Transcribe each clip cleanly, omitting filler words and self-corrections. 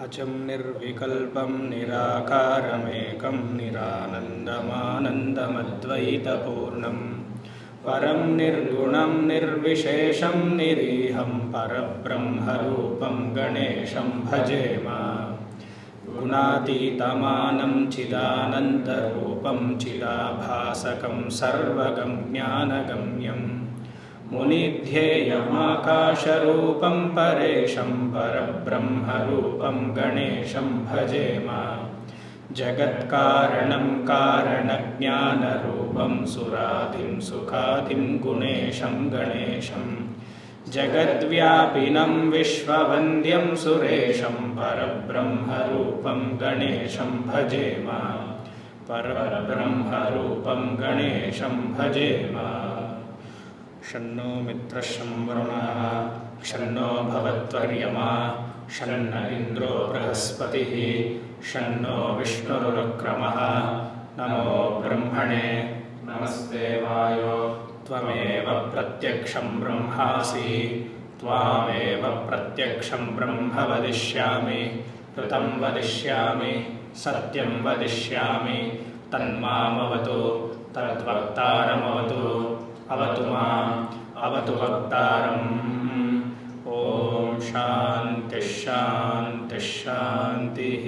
अचं निर्विकल्पं निराकारमेकं निरानन्दमानन्दमद्वैतपूर्णं परं निर्गुणं निर्विशेषं निरीहं परब्रह्मरूपं गणेशं भजेम। गुणातीतमानं चिदानन्दरूपं चिदाभासकं सर्वगं ज्ञानगम्यं मुनिध्येयमाकाशरूपं परेशं परब्रह्मरूपं गणेशं भजेम। जगत्कारणं कारणज्ञानरूपं सुराधिं सुखाधिं गुणेशं गणेशं जगद्व्यापिनं विश्ववन्द्यं सुरेशं परब्रह्मरूपं गणेशं भजेम। परब्रह्मरूपं गणेशं भजेम। शन्नो मित्रशं वरुणः शन्नो भवत्वर्यमा शन्न इन्द्रो बृहस्पतिः शन्नो विष्णुरुक्रमः। नमो ब्रह्मणे नमस्ते वायो त्वमेव प्रत्यक्षं ब्रह्मासि त्वामेव प्रत्यक्षं ब्रह्म वदिष्यामि ऋतं वदिष्यामि सत्यं वदिष्यामि तन्मामवतु तद्वक्तारमवतु अवतु माम् अवतु वक्तारम्। ॐ शान्तिः शान्तिः शान्तिः।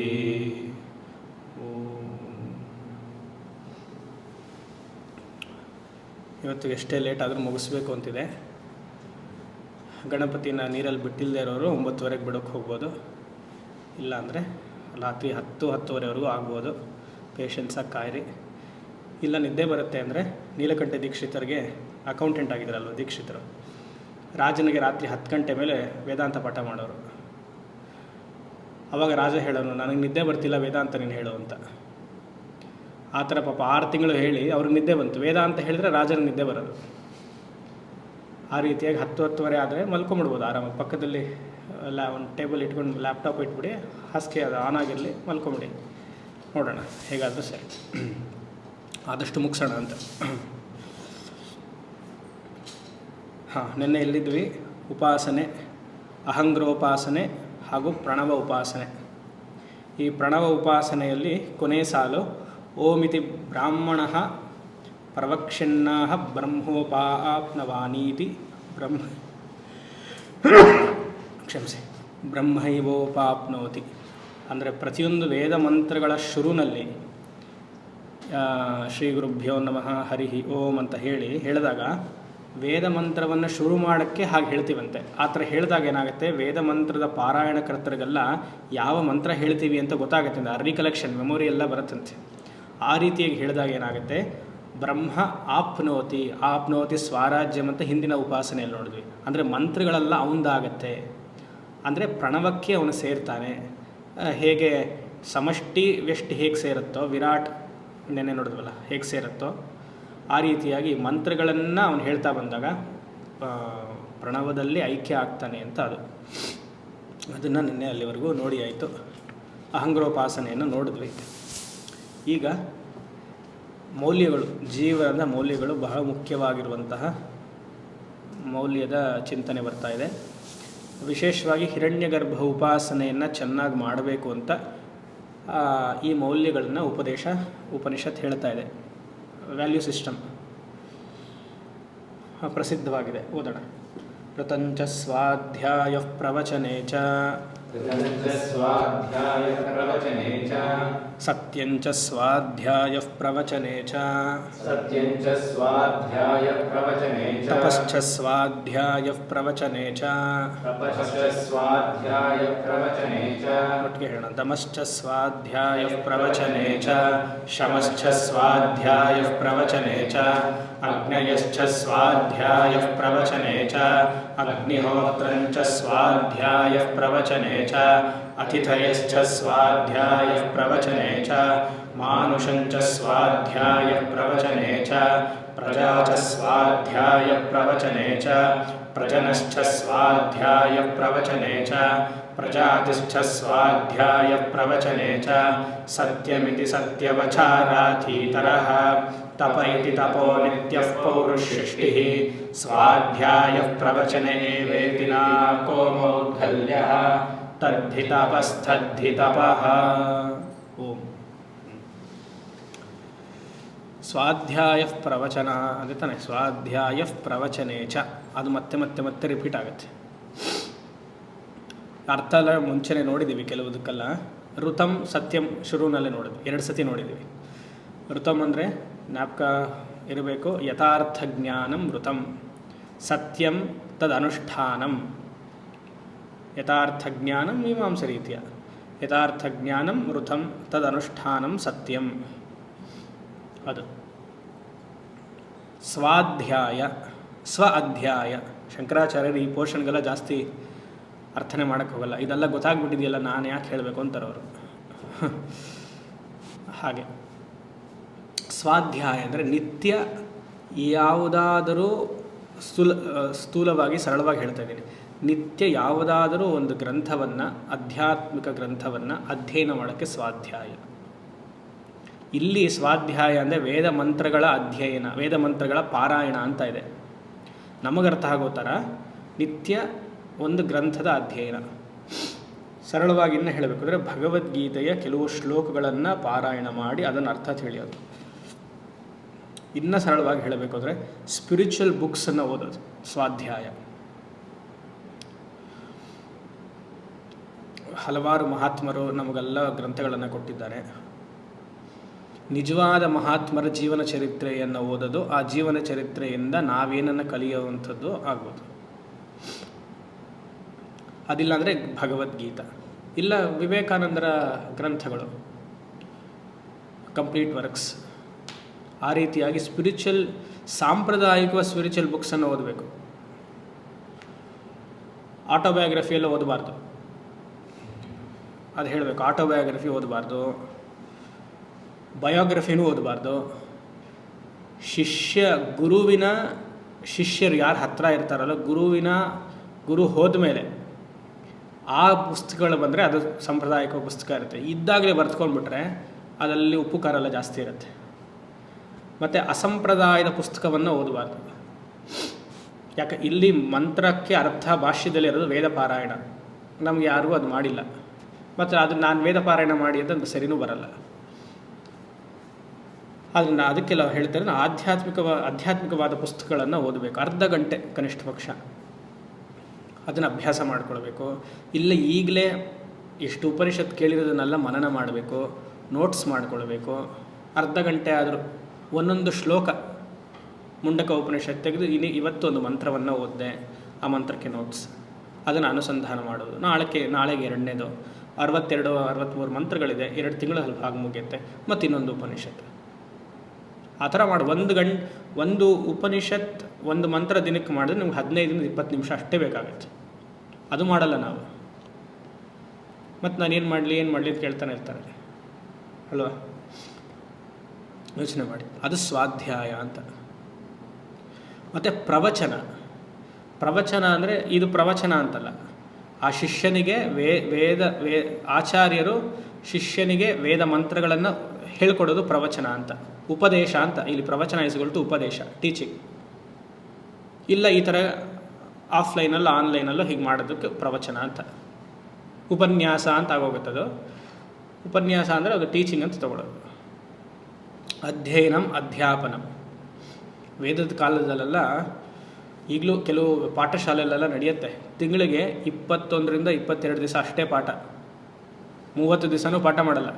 ಇವತ್ತು ಎಷ್ಟೇ ಲೇಟ್ ಆದರೂ ಮುಗಿಸ್ಬೇಕು ಅಂತಿದೆ. ಗಣಪತಿನ ನೀರಲ್ಲಿ ಬಿಟ್ಟಿಲ್ಲದೆ ಇರೋರು 9:30ಗೆ ಬಿಡೋಕ್ಕೆ ಹೋಗ್ಬೋದು, ಇಲ್ಲಾಂದರೆ ರಾತ್ರಿ 10-10:30ವರೆಗೂ ಆಗ್ಬೋದು. ಪೇಷನ್ಸಾಗಿ ಕಾಯಿರಿ. ಇಲ್ಲ ನಿದ್ದೆ ಬರುತ್ತೆ ಅಂದರೆ ನೀಲಕಂಠ ದೀಕ್ಷಿತರಿಗೆ ಅಕೌಂಟೆಂಟ್ ಆಗಿದ್ದಾರಲ್ವ ದೀಕ್ಷಿತರು, ರಾಜನಿಗೆ ರಾತ್ರಿ 10 ಗಂಟೆ ಮೇಲೆ ವೇದಾಂತ ಪಾಠ ಮಾಡೋರು. ಆವಾಗ ರಾಜ ಹೇಳೋನು, ನನಗೆ ನಿದ್ದೆ ಬರ್ತಿಲ್ಲ, ವೇದಾಂತ ನೀನು ಹೇಳು ಅಂತ. ಆ ಥರ ಪಾಪ 6 ತಿಂಗಳು ಹೇಳಿ ಅವ್ರಿಗೆ ನಿದ್ದೆ ಬಂತು. ವೇದಾಂತ ಹೇಳಿದ್ರೆ ರಾಜನಿಗೆ ನಿದ್ದೆ ಬರೋದು. ಆ ರೀತಿಯಾಗಿ 10-10:30 ಆದರೆ ಮಲ್ಕೊಂಬಿಡ್ಬೋದು ಆರಾಮಾಗಿ. ಪಕ್ಕದಲ್ಲಿ ಒಂದು ಟೇಬಲ್ ಇಟ್ಕೊಂಡು ಲ್ಯಾಪ್ಟಾಪ್ ಇಟ್ಬಿಡಿ, ಹಾಸಿಗೆ ಅದು ಆನ್ ಆಗಿರಲಿ, ಮಲ್ಕೊಂಬಿಡಿ. ನೋಡೋಣ ಹೇಗಾದರೂ ಸರಿ, ಆದಷ್ಟು ಮುಗಿಸೋಣ ಅಂತ. ನಿನ್ನೆ ಎಲ್ಲಿದ್ವಿ? ಉಪಾಸನೆ, ಅಹಂಗ್ರೋಪಾಸನೆ ಹಾಗೂ ಪ್ರಣವ ಉಪಾಸನೆ. ಈ ಪ್ರಣವ ಉಪಾಸನೆಯಲ್ಲಿ ಕೊನೆ ಸಾಲು ಓಮಿತಿ ಬ್ರಾಹ್ಮಣಃ ಪ್ರವಕ್ಷ್ಯನ್ನಃ ಬ್ರಹ್ಮೋಪಾಪ್ನವಾನೀತಿ ಬ್ರಹ್ಮೈವೋಪಾಪ್ನೋತಿ. ಅಂದರೆ ಪ್ರತಿಯೊಂದು ವೇದ ಮಂತ್ರಗಳ ಶುರುನಲ್ಲಿ ಶ್ರೀ ಗುರುಭ್ಯೋ ನಮಃ ಹರಿ ಓಂ ಅಂತ ಹೇಳಿದಾಗ ವೇದ ಮಂತ್ರವನ್ನು ಶುರು ಮಾಡೋಕ್ಕೆ ಹಾಗೆ ಹೇಳ್ತೀವಂತೆ. ಆ ಥರ ಹೇಳಿದಾಗ ಏನಾಗುತ್ತೆ, ವೇದ ಮಂತ್ರದ ಪಾರಾಯಣಕರ್ತರಿಗೆಲ್ಲ ಯಾವ ಮಂತ್ರ ಹೇಳ್ತೀವಿ ಅಂತ ಗೊತ್ತಾಗುತ್ತೆ, ರಿಕಲೆಕ್ಷನ್ ಮೆಮೊರಿ ಎಲ್ಲ ಬರುತ್ತಂತೆ. ಆ ರೀತಿಯಾಗಿ ಹೇಳಿದಾಗ ಏನಾಗುತ್ತೆ, ಬ್ರಹ್ಮ ಆಪ್ನೋತಿ ಆಪ್ನೋತಿ ಸ್ವರಾಜ್ಯಂ ಅಂತ ಹಿಂದಿನ ಉಪಾಸನೆಯಲ್ಲಿ ನೋಡಿದ್ವಿ. ಅಂದರೆ ಮಂತ್ರಗಳೆಲ್ಲ ಅವನದಾಗತ್ತೆ, ಅಂದರೆ ಪ್ರಣವಕ್ಕೆ ಅವನು ಸೇರ್ತಾನೆ. ಹೇಗೆ ಸಮಷ್ಟಿ ವ್ಯಷ್ಟಿ ಹೇಗೆ ಸೇರುತ್ತೋ, ವಿರಾಟ್ ನೆನ್ನೆ ನೋಡಿದ್ವಲ್ಲ ಹೇಗೆ ಸೇರುತ್ತೋ, ಆ ರೀತಿಯಾಗಿ ಮಂತ್ರಗಳನ್ನು ಅವನು ಹೇಳ್ತಾ ಬಂದಾಗ ಪ್ರಣವದಲ್ಲಿ ಐಕ್ಯ ಆಗ್ತಾನೆ ಅಂತ. ಅದನ್ನು ನಿನ್ನೆ ಅಲ್ಲಿವರೆಗೂ ನೋಡಿ ಆಯಿತು. ಅಹಂಗ್ರೋಪಾಸನೆಯನ್ನು ನೋಡಿದ್ವಿ. ಈಗ ಮೌಲ್ಯಗಳು, ಜೀವನದ ಮೌಲ್ಯಗಳು ಬಹಳ ಮುಖ್ಯವಾಗಿರುವಂತಹ ಮೌಲ್ಯದ ಚಿಂತನೆ ಬರ್ತಾ ಇದೆ. ವಿಶೇಷವಾಗಿ ಹಿರಣ್ಯಗರ್ಭ ಉಪಾಸನೆಯನ್ನು ಚೆನ್ನಾಗಿ ಮಾಡಬೇಕು ಅಂತ ಈ ಮೌಲ್ಯಗಳನ್ನು ಉಪನಿಷತ್ ಹೇಳ್ತಾ ಇದೆ. ವ್ಯಾಲ್ಯೂ ಸಿಸ್ಟಮ್ ಪ್ರಸಿದ್ಧವಾಗಿದೆ, ಓದೋಣ. ಋತಂಚ ಸ್ವಾಧ್ಯಾಯ ಪ್ರವಚನೆ ಚ ಸತ್ಯಂಚ ಸ್ವಾಧ್ಯಾಯ ಪ್ರವಚನೆ ಚ ತಪಶ್ಚ ಸ್ವಾಧ್ಯಾಯ ಪ್ರವಚನೆ ಚ ಒಟ್ಟಿಗೆ ಹೇಳೋಣ. ದಮಶ್ಚ ಸ್ವಾಧ್ಯಾಯ ಪ್ರವಚನೆ ಚ ಶಮಶ್ಚ ಸ್ವಾಧ್ಯಾಯ ಪ್ರವಚನೆ ಚ ಅಗ್ನಯಶ್ಚ ಸ್ವಾಧ್ಯಾಯ ಪ್ರವಚನೆ ಚ ಅಗ್ನಿಹೋತ್ರಂಚ ಸ್ವಾಧ್ಯಾಯ ಪ್ರವಚನೆ ಚ ಅತಿಥಯಶ್ಚ ಸ್ವಾಧ್ಯಾಯ ಪ್ರವಚನೆ ಚ ಮಾನುಷಂಚ ಸ್ವಾಧ್ಯಾಯ ಪ್ರವಚನೆ ಚ ಪ್ರಜಾ ಚ ಸ್ವಾಧ್ಯಾಯ ಪ್ರವಚನೆ ಚ ಪ್ರಜನಶ್ಚ ಸ್ವಾಧ್ಯಾಯ ಪ್ರವಚನೆ ಚ ಪ್ರಜಾತಿಶ್ಚ ಸ್ವಾಧ್ಯಾಯ ಪ್ರವಚನೆ ಚ ಸತ್ಯಮಿತಿ ಸತ್ಯವಚಾರಾಧೀತರಃ ತಪ ಇತಿ ತಪೋ ನಿತ್ಯಃ ಪೌರುಷಷ್ಟಿಃ ಸ್ವಾಧ್ಯಾಯ ಪ್ರವಚನೆ ವೇದಿನಾ ಕೋ ಮೌದ್ಗಲ್ಯಃ ತದ್ಧಿ ತಪಸ್ಥದ್ಧಿ ತಪಃ. ಓಂ. ಸ್ವಾಧ್ಯಾಯ ಪ್ರವಚನ ಅಂದರೆ ತಾನೆ, ಸ್ವಾಧ್ಯಾಯ ಪ್ರವಚನೆ ಚ, ಅದು ಮತ್ತೆ ಮತ್ತೆ ಮತ್ತೆ ರಿಪೀಟ್ ಆಗುತ್ತೆ. ಅರ್ಥ ಎಲ್ಲ ಮುಂಚೆನೇ ನೋಡಿದ್ದೀವಿ ಕೆಲವುದಕ್ಕೆಲ್ಲ. ಋತಂ ಸತ್ಯಂ ಶುರುವಿನಲ್ಲೇ ನೋಡಿದ್ವಿ, 2 ಸತಿ ನೋಡಿದ್ದೀವಿ. ಋತಂ ಅಂದರೆ ಜ್ಞಾಪಕ ಇರಬೇಕು, ಯಥಾರ್ಥ ಜ್ಞಾನಂ ಋತಂ, ಸತ್ಯಂ ತದನುಷ್ಠಾನಂ. ಯಥಾರ್ಥ ಜ್ಞಾನಂ ಮೀಮಾಂಸ ರೀತಿಯ, ಯಥಾರ್ಥ ಜ್ಞಾನಂ ಋತಂ ತದನುಷ್ಠಾನಂ ಸತ್ಯಂ. ಅದು ಸ್ವಾಧ್ಯಾಯ ಸ್ವ ಅಧ್ಯಾಯ. ಶಂಕರಾಚಾರ್ಯರು ಈ ಪೋರ್ಷನ್ಗೆಲ್ಲ ಜಾಸ್ತಿ ಅರ್ಥನೆ ಮಾಡೋಕ್ಕೆ ಹೋಗಲ್ಲ. ಇದೆಲ್ಲ ಗೊತ್ತಾಗ್ಬಿಟ್ಟಿದೆಯಲ್ಲ, ನಾನು ಯಾಕೆ ಹೇಳಬೇಕು ಅಂತಾರೆ ಅವರು. ಹಾಗೆ ಸ್ವಾಧ್ಯಾಯ ಅಂದರೆ ನಿತ್ಯ ಯಾವುದಾದರೂ ಸ್ಥೂಲವಾಗಿ ಸರಳವಾಗಿ ಹೇಳ್ತಾ ಇದ್ದೀನಿ, ನಿತ್ಯ ಯಾವುದಾದರೂ ಒಂದು ಗ್ರಂಥವನ್ನು, ಆಧ್ಯಾತ್ಮಿಕ ಗ್ರಂಥವನ್ನು ಅಧ್ಯಯನ ಮಾಡೋಕ್ಕೆ ಸ್ವಾಧ್ಯಾಯ. ಇಲ್ಲಿ ಸ್ವಾಧ್ಯಾಯ ಅಂದರೆ ವೇದ ಮಂತ್ರಗಳ ಅಧ್ಯಯನ, ವೇದ ಮಂತ್ರಗಳ ಪಾರಾಯಣ ಅಂತ ಇದೆ. ನಮಗರ್ಥ ಆಗೋ ಥರ ನಿತ್ಯ ಒಂದು ಗ್ರಂಥದ ಅಧ್ಯಯನ. ಸರಳವಾಗಿ ಇನ್ನು ಹೇಳಬೇಕಂದ್ರೆ ಭಗವದ್ಗೀತೆಯ ಕೆಲವು ಶ್ಲೋಕಗಳನ್ನು ಪಾರಾಯಣ ಮಾಡಿ ಅದನ್ನು ಅರ್ಥ ತಿಳಿಯೋದು. ಇನ್ನು ಸರಳವಾಗಿ ಹೇಳಬೇಕು ಅಂದರೆ ಸ್ಪಿರಿಚುವಲ್ ಬುಕ್ಸನ್ನು ಓದೋದು ಸ್ವಾಧ್ಯಾಯ. ಹಲವಾರು ಮಹಾತ್ಮರು ನಮಗೆಲ್ಲ ಗ್ರಂಥಗಳನ್ನು ಕೊಟ್ಟಿದ್ದಾರೆ. ನಿಜವಾದ ಮಹಾತ್ಮರ ಜೀವನ ಚರಿತ್ರೆಯನ್ನು ಓದೋದು, ಆ ಜೀವನ ಚರಿತ್ರೆಯಿಂದ ನಾವೇನನ್ನು ಕಲಿಯುವಂಥದ್ದು ಆಗ್ಬೋದು. ಅದಿಲ್ಲ ಅಂದರೆ ಭಗವದ್ಗೀತಾ, ಇಲ್ಲ ವಿವೇಕಾನಂದರ ಗ್ರಂಥಗಳು, ಕಂಪ್ಲೀಟ್ ವರ್ಕ್ಸ್. ಆ ರೀತಿಯಾಗಿ ಸ್ಪಿರಿಚುವಲ್, ಸಾಂಪ್ರದಾಯಿಕ ಸ್ಪಿರಿಚುವಲ್ ಬುಕ್ಸನ್ನು ಓದಬೇಕು. ಆಟೋಬಯೋಗ್ರಫಿಯೆಲ್ಲ ಓದಬಾರ್ದು, ಅದು ಹೇಳಬೇಕು. ಆಟೋಬಯೋಗ್ರಫಿ ಓದಬಾರ್ದು, ಬಯೋಗ್ರಫಿನೂ ಓದಬಾರ್ದು. ಗುರುವಿನ ಶಿಷ್ಯರು ಯಾರು ಹತ್ತಿರ ಇರ್ತಾರಲ್ಲ, ಗುರು ಹೋದ ಮೇಲೆ ಆ ಪುಸ್ತಕಗಳು ಬಂದರೆ ಅದು ಸಾಂಪ್ರದಾಯಿಕ ಪುಸ್ತಕ ಇರುತ್ತೆ. ಇದ್ದಾಗಲೇ ಬರೆದುಕೊಂಡ್ಬಿಟ್ರೆ ಅದರಲ್ಲಿ ಉಪ್ಪು ಖಾರ ಎಲ್ಲ ಜಾಸ್ತಿ ಇರುತ್ತೆ. ಮತ್ತು ಅಸಂಪ್ರದಾಯದ ಪುಸ್ತಕವನ್ನು ಓದಬಾರ್ದು. ಯಾಕೆ ಇಲ್ಲಿ ಮಂತ್ರಕ್ಕೆ ಅರ್ಥ ಭಾಷ್ಯದಲ್ಲಿರೋದು ವೇದ ಪಾರಾಯಣ. ನಮ್ಗೆ ಯಾರಿಗೂ ಅದು ಮಾಡಿಲ್ಲ. ಮತ್ತು ಅದು ನಾನು ವೇದ ಪಾರಾಯಣ ಮಾಡಿ ಅಂತ ಸರಿನೂ ಬರಲ್ಲ. ಅದನ್ನು ಅದಕ್ಕೆಲ್ಲ ಹೇಳ್ತಾರೆ, ಆಧ್ಯಾತ್ಮಿಕವಾದ ಪುಸ್ತಕಗಳನ್ನು ಓದಬೇಕು. ಅರ್ಧ ಗಂಟೆ ಕನಿಷ್ಠ ಪಕ್ಷ ಅದನ್ನು ಅಭ್ಯಾಸ ಮಾಡಿಕೊಳ್ಬೇಕು. ಇಲ್ಲ ಈಗಲೇ ಎಷ್ಟು ಉಪನಿಷತ್ ಕೇಳಿರೋದನ್ನೆಲ್ಲ ಮನನ ಮಾಡಬೇಕು, ನೋಟ್ಸ್ ಮಾಡಿಕೊಳ್ಬೇಕು. ಅರ್ಧ ಗಂಟೆ ಆದರೂ ಒಂದೊಂದು ಶ್ಲೋಕ ಮುಂಡಕ ಉಪನಿಷತ್ ತೆಗೆದು ಇವತ್ತು ಒಂದು ಮಂತ್ರವನ್ನು ಓದಿದೆ, ಆ ಮಂತ್ರಕ್ಕೆ ನೋಟ್ಸ್, ಅದನ್ನು ಅನುಸಂಧಾನ ಮಾಡೋದು. ನಾಳೆಗೆ 2ನೇದು 63 ಮಂತ್ರಗಳಿದೆ, 2 ತಿಂಗಳು ಸ್ವಲ್ಪ ಆಗಿ ಮುಗಿಯುತ್ತೆ. ಮತ್ತು ಇನ್ನೊಂದು ಉಪನಿಷತ್. ಆ ಥರ ಮಾಡಿ ಒಂದು ಉಪನಿಷತ್ ಒಂದು ಮಂತ್ರ ದಿನಕ್ಕೆ ಮಾಡಿದ್ರೆ ನಿಮ್ಗೆ 15-20 ನಿಮಿಷ ಅಷ್ಟೇ ಬೇಕಾಗುತ್ತೆ. ಅದು ಮಾಡಲ್ಲ ನಾವು. ಮತ್ತು ನಾನು ಏನು ಮಾಡಲಿ ಅಂತ ಕೇಳ್ತಾನೆ ಇರ್ತಾರೆ ಅಲ್ವಾ. ಯೋಚನೆ ಮಾಡಿ, ಅದು ಸ್ವಾಧ್ಯಾಯ ಅಂತ. ಮತ್ತು ಪ್ರವಚನ ಅಂದರೆ ಇದು ಪ್ರವಚನ ಅಂತಲ್ಲ. ಆ ಶಿಷ್ಯನಿಗೆ ಆಚಾರ್ಯರು ಶಿಷ್ಯನಿಗೆ ವೇದ ಮಂತ್ರಗಳನ್ನು ಹೇಳ್ಕೊಡೋದು ಪ್ರವಚನ ಅಂತ. ಉಪದೇಶ ಅಂತ. ಇಲ್ಲಿ ಪ್ರವಚನ ಇಸ್ಕೊಳ್ತು ಉಪದೇಶ, ಟೀಚಿಂಗ್. ಇಲ್ಲ ಈ ಥರ ಆಫ್ಲೈನಲ್ಲೋ ಆನ್ಲೈನಲ್ಲೋ ಹೀಗೆ ಮಾಡೋದಕ್ಕೆ ಪ್ರವಚನ ಅಂತ. ಉಪನ್ಯಾಸ ಅಂತ ಆಗೋಗುತ್ತದು. ಉಪನ್ಯಾಸ ಅಂದರೆ ಅದು ಟೀಚಿಂಗ್ ಅಂತ ತಗೊಳ್ಳೋದು. ಅಧ್ಯಯನಂ ಅಧ್ಯಾಪನಂ. ವೇದದ ಕಾಲದಲ್ಲೆಲ್ಲ ಈಗಲೂ ಕೆಲವು ಪಾಠಶಾಲೆಯಲ್ಲೆಲ್ಲ ನಡೆಯುತ್ತೆ. ತಿಂಗಳಿಗೆ 21-22 ದಿವಸ ಅಷ್ಟೇ ಪಾಠ, 30 ದಿವಸನೂ ಪಾಠ ಮಾಡಲ್ಲ.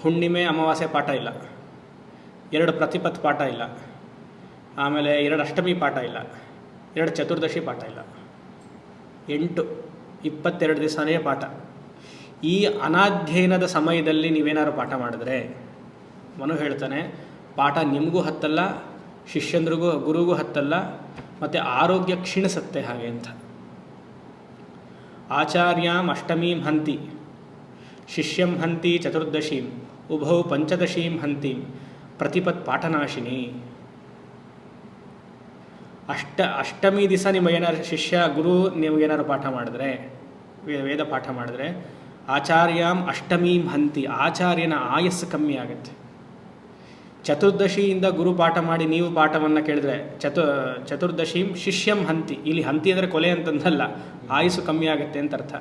ಹುಣ್ಣಿಮೆ ಅಮಾವಾಸ್ಯೆ ಪಾಠ ಇಲ್ಲ, 2 ಪ್ರತಿಪತ್ ಪಾಠ ಇಲ್ಲ, ಆಮೇಲೆ 2 ಅಷ್ಟಮಿ ಪಾಠ ಇಲ್ಲ, 2 ಚತುರ್ದಶಿ ಪಾಠ ಇಲ್ಲ. 22 ದಿವಸನೇ ಪಾಠ. ಈ ಅನಾಧ್ಯಯನದ ಸಮಯದಲ್ಲಿ ನೀವೇನಾದ್ರು ಪಾಠ ಮಾಡಿದ್ರೆ, ಮನು ಹೇಳ್ತಾನೆ, ಪಾಠ ನಿಮಗೂ ಹತ್ತಲ್ಲ, ಶಿಷ್ಯಂದ್ರಿಗೂ ಗುರುಗೂ ಹತ್ತಲ್ಲ, ಮತ್ತು ಆರೋಗ್ಯ ಕ್ಷೀಣಿಸುತ್ತೆ ಹಾಗೆ ಅಂತ. ಆಚಾರ್ಯಾಂ ಅಷ್ಟಮೀಂ ಹಂತಿ, ಶಿಷ್ಯಂ ಹಂತಿ ಚತುರ್ದಶೀಂ, ಉಭೌ ಪಂಚದಶೀಂ ಹಂತಿ, ಪ್ರತಿಪತ್ ಪಾಠನಾಶಿನಿ. ಅಷ್ಟಮಿ ದಿವಸ ನಿಮ್ಮ ಏನಾದ್ರು ಗುರು ನಿಮಗೇನಾದ್ರು ಪಾಠ ಮಾಡಿದ್ರೆ, ವೇದ ಪಾಠ ಮಾಡಿದ್ರೆ, ಆಚಾರ್ಯಾಂ ಅಷ್ಟಮೀಂ ಹಂತಿ, ಆಚಾರ್ಯನ ಆಯಸ್ಸು ಕಮ್ಮಿ ಆಗುತ್ತೆ. ಚತುರ್ದಶಿಯಿಂದ ಗುರು ಪಾಠ ಮಾಡಿ ನೀವು ಪಾಠವನ್ನು ಕೇಳಿದ್ರೆ ಚತುರ್ದಶಿಂ ಶಿಷ್ಯಂ ಹಂತಿ. ಇಲ್ಲಿ ಹಂತಿ ಅಂದರೆ ಕೊಲೆ ಅಂತಂದಲ್ಲ, ಆಯುಸ್ಸು ಕಮ್ಮಿ ಆಗುತ್ತೆ ಅಂತ ಅರ್ಥ.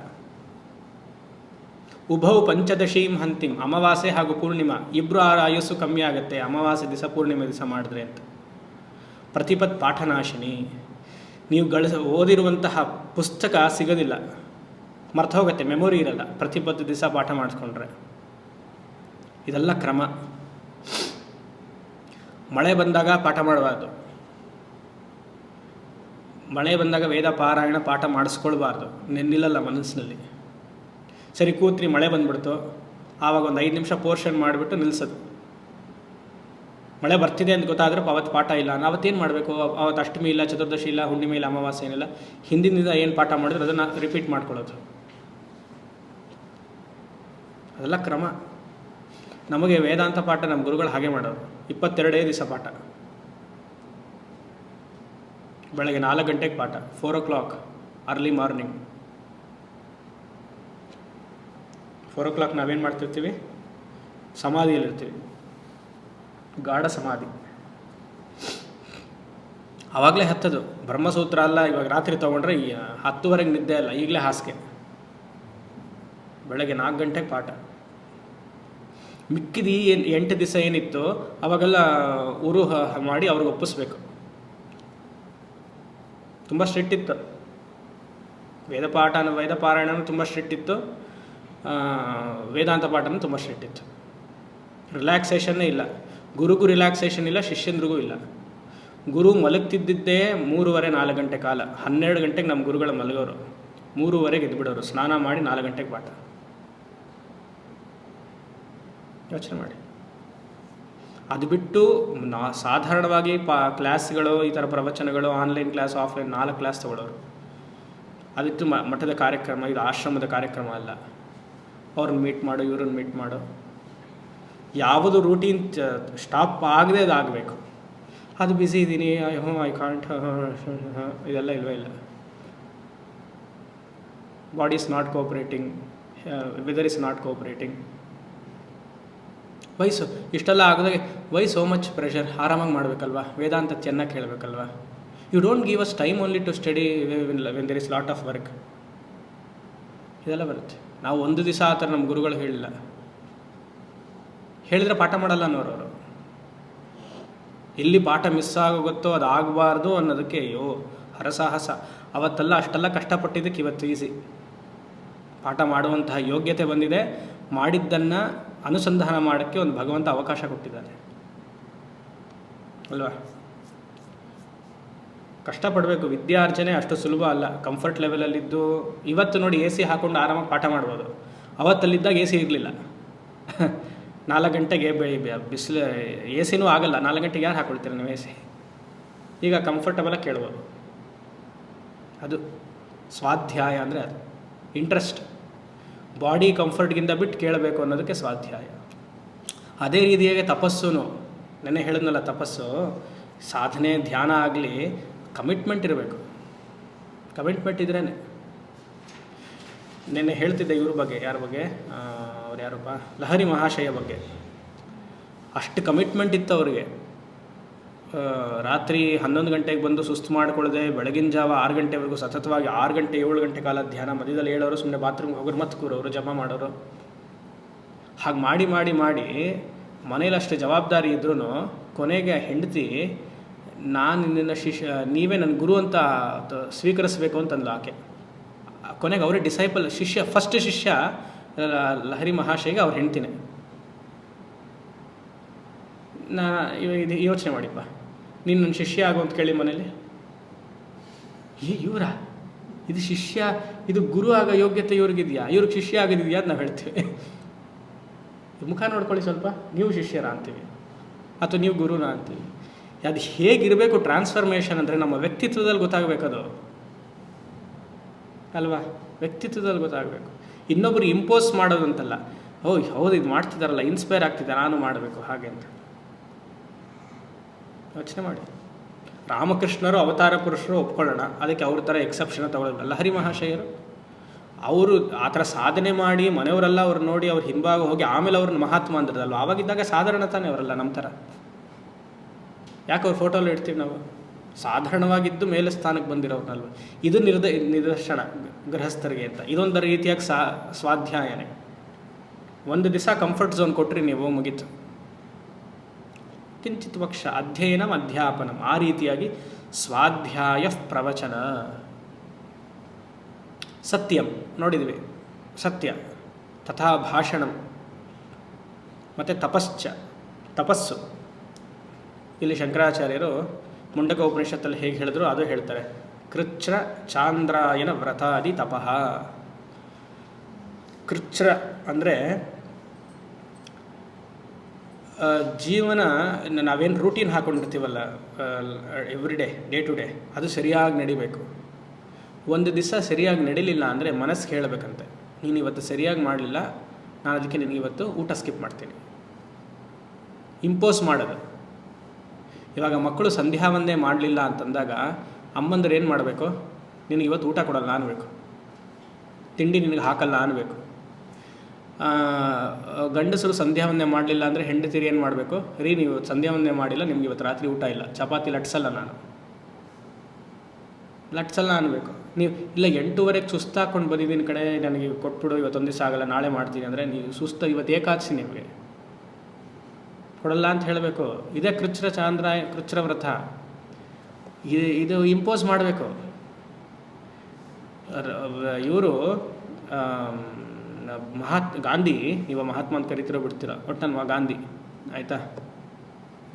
ಉಭೌ ಪಂಚದಶೀಂ ಹಂತಿಂ, ಅಮಾವಾಸ್ಯೆ ಹಾಗೂ ಪೂರ್ಣಿಮಾ ಇಬ್ಬರು ಆಯುಸ್ಸು ಕಮ್ಮಿ ಆಗುತ್ತೆ ಅಮಾವಾಸ್ಯೆ ದಿವಸ ಪೂರ್ಣಿಮೆ ದಿವಸ ಮಾಡಿದ್ರೆ ಅಂತ. ಪ್ರತಿಪತ್ ಪಾಠನಾಶಿನಿ, ನೀವು ಓದಿರುವಂತಹ ಪುಸ್ತಕ ಸಿಗೋದಿಲ್ಲ, ಮರ್ತು ಹೋಗುತ್ತೆ, ಮೆಮೊರಿ ಇರಲ್ಲ ಪ್ರತಿಪತ್ತು ದಿವಸ ಪಾಠ ಮಾಡಿಸ್ಕೊಂಡ್ರೆ. ಇದೆಲ್ಲ ಕ್ರಮ. ಮಳೆ ಬಂದಾಗ ಪಾಠ ಮಾಡಬಾರ್ದು, ಮಳೆ ಬಂದಾಗ ವೇದ ಪಾರಾಯಣ ಪಾಠ ಮಾಡಿಸ್ಕೊಳ್ಬಾರ್ದು, ನಿಲ್ಲಲ್ಲ ಮನಸ್ಸಿನಲ್ಲಿ. ಸರಿ ಕೂತ್ರಿ, ಮಳೆ ಬಂದ್ಬಿಡ್ತು, ಆವಾಗ ಒಂದು 5 ನಿಮಿಷ ಪೋರ್ಷನ್ ಮಾಡಿಬಿಟ್ಟು ನಿಲ್ಲಿಸೋದು. ಮಳೆ ಬರ್ತಿದೆ ಅಂತ ಗೊತ್ತಾದರೆ ಅವತ್ತು ಪಾಠ ಇಲ್ಲ, ಅವತ್ತೇನು ಮಾಡಬೇಕು? ಅವತ್ತು ಅಷ್ಟಮಿ ಇಲ್ಲ, ಚತುರ್ದಶಿ ಇಲ್ಲ, ಹುಣ್ಣಿಮೆ ಇಲ್ಲ, ಅಮಾವಾಸ್ಯೆ ಏನಿಲ್ಲ, ಹಿಂದಿನಿಂದ ಏನು ಪಾಠ ಮಾಡಿದ್ರೆ ಅದನ್ನು ರಿಪೀಟ್ ಮಾಡ್ಕೊಳ್ಳೋದು. ಅದೆಲ್ಲ ಕ್ರಮ. ನಮಗೆ ವೇದಾಂತ ಪಾಠ ನಮ್ಮ ಗುರುಗಳು ಹಾಗೆ ಮಾಡೋರು. 22 ದಿವಸ ಪಾಠ, ಬೆಳಗ್ಗೆ 4 ಗಂಟೆಗೆ ಪಾಠ, 4 o'clock ಅರ್ಲಿ ಮಾರ್ನಿಂಗ್. 4 o'clock ನಾವೇನು ಮಾಡ್ತಿರ್ತೀವಿ? ಸಮಾಧಿಯಲ್ಲಿರ್ತೀವಿ, ಗಾಢ ಸಮಾಧಿ. ಆವಾಗಲೇ ಹತ್ತದು. ಬ್ರಹ್ಮಸೂತ್ರ ಅಲ್ಲ, ಇವಾಗ ರಾತ್ರಿ ತೊಗೊಂಡ್ರೆ 10:30 ನಿದ್ದೆ ಅಲ್ಲ, ಈಗಲೇ ಹಾಸಿಗೆ. ಬೆಳಗ್ಗೆ 4 ಗಂಟೆಗೆ ಪಾಠ. ಮಿಕ್ಕಿದ 8 ದಿವಸ ಏನಿತ್ತು ಅವಾಗೆಲ್ಲ ಉರು ಮಾಡಿ ಅವ್ರಿಗೆ ಒಪ್ಪಿಸ್ಬೇಕು. ತುಂಬ ಸ್ಟ್ರಿಕ್ಟ್ ಇತ್ತು. ವೇದ ಪಾರಾಯಣನೂ ತುಂಬ ಸ್ಟ್ರಿಕ್ಟ್ ಇತ್ತು, ವೇದಾಂತ ಪಾಠನೂ ತುಂಬ ಸ್ಟ್ರಿಕ್ಟ್ ಇತ್ತು. ರಿಲ್ಯಾಕ್ಸೇಷನ್ನೇ ಇಲ್ಲ. ಗುರುಗೂ ರಿಲ್ಯಾಕ್ಸೇಷನ್ ಇಲ್ಲ, ಶಿಷ್ಯಂದ್ರಿಗೂ ಇಲ್ಲ. ಗುರು ಮಲಗ್ತಿದ್ದಿದ್ದೇ 3:30-4 ಗಂಟೆ ಕಾಲ. 12 ಗಂಟೆಗೆ ನಮ್ಮ ಗುರುಗಳು ಮಲಗೋರು, 3:30ಗೆ ಎದ್ಬಿಡೋರು, ಸ್ನಾನ ಮಾಡಿ 4 ಗಂಟೆಗೆ ಪಾಠ. ಯೋಚನೆ ಮಾಡಿ. ಅದು ಬಿಟ್ಟು ಸಾಧಾರಣವಾಗಿ ಕ್ಲಾಸ್ಗಳು, ಈ ಥರ ಪ್ರವಚನಗಳು, ಆನ್ಲೈನ್ ಕ್ಲಾಸ್, ಆಫ್ಲೈನ್ 4 ಕ್ಲಾಸ್ ತೊಗೊಳ್ಳೋರು. ಅದಿತ್ತು ಮಠದ ಕಾರ್ಯಕ್ರಮ, ಇದು ಆಶ್ರಮದ ಕಾರ್ಯಕ್ರಮ ಅಲ್ಲ. ಅವ್ರನ್ನ ಮೀಟ್ ಮಾಡು, ಇವ್ರನ್ನ ಮೀಟ್ ಮಾಡು. ಯಾವುದು ರೂಟೀನ್ ಸ್ಟಾಪ್ ಆಗದೆ ಅದು ಆಗಬೇಕು. ಅದು ಬ್ಯುಸಿ ಇದ್ದೀನಿ, ಐ ಕಾಂಟ್, ಇದೆಲ್ಲ ಇಲ್ವೇ ಇಲ್ಲ. Body is not cooperating, weather is not cooperating. ವಯಸ್ಸು ಇಷ್ಟೆಲ್ಲ ಆಗದಾಗೆ ವೈ ಸೋ ಮಚ್ ಪ್ರೆಷರ್? ಆರಾಮಾಗಿ ಮಾಡಬೇಕಲ್ವಾ? ವೇದಾಂತ ಚೆನ್ನಾಗಿ ಕೇಳಬೇಕಲ್ವಾ? You don't give us time only to study when there is lot of work. ಇದೆಲ್ಲ ಬರುತ್ತೆ. ನಾವು ಒಂದು ದಿವಸ ಆ ಥರ ನಮ್ಮ ಗುರುಗಳು ಹೇಳಿಲ್ಲ. ಹೇಳಿದ್ರೆ ಪಾಠ ಮಾಡಲ್ಲ ಅನ್ನೋರು. ಎಲ್ಲಿ ಪಾಠ ಮಿಸ್ ಆಗೋಗುತ್ತೋ ಅದು ಆಗಬಾರ್ದು ಅನ್ನೋದಕ್ಕೆ ಅಯ್ಯೋ ಹರಸಾಹಸ. ಅವತ್ತೆಲ್ಲ ಅಷ್ಟೆಲ್ಲ ಕಷ್ಟಪಟ್ಟಿದ್ದಕ್ಕೆ ಇವತ್ತು ಈಸಿ. ಪಾಠ ಮಾಡುವಂತಹ ಯೋಗ್ಯತೆ ಬಂದಿದೆ. ಮಾಡಿದ್ದನ್ನು ಅನುಸಂಧಾನ ಮಾಡೋಕ್ಕೆ ಒಂದು ಭಗವಂತ ಅವಕಾಶ ಕೊಟ್ಟಿದ್ದಾನೆ ಅಲ್ವಾ? ಕಷ್ಟಪಡಬೇಕು. ವಿದ್ಯಾರ್ಜನೆ ಅಷ್ಟು ಸುಲಭ ಅಲ್ಲ. ಕಂಫರ್ಟ್ ಲೆವೆಲಲ್ಲಿದ್ದು ಇವತ್ತು ನೋಡಿ AC ಹಾಕ್ಕೊಂಡು ಆರಾಮಾಗಿ ಪಾಠ ಮಾಡ್ಬೋದು. ಅವತ್ತಲ್ಲಿದ್ದಾಗ AC ಇರಲಿಲ್ಲ. 4 ಗಂಟೆಗೆ ಬಿಸಿಲು AC ಆಗಲ್ಲ. 4 ಗಂಟೆಗೆ ಯಾರು ಹಾಕ್ಕೊಳ್ತೀರ ನೀವು AC? ಈಗ ಕಂಫರ್ಟಬಲಾಗಿ ಕೇಳ್ಬೋದು. ಅದು ಸ್ವಾಧ್ಯಾಯ ಅಂದರೆ ಅದು ಇಂಟ್ರೆಸ್ಟ್. ಬಾಡಿ ಕಂಫರ್ಟ್ಗಿಂತ ಬಿಟ್ಟು ಕೇಳಬೇಕು ಅನ್ನೋದಕ್ಕೆ ಸ್ವಾಧ್ಯಾಯ. ಅದೇ ರೀತಿಯಾಗಿ ತಪಸ್ಸು. ನೆನ್ನೆ ಹೇಳಿದ್ನಲ್ಲ, ತಪಸ್ಸು ಸಾಧನೆ ಧ್ಯಾನ ಆಗಲಿ ಕಮಿಟ್ಮೆಂಟ್ ಇರಬೇಕು. ಕಮಿಟ್ಮೆಂಟ್ ಇದ್ರೇ. ನೆನ್ನೆ ಹೇಳ್ತಿದ್ದೆ ಇವ್ರ ಬಗ್ಗೆ, ಯಾರ ಬಗ್ಗೆ? ಅವ್ರು ಯಾರಪ್ಪ? ಲಹರಿ ಮಹಾಶಯ ಬಗ್ಗೆ. ಅಷ್ಟು ಕಮಿಟ್ಮೆಂಟ್ ಇತ್ತು ಅವ್ರಿಗೆ. ರಾತ್ರಿ 11 ಗಂಟೆಗೆ ಬಂದು ಸುಸ್ತು ಮಾಡಿಕೊಳ್ಳದೆ ಬೆಳಗಿನ ಜಾವ 6 ಗಂಟೆವರೆಗೂ ಸತತವಾಗಿ 6 ಗಂಟೆ 7 ಗಂಟೆ ಕಾಲ ಧ್ಯಾನ. ಮಧ್ಯದಲ್ಲಿ ಹೇಳೋರು, ಸುಮ್ಮನೆ ಬಾತ್ರೂಮ್ಗೆ ಹೋಗೋರು, ಮತ್ತೆ ಕೂರೋರು, ಜಮಾ ಮಾಡೋರು. ಹಾಗೆ ಮಾಡಿ ಮಾಡಿ ಮಾಡಿ ಮನೇಲಿ ಅಷ್ಟು ಜವಾಬ್ದಾರಿ ಇದ್ರೂ ಕೊನೆಗೆ ಹೆಂಡತಿ, ನಾನು ನಿನ್ನ ನೀವೇ ನನ್ನ ಗುರು ಅಂತ ಸ್ವೀಕರಿಸಬೇಕು ಅಂತಂದ್ಲು ಆಕೆ. ಕೊನೆಗೆ ಅವರೇ ಡಿಸೈಪಲ್, ಫಸ್ಟ್ ಶಿಷ್ಯ ಲಹರಿ ಮಹಾಶಯಿಗೆ ಅವ್ರು ಹೆಂಡ್ತಿನೇ. ಇದು ಯೋಚನೆ ಮಾಡಿಪ್ಪ, ನೀನು ನನ್ನ ಶಿಷ್ಯ ಆಗು ಅಂತ ಕೇಳಿ ಮನೇಲಿ. ಇವರ ಇದು ಶಿಷ್ಯ, ಇದು ಗುರು ಆಗೋ ಯೋಗ್ಯತೆ ಇವ್ರಿಗಿದೆಯಾ? ಇವ್ರಿಗೆ ಶಿಷ್ಯ ಆಗೋದಿದೆಯಾ ಅಂತ ನಾವು ಹೇಳ್ತೀವಿ. ಮುಖ ನೋಡ್ಕೊಳ್ಳಿ ಸ್ವಲ್ಪ. ನೀವು ಶಿಷ್ಯರ ಅಂತೀವಿ ಅಥವಾ ನೀವು ಗುರುನ ಅಂತೀವಿ. ಅದು ಹೇಗಿರಬೇಕು ಟ್ರಾನ್ಸ್ಫಾರ್ಮೇಷನ್ ಅಂದರೆ ನಮ್ಮ ವ್ಯಕ್ತಿತ್ವದಲ್ಲಿ ಗೊತ್ತಾಗಬೇಕದು ಅಲ್ವಾ? ವ್ಯಕ್ತಿತ್ವದಲ್ಲಿ ಗೊತ್ತಾಗಬೇಕು. ಇನ್ನೊಬ್ಬರು ಇಂಪೋಸ್ ಮಾಡೋದಂತಲ್ಲ. ಹೌದು ಇದು ಮಾಡ್ತಿದ್ದಾರಲ್ಲ, ಇನ್ಸ್ಪೈರ್ ಆಗ್ತಿದ್ದಾರೆ, ನಾನು ಮಾಡಬೇಕು ಹಾಗೆ ಅಂತ ಯೋಚನೆ ಮಾಡಿ. ರಾಮಕೃಷ್ಣರು ಅವತಾರ ಪುರುಷರು ಒಪ್ಕೊಳ್ಳೋಣ, ಅದಕ್ಕೆ ಅವ್ರ ಥರ ಎಕ್ಸೆಪ್ಷನ್ ತಗೊಳ್ಳೋಲ್ಲ. ಲಹರಿ ಮಹಾಶಯರು ಅವರು ಆ ಥರ ಸಾಧನೆ ಮಾಡಿ ಮನೆಯವರೆಲ್ಲ ಅವ್ರು ನೋಡಿ ಅವ್ರು ಹಿಂಭಾಗ ಹೋಗಿ ಆಮೇಲೆ ಅವ್ರನ್ನ ಮಹಾತ್ಮ ಅಂದ್ರದಲ್ವ. ಆವಾಗಿದ್ದಾಗ ಸಾಧಾರಣ ತಾನೇ ಅವರೆಲ್ಲ ನಮ್ಮ ಥರ. ಯಾಕೆ ಅವ್ರ ಫೋಟೋಲ್ಲಿ ಇಡ್ತೀವಿ ನಾವು? ಸಾಧಾರಣವಾಗಿದ್ದು ಮೇಲೆ ಸ್ಥಾನಕ್ಕೆ ಬಂದಿರೋನಲ್ವ. ಇದು ನಿದರ್ಶನ ಗೃಹಸ್ಥರಿಗೆ ಅಂತ. ಇದೊಂದು ರೀತಿಯಾಗಿ ಸ್ವಾಧ್ಯಾಯನೇ. ಒಂದು ದಿವಸ ಕಂಫರ್ಟ್ ಝೋನ್ ಕೊಟ್ಟರೆ ನೀವು ಮುಗೀತು. ಕಿಂಚಿತ್ ಪಕ್ಷ ಅಧ್ಯಯನಂ ಅಧ್ಯಾಪನಂ, ಆ ರೀತಿಯಾಗಿ ಸ್ವಾಧ್ಯಾಯ ಪ್ರವಚನ. ಸತ್ಯಂ ನೋಡಿದ್ವಿ, ಸತ್ಯ ತಥಾ ಭಾಷಣಂ, ಮತ್ತು ತಪಸ್ಸು. ಇಲ್ಲಿ ಶಂಕರಾಚಾರ್ಯರು ಮುಂಡಕ ಉಪನಿಷತ್ತಲ್ಲಿ ಹೇಗೆ ಹೇಳಿದ್ರು ಅದು ಹೇಳ್ತಾರೆ. ಕೃಚ್ಛ್ರ ಚಾಂದ್ರಾಯನ ವ್ರತಾದಿ ತಪಃ. ಕೃಚ್ಛ್ರ ಅಂದರೆ ಜೀವನ, ನಾವೇನು ರೂಟೀನ್ ಹಾಕ್ಕೊಂಡಿರ್ತೀವಲ್ಲ ಎವ್ರಿ ಡೇ ಟು ಡೇ, ಅದು ಸರಿಯಾಗಿ ನಡಿಬೇಕು. ಒಂದು ದಿವಸ ಸರಿಯಾಗಿ ನಡೀಲಿಲ್ಲ ಅಂದರೆ ಮನಸ್ಸಿಗೆ ಹೇಳಬೇಕಂತೆ, ನೀನು ಇವತ್ತು ಸರಿಯಾಗಿ ಮಾಡಲಿಲ್ಲ, ನಾನು ಅದಕ್ಕೆ ನಿನಗಿವತ್ತು ಊಟ ಸ್ಕಿಪ್ ಮಾಡ್ತೀನಿ. ಇಂಪೋಸ್ ಮಾಡೋದು. ಇವಾಗ ಮಕ್ಕಳು ಸಂಧ್ಯಾ ವಂದನೆ ಮಾಡಲಿಲ್ಲ ಅಂತಂದಾಗ ಅಮ್ಮಂದ್ರೆ ಏನು ಮಾಡಬೇಕು? ನಿನಗಿವತ್ತು ಊಟ ಕೊಡಲ್ಲ ಅನ್ಬೇಕು, ತಿಂಡಿ ನಿನಗೆ ಹಾಕಲ್ಲ ಅನ್ಬೇಕು. ಗಂಡಸರು ಸಂಧ್ಯಾ ವಂದನೆ ಮಾಡಲಿಲ್ಲ ಅಂದರೆ ಹೆಂಡತಿರು ಏನು ಮಾಡಬೇಕು? ರೀ ನೀವು ಸಂಧ್ಯಾ ವಂದನೆ ಮಾಡಿಲ್ಲ, ನಿಮ್ಗೆ ಇವತ್ತು ರಾತ್ರಿ ಊಟ ಇಲ್ಲ, ಚಪಾತಿ ಲಟ್ಸಲ್ಲ ಅನ್ಬೇಕು. ನೀವು ಇಲ್ಲ 8:30 ಸುಸ್ತಾಕೊಂಡು ಬಂದಿದ್ದೀನಿ ಕಡೆ, ನನಗೆ ಕೊಟ್ಬಿಡು, ಇವತ್ತೊಂದು ದಿವಸ ಆಗಲ್ಲ, ನಾಳೆ ಮಾಡ್ತೀನಿ ಅಂದರೆ ನೀವು ಸುಸ್ತು, ಇವತ್ತು ಏಕಾದಶಿ ನಿಮಗೆ ಕೊಡಲ್ಲ ಅಂತ ಹೇಳಬೇಕು. ಇದೇ ಕೃಚ್ಛ್ರ ವ್ರತ. ಇದು ಇಂಪೋಸ್ ಮಾಡಬೇಕು. ಇವರು ಗಾಂಧಿ, ನೀವು ಮಹಾತ್ಮ ಅಂತ ಕರಿತಿರೋ ಬಿಡ್ತೀರ, ಒಟ್ಟಲ್ವಾ ಗಾಂಧಿ, ಆಯಿತಾ?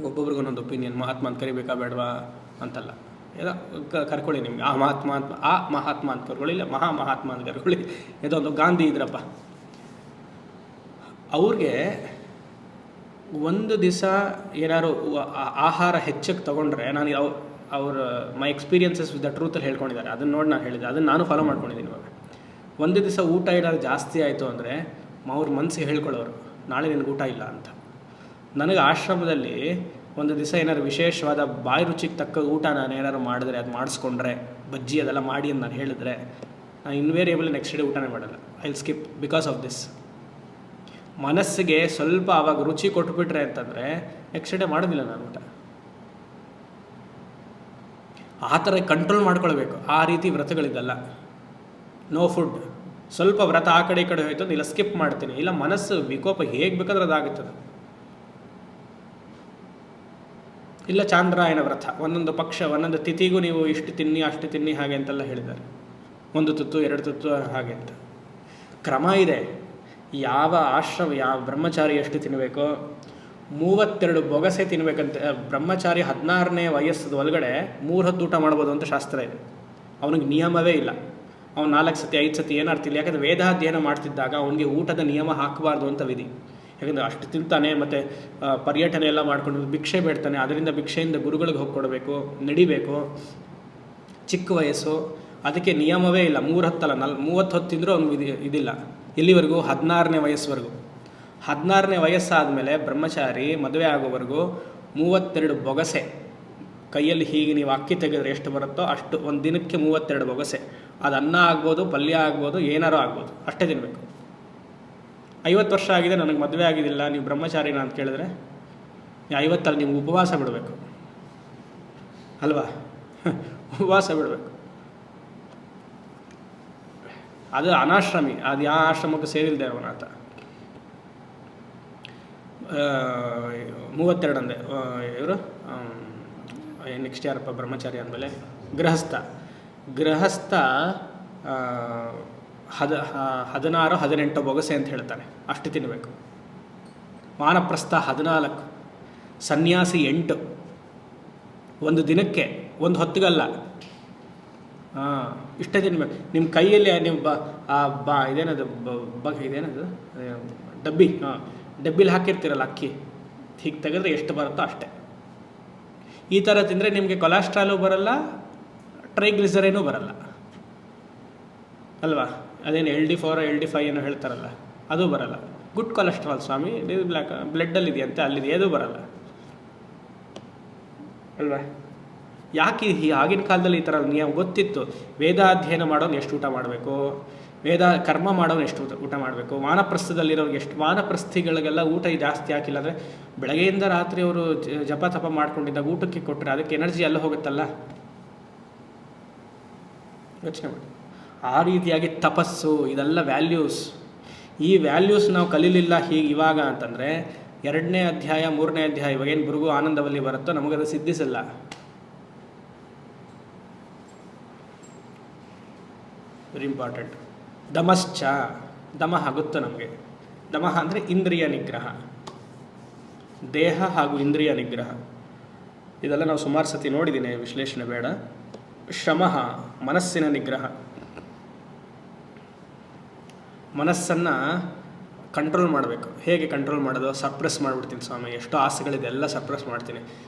ಒಬ್ಬೊಬ್ರಿಗೊಂದೊಂದು ಒಪಿನಿಯನ್, ಮಹಾತ್ಮ ಅಂತ ಕರಿಬೇಕಾ ಬೇಡವಾ ಅಂತಲ್ಲ, ಏನೋ ಕರ್ಕೊಳ್ಳಿ. ನಿಮ್ಗೆ ಆ ಮಹಾತ್ಮ ಅಂತ ಕರ್ಕೊಳ್ಳಿ, ಇಲ್ಲ ಮಹಾತ್ಮ ಅಂತ ಕರ್ಕೊಳ್ಳಿ. ಇದೊಂದು ಗಾಂಧಿ ಇದ್ರಪ್ಪ, ಅವ್ರಿಗೆ ಒಂದು ದಿವಸ ಏನಾದ್ರು ಆಹಾರ ಹೆಚ್ಚಕ್ಕೆ ತೊಗೊಂಡ್ರೆ, ನಾನು ಅವ್ರ ಮೈ ಎಕ್ಸ್ಪೀರಿಯನ್ಸಸ್ ವಿತ್ ದ ಟ್ರೂತಲ್ಲಿ ಹೇಳ್ಕೊಂಡಿದ್ದಾರೆ, ಅದನ್ನು ನೋಡಿ ನಾನು ಹೇಳಿದೆ, ಅದನ್ನು ನಾನು ಫಾಲೋ ಮಾಡ್ಕೊಂಡಿದ್ದೀನಿ. ಇವಾಗ ಒಂದು ದಿವಸ ಊಟ ಏನಾದ್ರು ಜಾಸ್ತಿ ಆಯಿತು ಅಂದರೆ ಅವ್ರ ಮನಸ್ಸಿಗೆ ಹೇಳ್ಕೊಳ್ಳೋರು, ನಾಳೆ ನಿನಗೆ ಊಟ ಇಲ್ಲ ಅಂತ. ನನಗೆ ಆಶ್ರಮದಲ್ಲಿ ಒಂದು ದಿವಸ ಏನಾದ್ರು ವಿಶೇಷವಾದ ಬಾಯಿ ರುಚಿಗೆ ತಕ್ಕ ಊಟ ನಾನು ಏನಾದ್ರು ಮಾಡಿದ್ರೆ, ಅದು ಮಾಡಿಸ್ಕೊಂಡ್ರೆ, ಬಜ್ಜಿ ಅದೆಲ್ಲ ಮಾಡಿ ಅಂತ ನಾನು ಹೇಳಿದ್ರೆ, ನಾನು ಇನ್ವೇರಿಯಬಲ್ ನೆಕ್ಸ್ಟ್ ಡೇ ಊಟನೇ ಮಾಡಲ್ಲ. I will skip because of this. ಮನಸ್ಸಿಗೆ ಸ್ವಲ್ಪ ಆವಾಗ ರುಚಿ ಕೊಟ್ಬಿಟ್ರೆ ಅಂತಂದರೆ ನೆಕ್ಸ್ಟ್ ಡೇ ಮಾಡೋದಿಲ್ಲ ನಾನು ಊಟ. ಆ ಥರ ಕಂಟ್ರೋಲ್ ಮಾಡ್ಕೊಳ್ಬೇಕು. ಆ ರೀತಿ ವ್ರತಗಳಿದಲ್ಲ. ನೋ ಫುಡ್, ಸ್ವಲ್ಪ ವ್ರತ ಆ ಕಡೆ ಈ ಕಡೆ ಹೋಯ್ತು ಇಲ್ಲ ಸ್ಕಿಪ್ ಮಾಡ್ತೀನಿ, ಇಲ್ಲ ಮನಸ್ಸು ವಿಕೋಪ ಹೇಗೆ ಬೇಕಾದ್ರೆ ಅದಾಗುತ್ತದೆ. ಇಲ್ಲ ಚಾಂದ್ರಾಯನ ವ್ರತ, ಒಂದೊಂದು ಪಕ್ಷ ಒಂದೊಂದು ತಿಥಿಗೂ ನೀವು ಇಷ್ಟು ತಿನ್ನಿ ಅಷ್ಟು ತಿನ್ನಿ ಹಾಗೆ ಅಂತೆಲ್ಲ ಹೇಳಿದ್ದಾರೆ. 1 ತುತ್ತು 2 ತುತ್ತು ಹಾಗೆ ಅಂತ ಕ್ರಮ ಇದೆ. ಯಾವ ಬ್ರಹ್ಮಚಾರಿ ಎಷ್ಟು ತಿನ್ನಬೇಕೋ 32 ಬೊಗಸೆ ತಿನ್ನಬೇಕಂತ. ಬ್ರಹ್ಮಚಾರಿ 16ನೇ ವಯಸ್ಸದ ಒಳಗಡೆ 3 ಹೊತ್ತು ಊಟ ಮಾಡ್ಬೋದು ಅಂತ ಶಾಸ್ತ್ರ ಇದೆ. ಅವನಿಗೆ ನಿಯಮವೇ ಇಲ್ಲ. ಅವ್ನು 4 ಸತಿ 5 ಸತಿ ಏನಾರ್ತಿಲ್ಲ. ಯಾಕಂದರೆ ವೇದಾಧ್ಯಯನ ಮಾಡ್ತಿದ್ದಾಗ ಅವನಿಗೆ ಊಟದ ನಿಯಮ ಹಾಕಬಾರ್ದು ಅಂತ ವಿಧಿ. ಯಾಕಂದರೆ ಅಷ್ಟು ತಿಂತಾನೆ, ಮತ್ತು ಪರ್ಯಟನೆ ಎಲ್ಲ ಮಾಡ್ಕೊಂಡು ಭಿಕ್ಷೆ ಬೇಡ್ತಾನೆ. ಅದರಿಂದ ಭಿಕ್ಷೆಯಿಂದ ಗುರುಗಳಿಗೆ ಹೋಗಿ ಕೊಡಬೇಕು, ನಡಿಬೇಕು. ಚಿಕ್ಕ ವಯಸ್ಸು, ಅದಕ್ಕೆ ನಿಯಮವೇ ಇಲ್ಲ. 3 ಹೊತ್ತಲ್ಲ 30 ಹೊತ್ತು ತಿಂದರೂ ಅವ್ನಿಗೆ ಇದಿಲ್ಲ. ಎಲ್ಲಿವರೆಗೂ? 16ನೇ ವಯಸ್ಸುವರೆಗೂ. 16ನೇ ವಯಸ್ಸಾದಮೇಲೆ ಬ್ರಹ್ಮಚಾರಿ ಮದುವೆ ಆಗೋವರೆಗೂ 32 ಬೊಗಸೆ ಕೈಯಲ್ಲಿ ಹೀಗೆ ನೀವು ಅಕ್ಕಿ ತೆಗೆದ್ರೆ ಎಷ್ಟು ಬರುತ್ತೋ ಅಷ್ಟು, ಒಂದು ದಿನಕ್ಕೆ 32 ಬೊಗಸೆ. ಅದು ಅನ್ನ ಆಗ್ಬೋದು, ಪಲ್ಯ ಆಗ್ಬೋದು, ಏನಾರು ಆಗ್ಬೋದು, ಅಷ್ಟೇ ತಿನ್ನಬೇಕು. 50 ವರ್ಷ ಆಗಿದೆ, ನನಗೆ ಮದುವೆ ಆಗಿದ್ದಿಲ್ಲ, ನೀವು ಬ್ರಹ್ಮಚಾರಿನ ಅಂತ ಕೇಳಿದ್ರೆ 50 ನೀವು ಉಪವಾಸ ಬಿಡಬೇಕು ಅಲ್ವಾ? ಉಪವಾಸ ಬಿಡಬೇಕು. ಅದು ಅನಾಶ್ರಮಿ, ಅದು ಯಾವ ಆಶ್ರಮಕ್ಕೂ ಸೇರಿಲ್ಲದೆ ಅವನಾತ. 32 ಅಂದೆ. ಇವರು ನೆಕ್ಸ್ಟ್ ಯಾರಪ್ಪ ಬ್ರಹ್ಮಚಾರಿ ಅಂದಮೇಲೆ ಗೃಹಸ್ಥ 16-18 ಬೊಗಸೆ ಅಂತ ಹೇಳ್ತಾನೆ, ಅಷ್ಟು ತಿನ್ನಬೇಕು. ವಾನಪ್ರಸ್ಥ 14, ಸನ್ಯಾಸಿ 8. ಒಂದು ದಿನಕ್ಕೆ, ಒಂದು ಹೊತ್ತಿಗಲ್ಲ. ಇಷ್ಟೇ ತಿನ್ಬೇಕು. ನಿಮ್ಮ ಕೈಯಲ್ಲಿ ನೀವು ಇದೇನದು ಇದೇನದು ಡಬ್ಬಿಲಿ ಹಾಕಿರ್ತೀರಲ್ಲ ಅಕ್ಕಿ, ಹೀಗೆ ತೆಗೆದ್ರೆ ಎಷ್ಟು ಬರುತ್ತೋ ಅಷ್ಟೇ. ಈ ಥರ ತಿಂದರೆ ನಿಮಗೆ ಕೊಲೆಸ್ಟ್ರಾಲು ಬರಲ್ಲ, ಟ್ರೈಗ್ಲಿಸರೇನೂ ಬರಲ್ಲ ಅಲ್ವಾ? ಅದೇನು LD4 LD5 ಏನೋ ಹೇಳ್ತಾರಲ್ಲ, ಅದು ಬರಲ್ಲ. ಗುಡ್ ಕೊಲೆಸ್ಟ್ರಾಲ್ ಸ್ವಾಮಿ, ಬ್ಲಡ್ಡಲ್ಲಿ ಇದೆಯಂತೆ, ಅಲ್ಲಿದೆ, ಅದು ಬರಲ್ಲ ಅಲ್ವಾ? ಯಾಕೆ ಆಗಿನ ಕಾಲದಲ್ಲಿ ಈ ಥರ ನಿಯಮ ಗೊತ್ತಿತ್ತು. ವೇದಾಧ್ಯಯನ ಮಾಡೋನು ಎಷ್ಟು ಊಟ ಮಾಡಬೇಕು, ಕರ್ಮ ಮಾಡೋನು ಎಷ್ಟು ಊಟ ಮಾಡಬೇಕು, ವಾನಪ್ರಸ್ಥದಲ್ಲಿರೋರಿಗೆ ಎಷ್ಟು, ವಾನಪ್ರಸ್ಥಿಗಳಿಗೆಲ್ಲ ಊಟ ಜಾಸ್ತಿ ಹಾಕಿಲ್ಲ ಅಂದರೆ ಬೆಳಗ್ಗೆಯಿಂದ ರಾತ್ರಿ ಅವರು ಜಪ ತಪ ಮಾಡ್ಕೊಂಡಿದ್ದಾಗ ಊಟಕ್ಕೆ ಕೊಟ್ಟರೆ ಅದಕ್ಕೆ ಎನರ್ಜಿ ಎಲ್ಲ ಹೋಗುತ್ತಲ್ಲ. ಯೋಚನೆ ಮಾಡಿ. ಆ ರೀತಿಯಾಗಿ ತಪಸ್ಸು, ಇದೆಲ್ಲ ವ್ಯಾಲ್ಯೂಸ್. ಈ ವ್ಯಾಲ್ಯೂಸ್ ನಾವು ಕಲೀಲಿಲ್ಲ ಹೀಗೆ ಇವಾಗ ಅಂತಂದರೆ 2ನೇ ಅಧ್ಯಾಯ 3ನೇ ಅಧ್ಯಾಯ ಇವಾಗೇನು ಭೃಗು ಆನಂದವಲ್ಲಿ ಬರುತ್ತೋ ನಮಗದು ಸಿದ್ಧಿಸಲ್ಲ. Very important. ದಮಶ್ಚ, ದಮಃ ಗೊತ್ತು ನಮಗೆ. ದಮಃ ಅಂದರೆ ಇಂದ್ರಿಯ ನಿಗ್ರಹ, ದೇಹ ಹಾಗೂ ಇಂದ್ರಿಯ ನಿಗ್ರಹ. ಇದೆಲ್ಲ ನಾವು ಸುಮಾರು ಸತಿ ನೋಡಿದ್ದೀನಿ, ವಿಶ್ಲೇಷಣೆ ಬೇಡ. ಶಮಃ, ಮನಸ್ಸಿನ ನಿಗ್ರಹ. ಮನಸ್ಸನ್ನು ಕಂಟ್ರೋಲ್ ಮಾಡಬೇಕು. ಹೇಗೆ ಕಂಟ್ರೋಲ್ ಮಾಡೋದು? ಸಪ್ರೆಸ್ ಮಾಡಿಬಿಡ್ತೀನಿ ಸ್ವಾಮಿ, ಎಷ್ಟೋ ಆಸೆಗಳಿದೆ ಎಲ್ಲ ಸಪ್ರೆಸ್ ಮಾಡ್ತೀನಿ.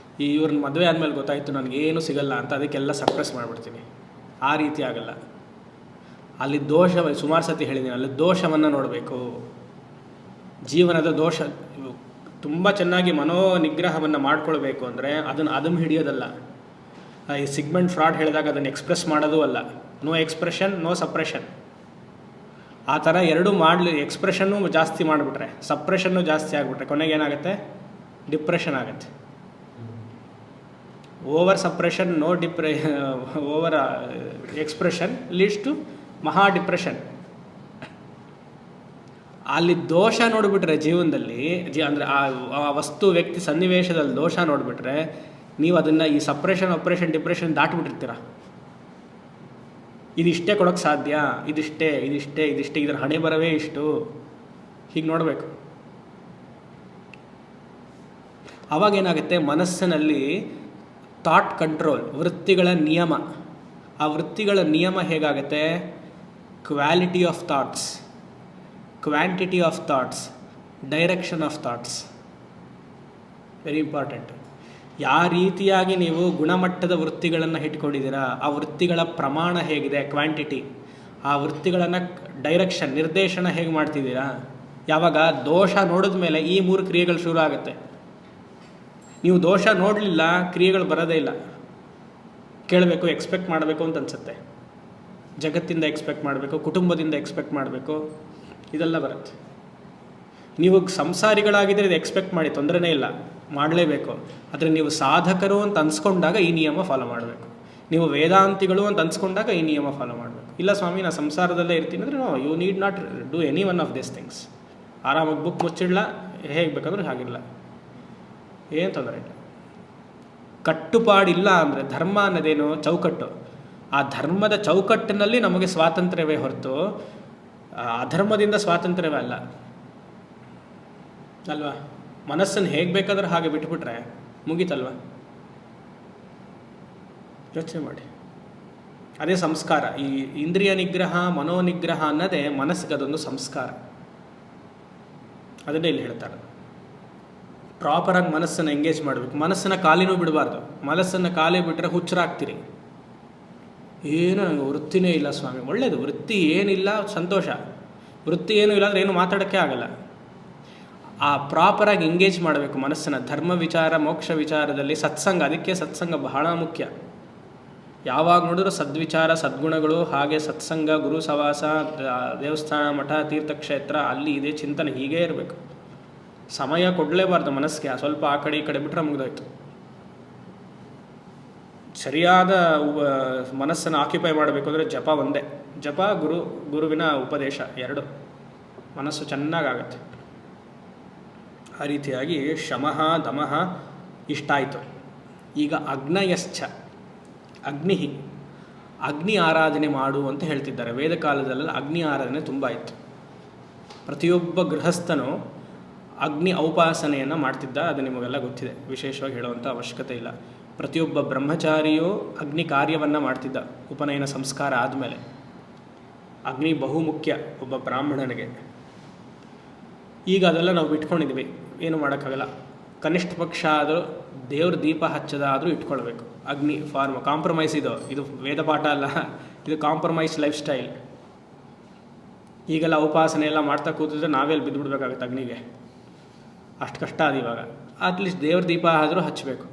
ಇವ್ರನ್ನ ಮದುವೆ ಆದಮೇಲೆ ಗೊತ್ತಾಯಿತು ನನಗೇನು ಸಿಗಲ್ಲ ಅಂತ, ಅದಕ್ಕೆಲ್ಲ ಸಪ್ರೆಸ್ ಮಾಡಿಬಿಡ್ತೀನಿ. ಆ ರೀತಿ ಆಗಲ್ಲ. ಅಲ್ಲಿ ದೋಷ, ಸುಮಾರು ಸತಿ ಹೇಳಿದ್ದೀನಿ, ಅಲ್ಲಿ ದೋಷವನ್ನು ನೋಡಬೇಕು. ಜೀವನದ ದೋಷ ತುಂಬ ಚೆನ್ನಾಗಿ ಮನೋ ನಿಗ್ರಹವನ್ನು ಮಾಡ್ಕೊಳ್ಬೇಕು ಅಂದರೆ ಅದನ್ನು ಹಿಡಿಯೋದಲ್ಲ. ಈ ಸಿಗ್ಮೆಂಟ್ ಫ್ರಾಡ್ ಹೇಳಿದಾಗ ಅದನ್ನು ಎಕ್ಸ್ಪ್ರೆಸ್ ಮಾಡೋದು ಅಲ್ಲ. No expression, no suppression. ಆ ಥರ ಎರಡೂ ಮಾಡಲಿ. ಎಕ್ಸ್ಪ್ರೆಷನ್ನು ಜಾಸ್ತಿ ಮಾಡಿಬಿಟ್ರೆ, ಸಪ್ರೆಷನ್ನು ಜಾಸ್ತಿ ಆಗಿಬಿಟ್ರೆ ಕೊನೆಗೆ ಏನಾಗುತ್ತೆ? ಡಿಪ್ರೆಷನ್ ಆಗುತ್ತೆ. Over suppression, over expression leads to ಮಹಾ ಡಿಪ್ರೆಷನ್. ಅಲ್ಲಿ ದೋಷ ನೋಡಿಬಿಟ್ರೆ ಜೀವನದಲ್ಲಿ, ಅಂದರೆ ಆ ವಸ್ತು, ವ್ಯಕ್ತಿ, ಸನ್ನಿವೇಶದಲ್ಲಿ ದೋಷ ನೋಡಿಬಿಟ್ರೆ ನೀವು ಅದನ್ನು ಈ ಸಪ್ರೆಷನ್, ಆಪರೇಷನ್, ಡಿಪ್ರೆಷನ್ ದಾಟ್ಬಿಟ್ಟಿರ್ತೀರ. ಇದಿಷ್ಟೇ ಕೊಡೋಕ್ಕೆ ಸಾಧ್ಯ, ಇದಿಷ್ಟೇ, ಇದರ ಹಣೆ ಬರವೇ ಇಷ್ಟು, ಹೀಗೆ ನೋಡಬೇಕು. ಆವಾಗೇನಾಗುತ್ತೆ? ಮನಸ್ಸಿನಲ್ಲಿ ಥಾಟ್ ಕಂಟ್ರೋಲ್, ವೃತ್ತಿಗಳ ನಿಯಮ. ಆ ವೃತ್ತಿಗಳ ನಿಯಮ ಹೇಗಾಗುತ್ತೆ? Quality of thoughts, quantity of thoughts, direction of thoughts. Very important. ಯಾವ ರೀತಿಯಾಗಿ ನೀವು ಗುಣಮಟ್ಟದ ವೃತ್ತಿಗಳನ್ನು ಇಟ್ಕೊಂಡಿದ್ದೀರಾ, ಆ ವೃತ್ತಿಗಳ ಪ್ರಮಾಣ ಹೇಗಿದೆ, ಕ್ವಾಂಟಿಟಿ. ಆ ವೃತ್ತಿಗಳನ್ನು ಡೈರೆಕ್ಷನ್, ನಿರ್ದೇಶನ ಹೇಗೆ ಮಾಡ್ತಿದ್ದೀರಾ. ಯಾವಾಗ ದೋಷ ನೋಡಿದ ಮೇಲೆ ಈ 3 ಕ್ರಿಯೆಗಳು ಶುರು ಆಗುತ್ತೆ. ನೀವು ದೋಷ ನೋಡಲಿಲ್ಲ, ಕ್ರಿಯೆಗಳು ಬರೋದೇ ಇಲ್ಲ. ಕೇಳಬೇಕು, ಎಕ್ಸ್ಪೆಕ್ಟ್ ಮಾಡಬೇಕು ಅಂತ ಅನಿಸುತ್ತೆ. ಜಗತ್ತಿಂದ ಎಕ್ಸ್ಪೆಕ್ಟ್ ಮಾಡಬೇಕು, ಕುಟುಂಬದಿಂದ ಎಕ್ಸ್ಪೆಕ್ಟ್ ಮಾಡಬೇಕು, ಇದೆಲ್ಲ ಬರುತ್ತೆ. ನೀವು ಸಂಸಾರಿಗಳಾಗಿದ್ದರೆ ಇದು ಎಕ್ಸ್ಪೆಕ್ಟ್ ಮಾಡಿ, ತೊಂದರೆನೇ ಇಲ್ಲ, ಮಾಡಲೇಬೇಕು. ಆದರೆ ನೀವು ಸಾಧಕರು ಅಂತ ಅನ್ಸ್ಕೊಂಡಾಗ ಈ ನಿಯಮ ಫಾಲೋ ಮಾಡಬೇಕು. ನೀವು ವೇದಾಂತಿಗಳು ಅಂತ ಅನ್ಸ್ಕೊಂಡಾಗ ಈ ನಿಯಮ ಫಾಲೋ ಮಾಡಬೇಕು. ಇಲ್ಲ ಸ್ವಾಮಿ ನಾನು ಸಂಸಾರದಲ್ಲೇ ಇರ್ತೀನಿ ಅಂದರೆ no, you need not do any one of this things. ಆರಾಮಾಗಿ ಬುಕ್ ಮುಚ್ಚಿಡಲ್ಲ, ಹೇಗೆ ಬೇಕಂದ್ರೆ ಹಾಗಿಲ್ಲ, ಏನು ತೊಂದರೆ ಇಲ್ಲ. ಕಟ್ಟುಪಾಡಿಲ್ಲ ಅಂದರೆ, ಧರ್ಮ ಅನ್ನೋದೇನು? ಚೌಕಟ್ಟು. ಆ ಧರ್ಮದ ಚೌಕಟ್ಟಿನಲ್ಲಿ ನಮಗೆ ಸ್ವಾತಂತ್ರ್ಯವೇ ಹೊರತು ಅಧರ್ಮದಿಂದ ಸ್ವಾತಂತ್ರ್ಯವೇ ಅಲ್ಲ ಅಲ್ವಾ? ಮನಸ್ಸನ್ನು ಹೇಗೆ ಬೇಕಾದ್ರೆ ಹಾಗೆ ಬಿಟ್ಬಿಟ್ರೆ ಮುಗೀತಲ್ವ? ಯೋಚನೆ ಮಾಡಿ. ಅದೇ ಸಂಸ್ಕಾರ. ಈ ಇಂದ್ರಿಯ ನಿಗ್ರಹ, ಮನೋನಿಗ್ರಹ ಅನ್ನೋದೇ ಮನಸ್ಸಿಗೆ ಅದೊಂದು ಸಂಸ್ಕಾರ. ಅದನ್ನೇ ಇಲ್ಲಿ ಹೇಳ್ತಾರೆ. ಪ್ರಾಪರಾಗಿ ಮನಸ್ಸನ್ನು ಎಂಗೇಜ್ ಮಾಡಬೇಕು. ಮನಸ್ಸನ್ನು ಖಾಲಿನೂ ಬಿಡಬಾರ್ದು. ಮನಸ್ಸನ್ನು ಖಾಲಿ ಬಿಟ್ಟರೆ ಹುಚ್ಚರಾಗ್ತೀರಿ. ಏನು ನನಗೆ ವೃತ್ತಿನೇ ಇಲ್ಲ ಸ್ವಾಮಿ. ಒಳ್ಳೆಯದು, ವೃತ್ತಿ ಏನಿಲ್ಲ ಸಂತೋಷ. ವೃತ್ತಿ ಏನೂ ಇಲ್ಲ ಅಂದರೆ ಏನು ಮಾತಾಡೋಕ್ಕೆ ಆಗಲ್ಲ. ಆ ಪ್ರಾಪರಾಗಿ ಎಂಗೇಜ್ ಮಾಡಬೇಕು ಮನಸ್ಸನ್ನು. ಧರ್ಮ ವಿಚಾರ, ಮೋಕ್ಷ ವಿಚಾರದಲ್ಲಿ ಸತ್ಸಂಗ, ಅದಕ್ಕೆ ಸತ್ಸಂಗ ಬಹಳ ಮುಖ್ಯ. ಯಾವಾಗ ನೋಡಿದ್ರು ಸದ್ವಿಚಾರ, ಸದ್ಗುಣಗಳು, ಹಾಗೆ ಸತ್ಸಂಗ, ಗುರು ಸವಾಸ, ದೇವಸ್ಥಾನ, ಮಠ, ತೀರ್ಥಕ್ಷೇತ್ರ, ಅಲ್ಲಿ ಇದೇ ಚಿಂತನೆ ಹೀಗೇ ಇರಬೇಕು. ಸಮಯ ಕೊಡಲೇಬಾರ್ದು ಮನಸ್ಸಿಗೆ. ಸ್ವಲ್ಪ ಆ ಕಡೆ ಈ ಕಡೆ ಬಿಟ್ಟರೆ ಮುಗಿದೋಯ್ತು. ಸರಿಯಾದ ಮನಸ್ಸನ್ನು ಆಕ್ಯುಪೈ ಮಾಡಬೇಕು ಅಂದರೆ ಜಪ ಒಂದೇ. ಜಪ, ಗುರುವಿನ ಉಪದೇಶ, 2 ಮನಸ್ಸು ಚೆನ್ನಾಗಾಗತ್ತೆ. ಆ ರೀತಿಯಾಗಿ ಶಮಃ ದಮಃ ಇಷ್ಟಾಯಿತು. ಈಗ ಅಗ್ನಯಶ್ಚ, ಅಗ್ನಿ ಆರಾಧನೆ ಮಾಡು ಅಂತ ಹೇಳ್ತಿದ್ದಾರೆ. ವೇದ ಕಾಲದಲ್ಲೆಲ್ಲ ಅಗ್ನಿ ಆರಾಧನೆ ತುಂಬ ಇತ್ತು. ಪ್ರತಿಯೊಬ್ಬ ಗೃಹಸ್ಥನು ಅಗ್ನಿ ಔಪಾಸನೆಯನ್ನು ಮಾಡ್ತಿದ್ದ. ಅದು ನಿಮಗೆಲ್ಲ ಗೊತ್ತಿದೆ, ವಿಶೇಷವಾಗಿ ಹೇಳುವಂಥ ಅವಶ್ಯಕತೆ ಇಲ್ಲ. ಪ್ರತಿಯೊಬ್ಬ ಬ್ರಹ್ಮಚಾರಿಯೂ ಅಗ್ನಿ ಕಾರ್ಯವನ್ನು ಮಾಡ್ತಿದ್ದ. ಉಪನಯನ ಸಂಸ್ಕಾರ ಆದಮೇಲೆ ಅಗ್ನಿ ಬಹುಮುಖ್ಯ ಒಬ್ಬ ಬ್ರಾಹ್ಮಣನಿಗೆ. ಈಗ ಅದೆಲ್ಲ ನಾವು ಇಟ್ಕೊಂಡಿದ್ವಿ, ಏನು ಮಾಡೋಕ್ಕಾಗಲ್ಲ. ಕನಿಷ್ಠ ಪಕ್ಷ ಆದರೂ ದೇವ್ರ ದೀಪ ಹಚ್ಚದಾದರೂ ಇಟ್ಕೊಳ್ಬೇಕು. ಅಗ್ನಿ ಫಾರ್ಮ್ ಕಾಂಪ್ರಮೈಸ್ ಇದು ವೇದ ಪಾಠ ಅಲ್ಲ, ಇದು ಕಾಂಪ್ರಮೈಸ್ ಲೈಫ್ ಸ್ಟೈಲ್. ಈಗೆಲ್ಲ ಉಪಾಸನೆ ಎಲ್ಲ ಮಾಡ್ತಾ ಕೂತಿದ್ರೆ ನಾವೆಲ್ಲಿ ಬಿದ್ದುಬಿಡ್ಬೇಕಾಗುತ್ತೆ ಅಗ್ನಿಗೆ, ಅಷ್ಟು ಕಷ್ಟ ಅದು ಇವಾಗ. ಅಟ್ಲೀಸ್ಟ್ ದೇವ್ರ ದೀಪ ಆದರೂ ಹಚ್ಚಬೇಕು,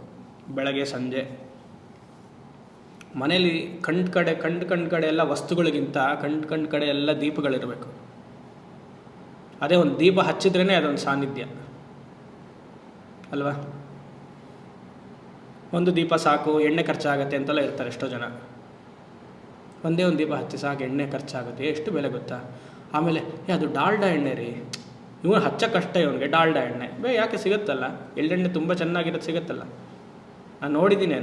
ಬೆಳಗ್ಗೆ ಸಂಜೆ ಮನೇಲಿ ಕಂಡು ಕಡೆ ಎಲ್ಲ ವಸ್ತುಗಳಿಗಿಂತ ಕಂಡು ಕಡೆ ಎಲ್ಲ ದೀಪಗಳಿರಬೇಕು. ಅದೇ ಒಂದು ದೀಪ ಹಚ್ಚಿದ್ರೇ ಅದೊಂದು ಸಾನ್ನಿಧ್ಯ ಅಲ್ವಾ. ಒಂದು ದೀಪ ಸಾಕು, ಎಣ್ಣೆ ಖರ್ಚಾಗತ್ತೆ ಅಂತೆಲ್ಲ ಇರ್ತಾರೆ ಎಷ್ಟೋ ಜನ. ಒಂದೇ ಒಂದು ದೀಪ ಹಚ್ಚಿ ಸಾಕು, ಎಣ್ಣೆ ಖರ್ಚಾಗುತ್ತೆ, ಎಷ್ಟು ಬೆಲೆ ಗೊತ್ತಾ. ಆಮೇಲೆ ಅದು ಡಾಲ್ಡಾ ಎಣ್ಣೆ ರೀ, ಇವನು ಹಚ್ಚಕ್ಕಷ್ಟ, ಇವನಿಗೆ ಡಾಲ್ಡಾ ಎಣ್ಣೆ ಯಾಕೆ ಸಿಗುತ್ತಲ್ಲ, ಎಳ್ಳೆಣ್ಣೆ ತುಂಬ ಚೆನ್ನಾಗಿರೋದು ಸಿಗುತ್ತಲ್ಲ. ನಾನು ನೋಡಿದ್ದೀನಿ,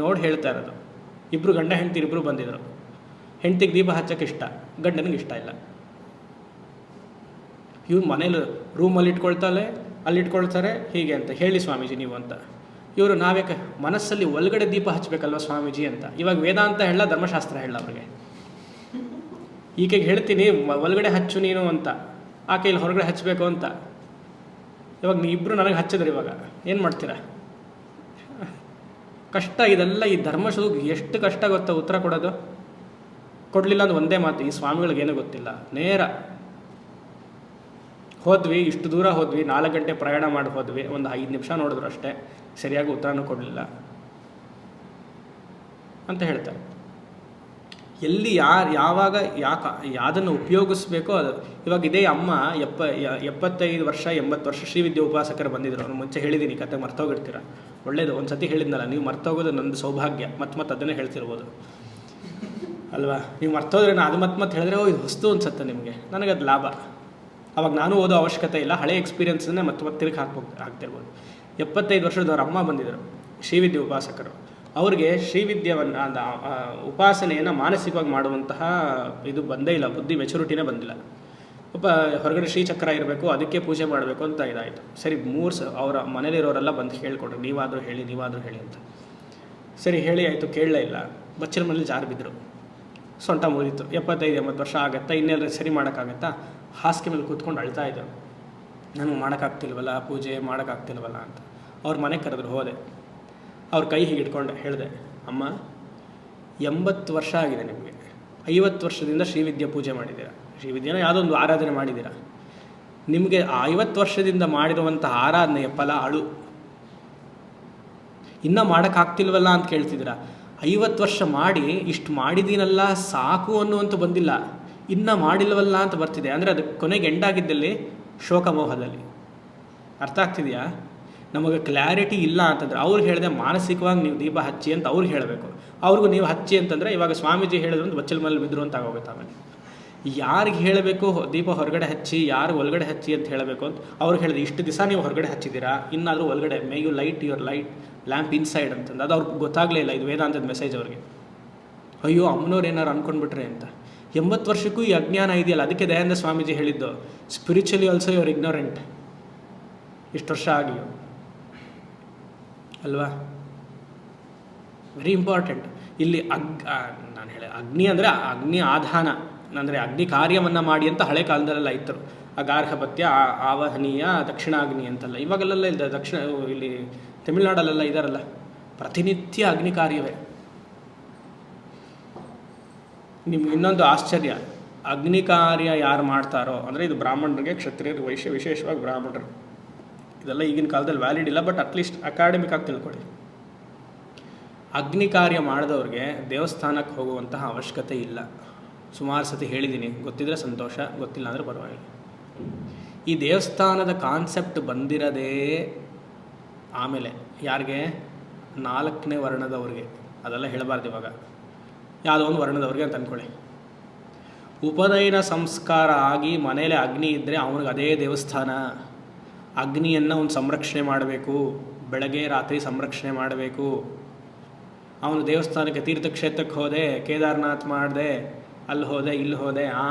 ನೋಡಿ ಹೇಳ್ತಾ ಇರೋದು. ಇಬ್ಬರು ಗಂಡ ಹೆಂಡ್ತಿ ಇಬ್ಬರು ಬಂದಿದ್ರು. ಹೆಂಡ್ತಿಗೆ ದೀಪ ಹಚ್ಚಕ್ಕೆ ಇಷ್ಟ, ಗಂಡನಿಗೆ ಇಷ್ಟ ಇಲ್ಲ. ಇವ್ನು ಮನೇಲಿ ರೂಮಲ್ಲಿ ಅಲ್ಲಿಟ್ಕೊಳ್ತಾರೆ ಹೀಗೆ ಅಂತ ಹೇಳಿ ಸ್ವಾಮೀಜಿ ನೀವು ಅಂತ. ಇವರು ನಾವ್ಯಾಕೆ ಮನಸ್ಸಲ್ಲಿ ಒಳಗಡೆ ದೀಪ ಹಚ್ಚಬೇಕಲ್ವ ಸ್ವಾಮೀಜಿ ಅಂತ. ಇವಾಗ ವೇದಾಂತ ಹೇಳ, ಧರ್ಮಶಾಸ್ತ್ರ ಹೇಳ ಅವ್ರಿಗೆ. ಈಕೆಗೆ ಹೇಳ್ತೀನಿ ಒಳಗಡೆ ಹಚ್ಚು ನೀನು ಅಂತ, ಆಕೆ ಇಲ್ಲಿ ಹೊರಗಡೆ ಹಚ್ಚಬೇಕು ಅಂತ. ಇವಾಗ ಇಬ್ಬರು ನನಗೆ ಹಚ್ಚಿದ್ರು, ಇವಾಗ ಏನು ಮಾಡ್ತೀರಾ? ಕಷ್ಟ ಇದೆಲ್ಲ. ಈ ಧರ್ಮಶೂ ಎಷ್ಟು ಕಷ್ಟ ಗೊತ್ತಾ ಉತ್ತರ ಕೊಡೋದು. ಕೊಡಲಿಲ್ಲ ಅಂದ್ರೆ ಒಂದೇ ಮಾತು, ಈ ಸ್ವಾಮಿಗಳಿಗೇನೂ ಗೊತ್ತಿಲ್ಲ. ನೇರ ಹೋದ್ವಿ, ಇಷ್ಟು ದೂರ ಹೋದ್ವಿ, 4 ಗಂಟೆ ಪ್ರಯಾಣ ಮಾಡಿ ಹೋದ್ವಿ, ಒಂದು 5 ನಿಮಿಷ ನೋಡಿದ್ರು ಅಷ್ಟೇ, ಸರಿಯಾಗಿ ಉತ್ತರನೂ ಕೊಡಲಿಲ್ಲ ಅಂತ ಹೇಳ್ತಾರೆ. ಎಲ್ಲಿ ಯಾವಾಗ ಯಾವುದನ್ನು ಉಪಯೋಗಿಸ್ಬೇಕೋ ಅದು. ಇವಾಗ ಇದೇ ಅಮ್ಮ 75 ವರ್ಷ 80 ವರ್ಷ ಶ್ರೀವಿದ್ಯೆ ಉಪಾಸಕರು ಬಂದಿದ್ರು. ಅವ್ನು ಮುಂಚೆ ಹೇಳಿದ್ದೀನಿ, ಕತೆ ಮರ್ತೋಗಿರ್ತೀರ. ಒಳ್ಳೇದು, ಒಂದು ಸತಿ ಹೇಳಿದ್ನಲ್ಲ, ನೀವು ಮರ್ತೋಗೋದು ನಂದು ಸೌಭಾಗ್ಯ. ಮತ್ತೆ ಅದನ್ನೇ ಹೇಳ್ತಿರ್ಬೋದು ಅಲ್ವಾ. ನೀವು ಮರ್ತೋದ್ರೆ ಅದು ಮತ್ತೆ ಹೇಳಿದ್ರೆ ಇದು ಹೊಸ್ತು ಅನ್ಸುತ್ತೆ ನಿಮಗೆ, ನನಗದು ಲಾಭ. ಅವಾಗ ನಾನು ಓದೋ ಅವಶ್ಯಕತೆ ಇಲ್ಲ, ಹಳೆ ಎಕ್ಸ್ಪೀರಿಯನ್ಸನ್ನೇ ಮತ್ತೆ ತಿರುಗಿ ಹಾಕ್ತಿರ್ಬೋದು. 75 ವರ್ಷದವ್ರ ಅಮ್ಮ ಬಂದಿದ್ದರು, ಶ್ರೀವಿದ್ಯೆ ಉಪಾಸಕರು. ಅವ್ರಿಗೆ ಶ್ರೀವಿದ್ಯವನ್ನು ಉಪಾಸನೆಯನ್ನು ಮಾನಸಿಕವಾಗಿ ಮಾಡುವಂತಹ ಇದು ಬಂದೇ ಇಲ್ಲ, ಬುದ್ಧಿ ಮೆಚುರಿಟಿನೇ ಬಂದಿಲ್ಲ. ಹೊರಗಡೆ ಶ್ರೀಚಕ್ರ ಇರಬೇಕು, ಅದಕ್ಕೆ ಪೂಜೆ ಮಾಡಬೇಕು ಅಂತ ಇದಾಯಿತು. ಸರಿ, ಅವರ ಮನೇಲಿರೋರೆಲ್ಲ ಬಂದು ಹೇಳ್ಕೊಡ್ರು, ನೀವಾದರೂ ಹೇಳಿ ಅಂತ. ಸರಿ ಹೇಳಿ ಆಯಿತು, ಕೇಳಲೇ ಇಲ್ಲ. ಬಚ್ಚಲ ಮನೇಲಿ ಜಾರು ಬಿದ್ದರು, ಸೊಂಟ ಮುರಿತು. 75-80 ವರ್ಷ ಆಗುತ್ತಾ, ಇನ್ನೆಲ್ಲ ಸರಿ ಮಾಡೋಕ್ಕಾಗತ್ತಾ? ಹಾಸಿಗೆ ಮೇಲೆ ಕೂತ್ಕೊಂಡು ಅಳ್ತಾ ಇದ್ದರು, ನನಗೆ ಮಾಡೋಕ್ಕಾಗ್ತಿಲ್ವಲ್ಲ, ಪೂಜೆ ಮಾಡೋಕ್ಕಾಗ್ತಿಲ್ವಲ್ಲ ಅಂತ. ಅವ್ರ ಮನೆಗೆ ಕರೆದ್ರು, ಹೋದೆ. ಅವ್ರ ಕೈ ಹೀಗೆ ಇಟ್ಕೊಂಡು ಹೇಳಿದೆ, ಅಮ್ಮ 80 ವರ್ಷ ಆಗಿದೆ ನಿಮಗೆ, 50 ವರ್ಷದಿಂದ ಶ್ರೀವಿದ್ಯೆ ಪೂಜೆ ಮಾಡಿದ್ದೀರಾ, ಶ್ರೀವಿದ್ಯೆನ ಯಾವುದೋ ಒಂದು ಆರಾಧನೆ ಮಾಡಿದ್ದೀರಾ. ನಿಮಗೆ 50 ವರ್ಷದಿಂದ ಮಾಡಿರುವಂಥ ಆರಾಧನೆಯ ಫಲ ಅಳು. ಇನ್ನೂ ಮಾಡೋಕ್ಕಾಗ್ತಿಲ್ವಲ್ಲ ಅಂತ ಕೇಳ್ತಿದ್ದೀರಾ. 50 ವರ್ಷ ಮಾಡಿ ಇಷ್ಟು ಮಾಡಿದ್ದೀನಲ್ಲ ಸಾಕು ಅನ್ನುವಂತ ಬಂದಿಲ್ಲ, ಇನ್ನೂ ಮಾಡಿಲ್ವಲ್ಲ ಅಂತ ಬರ್ತಿದೆ. ಅಂದರೆ ಅದು ಕೊನೆಗೆ ಎಂಡಾಗಿದ್ದಲ್ಲಿ ಶೋಕಮೋಹದಲ್ಲಿ. ಅರ್ಥ ಆಗ್ತಿದೆಯಾ? ನಮಗೆ ಕ್ಲಾರಿಟಿ ಇಲ್ಲ ಅಂತಂದರೆ ಅವ್ರು ಹೇಳಿದೆ ಮಾನಸಿಕವಾಗಿ ನೀವು ದೀಪ ಹಚ್ಚಿ ಅಂತ ಅವ್ರಿಗೆ ಹೇಳಬೇಕು. ಅವ್ರಿಗೂ ನೀವು ಹಚ್ಚಿ ಅಂತಂದರೆ ಇವಾಗ ಸ್ವಾಮೀಜಿ ಹೇಳಿದ್ರು ಅಂತ ಬಚ್ಚಲ ಮೇಲೆ ಬಿದ್ದರು ಅಂತ ಆಗೋಗುತ್ತೆ. ಆಮೇಲೆ ಯಾರಿಗೆ ಹೇಳಬೇಕು ದೀಪ ಹೊರಗಡೆ ಹಚ್ಚಿ, ಯಾರು ಒಳಗಡೆ ಹಚ್ಚಿ ಅಂತ ಹೇಳಬೇಕು ಅಂತ ಅವ್ರಿಗೆ ಹೇಳಿದೆ. ಇಷ್ಟು ದಿವಸ ನೀವು ಹೊರಗಡೆ ಹಚ್ಚಿದ್ದೀರಾ, ಇನ್ನಾದರೂ ಒಳಗಡೆ may you light your lamp inside ಅಂತಂದು. ಅದು ಅವ್ರಿಗೆ ಗೊತ್ತಾಗಲೇ ಇಲ್ಲ, ಇದು ವೇದಾಂತದ ಮೆಸೇಜ್ ಅವ್ರಿಗೆ. ಅಯ್ಯೋ ಅಮ್ಮನವ್ರು ಏನಾರು ಅಂದ್ಕೊಂಡ್ಬಿಟ್ರೆ ಅಂತ. 80 ವರ್ಷಕ್ಕೂ ಈ ಅಜ್ಞಾನ ಇದೆಯಲ್ಲ, ಅದಕ್ಕೆ ದಯಾನಂದ ಸ್ವಾಮೀಜಿ ಹೇಳಿದ್ದು ಸ್ಪಿರಿಚುಲಿ ಆಲ್ಸೋ ಯುವರ್ ಇಗ್ನೋರೆಂಟ್. ಇಷ್ಟು ವರ್ಷ ಆಗಿ ಅಲ್ವಾ, ವೆರಿ ಇಂಪಾರ್ಟೆಂಟ್. ಇಲ್ಲಿ ನಾನು ಹೇಳಿ ಅಗ್ನಿ ಅಂದರೆ ಅಗ್ನಿ ಆಧಾನ, ಅಂದರೆ ಅಗ್ನಿ ಕಾರ್ಯವನ್ನು ಮಾಡಿ ಅಂತ ಹಳೆ ಕಾಲದಲ್ಲೆಲ್ಲ ಇತ್ತು. ಅಗಾರ್ಹಪತ್ಯ, ಆವಹನೀಯ, ದಕ್ಷಿಣಾಗ್ನಿ ಅಂತೆಲ್ಲ. ಇವಾಗಲೆಲ್ಲ ಇಲ್ಲ, ಇಲ್ಲಿ ತಮಿಳ್ನಾಡಲ್ಲೆಲ್ಲ ಇದಾರಲ್ಲ, ಪ್ರತಿನಿತ್ಯ ಅಗ್ನಿ ಕಾರ್ಯವೇ. ನಿಮ್ಗೆ ಇನ್ನೊಂದು ಆಶ್ಚರ್ಯ, ಅಗ್ನಿ ಕಾರ್ಯ ಯಾರು ಮಾಡ್ತಾರೋ ಅಂದರೆ ಇದು ಬ್ರಾಹ್ಮಣರಿಗೆ, ಕ್ಷತ್ರಿಯರು, ವಿಶೇಷವಾಗಿ ಬ್ರಾಹ್ಮಣರು. ಇದೆಲ್ಲ ಈಗಿನ ಕಾಲದಲ್ಲಿ ವ್ಯಾಲಿಡ್ ಇಲ್ಲ, ಬಟ್ ಅಟ್ಲೀಸ್ಟ್ ಅಕಾಡೆಮಿಕ್ ಆಗಿ ತಿಳ್ಕೊಳ್ಳಿ. ಅಗ್ನಿ ಕಾರ್ಯ ಮಾಡಿದವ್ರಿಗೆ ದೇವಸ್ಥಾನಕ್ಕೆ ಹೋಗುವಂತಹ ಅವಶ್ಯಕತೆ ಇಲ್ಲ. ಸುಮಾರು ಸತಿ ಹೇಳಿದ್ದೀನಿ, ಗೊತ್ತಿದ್ರೆ ಸಂತೋಷ, ಗೊತ್ತಿಲ್ಲ ಅಂದರೆ ಪರವಾಗಿಲ್ಲ. ಈ ದೇವಸ್ಥಾನದ ಕಾನ್ಸೆಪ್ಟ್ ಬಂದಿರೋದೇ ಆಮೇಲೆ ಯಾರಿಗೆ? 4ನೇ ವರ್ಣದವ್ರಿಗೆ. ಅದೆಲ್ಲ ಹೇಳಬಾರ್ದು ಇವಾಗ, ಯಾವುದೋ ಒಂದು ವರ್ಣದವ್ರಿಗೆ ಅಂತ ಅಂದ್ಕೊಳ್ಳಿ. ಉಪನಯನ ಸಂಸ್ಕಾರ ಆಗಿ ಮನೇಲಿ ಅಗ್ನಿ ಇದ್ದರೆ ಅವನಿಗೆ ಅದೇ ದೇವಸ್ಥಾನ. ಅಗ್ನಿಯನ್ನು ಅವನು ಸಂರಕ್ಷಣೆ ಮಾಡಬೇಕು, ಬೆಳಗ್ಗೆ ರಾತ್ರಿ ಸಂರಕ್ಷಣೆ ಮಾಡಬೇಕು. ಅವನು ದೇವಸ್ಥಾನಕ್ಕೆ ತೀರ್ಥಕ್ಷೇತ್ರಕ್ಕೆ ಹೋದೆ, ಕೇದಾರ್ನಾಥ್ ಮಾಡಿದೆ, ಅಲ್ಲಿ ಹೋದೆ ಇಲ್ಲಿ ಹೋದೆ,